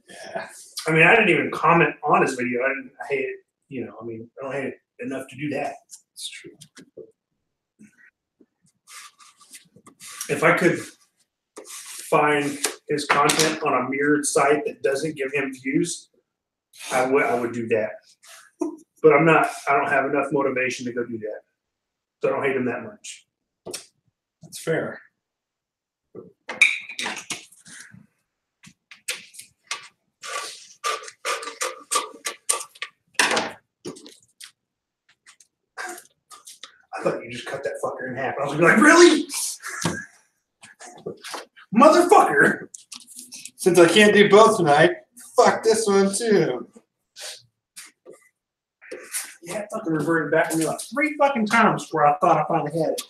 Yeah. I mean, I didn't even comment on his video. I hate it. You know, I mean, I don't hate it enough to do that. It's true. If I could find his content on a mirrored site that doesn't give him views, I would do that. But I'm not. I don't have enough motivation to go do that. So I don't hate him that much. That's fair. I thought you just cut that fucker in half. I was gonna be like, really? Motherfucker! Since I can't do both tonight, fuck this one too. Yeah, it fucking reverted back to me like 3 fucking times where I thought I finally had it.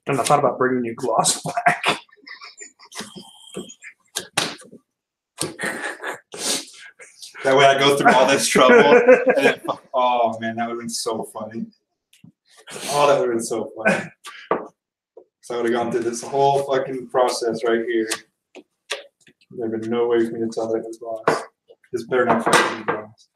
And I thought about bringing you gloss black. That way I go through all this trouble. And then, oh man, that would have been so funny. Oh, that would have been so funny. So I would have gone through this whole fucking process right here. There'd been no way for me to tell that it was gloss. This better not fucking be gloss.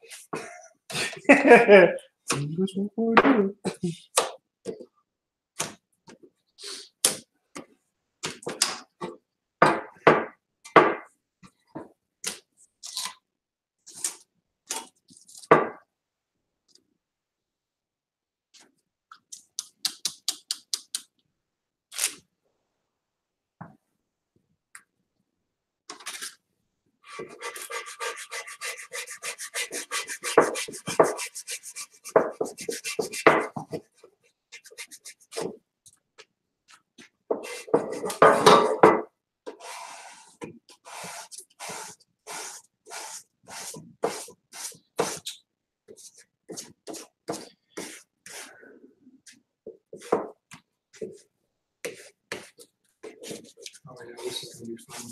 Oh yeah, this is gonna be fun.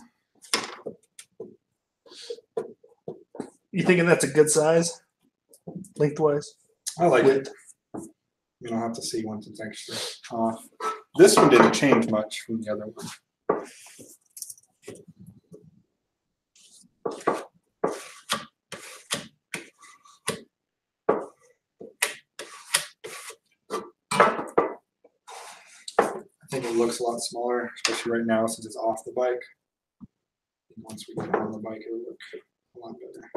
You thinking that's a good size? Lengthwise? I like it. You don't have to see once it's extra off. This one didn't change much from the other one. I think it looks a lot smaller, especially right now since it's off the bike. Once we get on the bike, it'll look a lot better.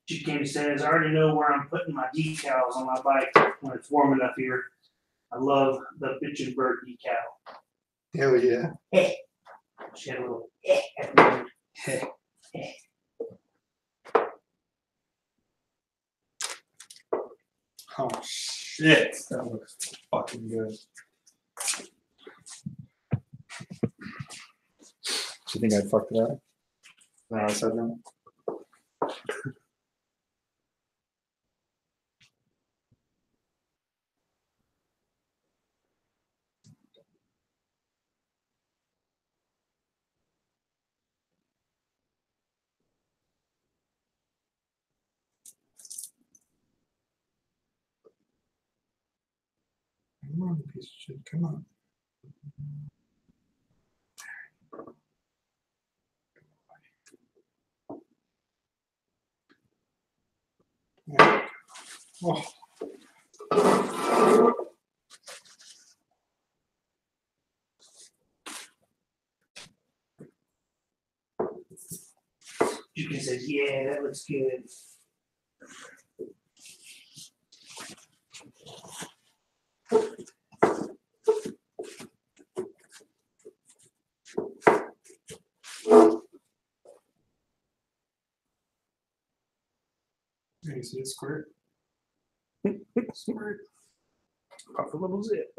Chicken says, I already know where I'm putting my decals on my bike when it's warm enough here. I love the bitchin' bird decal. Hell yeah. She had a little at the end. Oh shit, that looks fucking good. Do you think I'd fucked it up? No, I said no. Come on, piece of shit, come on. Yeah. Oh. Chicken says, yeah, that looks good. You see it squirt? Squirt. Pop a little zip.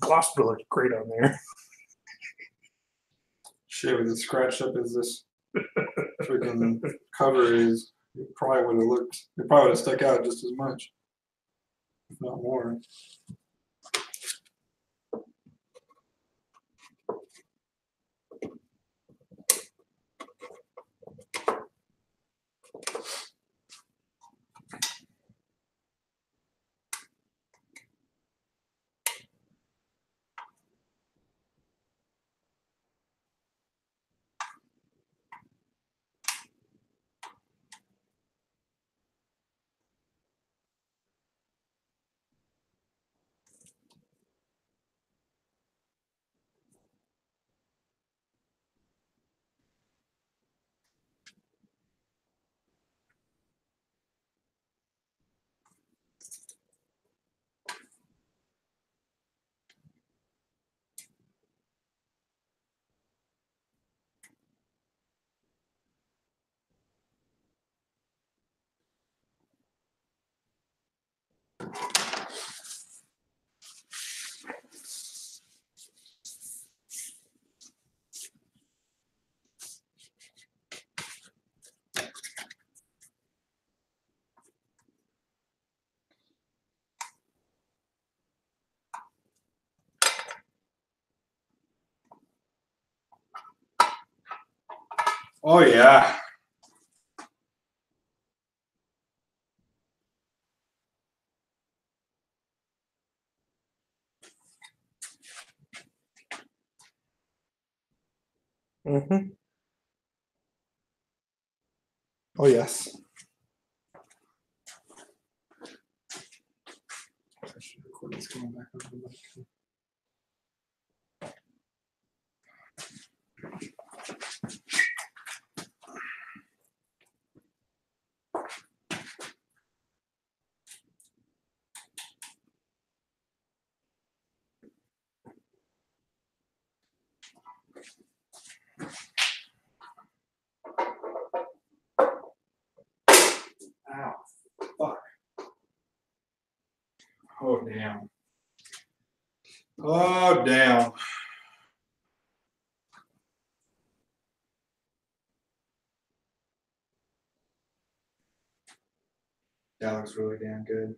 Gloss would look great on there. Shit, with as scratched up as this freaking cover is, it probably would have looked, it probably would have stuck out just as much, if not more. Oh yeah. Mm-hmm. Oh yes. I should record this going back over the mic. Ow. Fuck. Oh damn. Oh damn. That looks really damn good.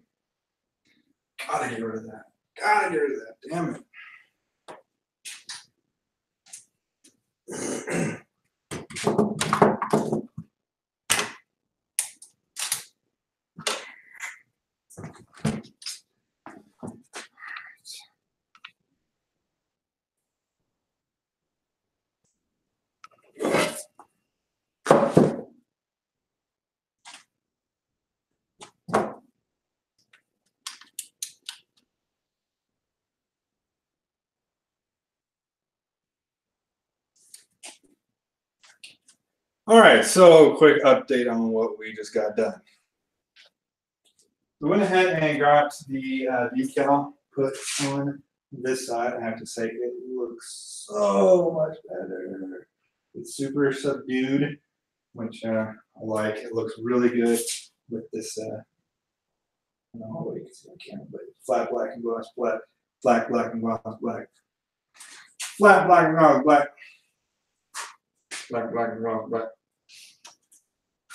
Gotta get rid of that. Gotta get rid of that. Damn it. All right, so quick update on what we just got done. We went ahead and got the decal put on this side. I have to say it looks so much better. It's super subdued, which I like. It looks really good with this. I don't know what you can see on camera, but flat black and gloss black, flat black and gloss black, flat black and gloss black, black black and gloss black.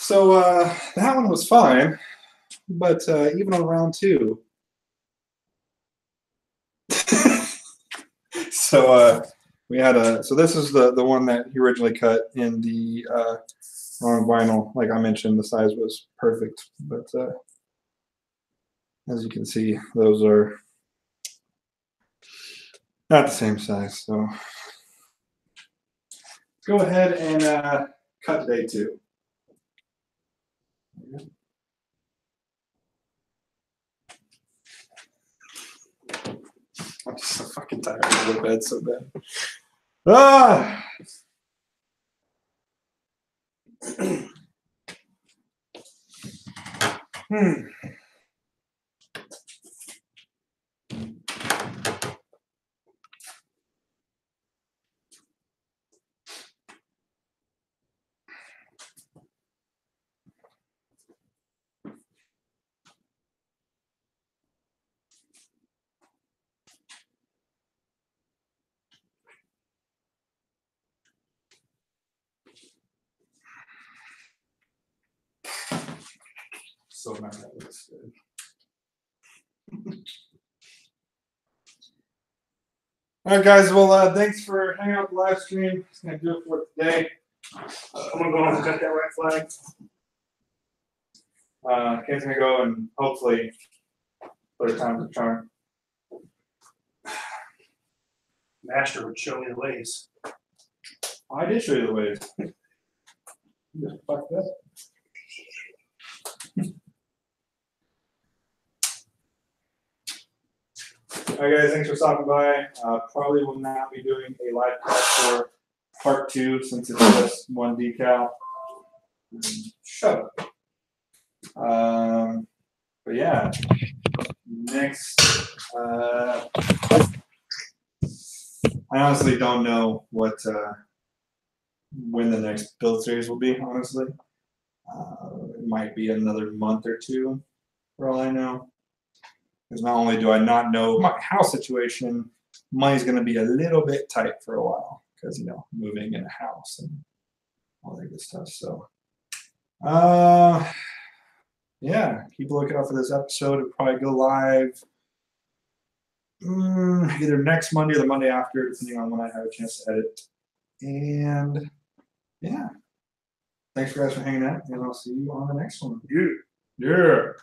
So that one was fine, but even on round two. So we had so this is the one that he originally cut in the wrong vinyl. Like I mentioned, the size was perfect, but as you can see, those are not the same size. So let's go ahead and cut day two. I'm just so fucking tired of the bed so bad. Ah! So man, that looks good. All right, guys. Well, thanks for hanging out with the live stream. It's gonna do it for today. I'm gonna go home and cut that red flag. Ken's gonna go and hopefully put a time to charm. Master would show me the ways. I did show you the ways. Just fucked up. All right, guys, thanks for stopping by. Probably will not be doing a live cast for part 2 since it's just one decal. Shut up. But yeah, next, I honestly don't know what when the next build series will be. Honestly, it might be another month or 2, for all I know. Because not only do I not know my house situation, money's going to be a little bit tight for a while because, you know, moving in a house and all that good stuff. So, yeah, keep a lookout for this episode. It'll probably go live either next Monday or the Monday after, depending on when I have a chance to edit. And, yeah, thanks for guys for hanging out, and I'll see you on the next one. Yeah. Yeah.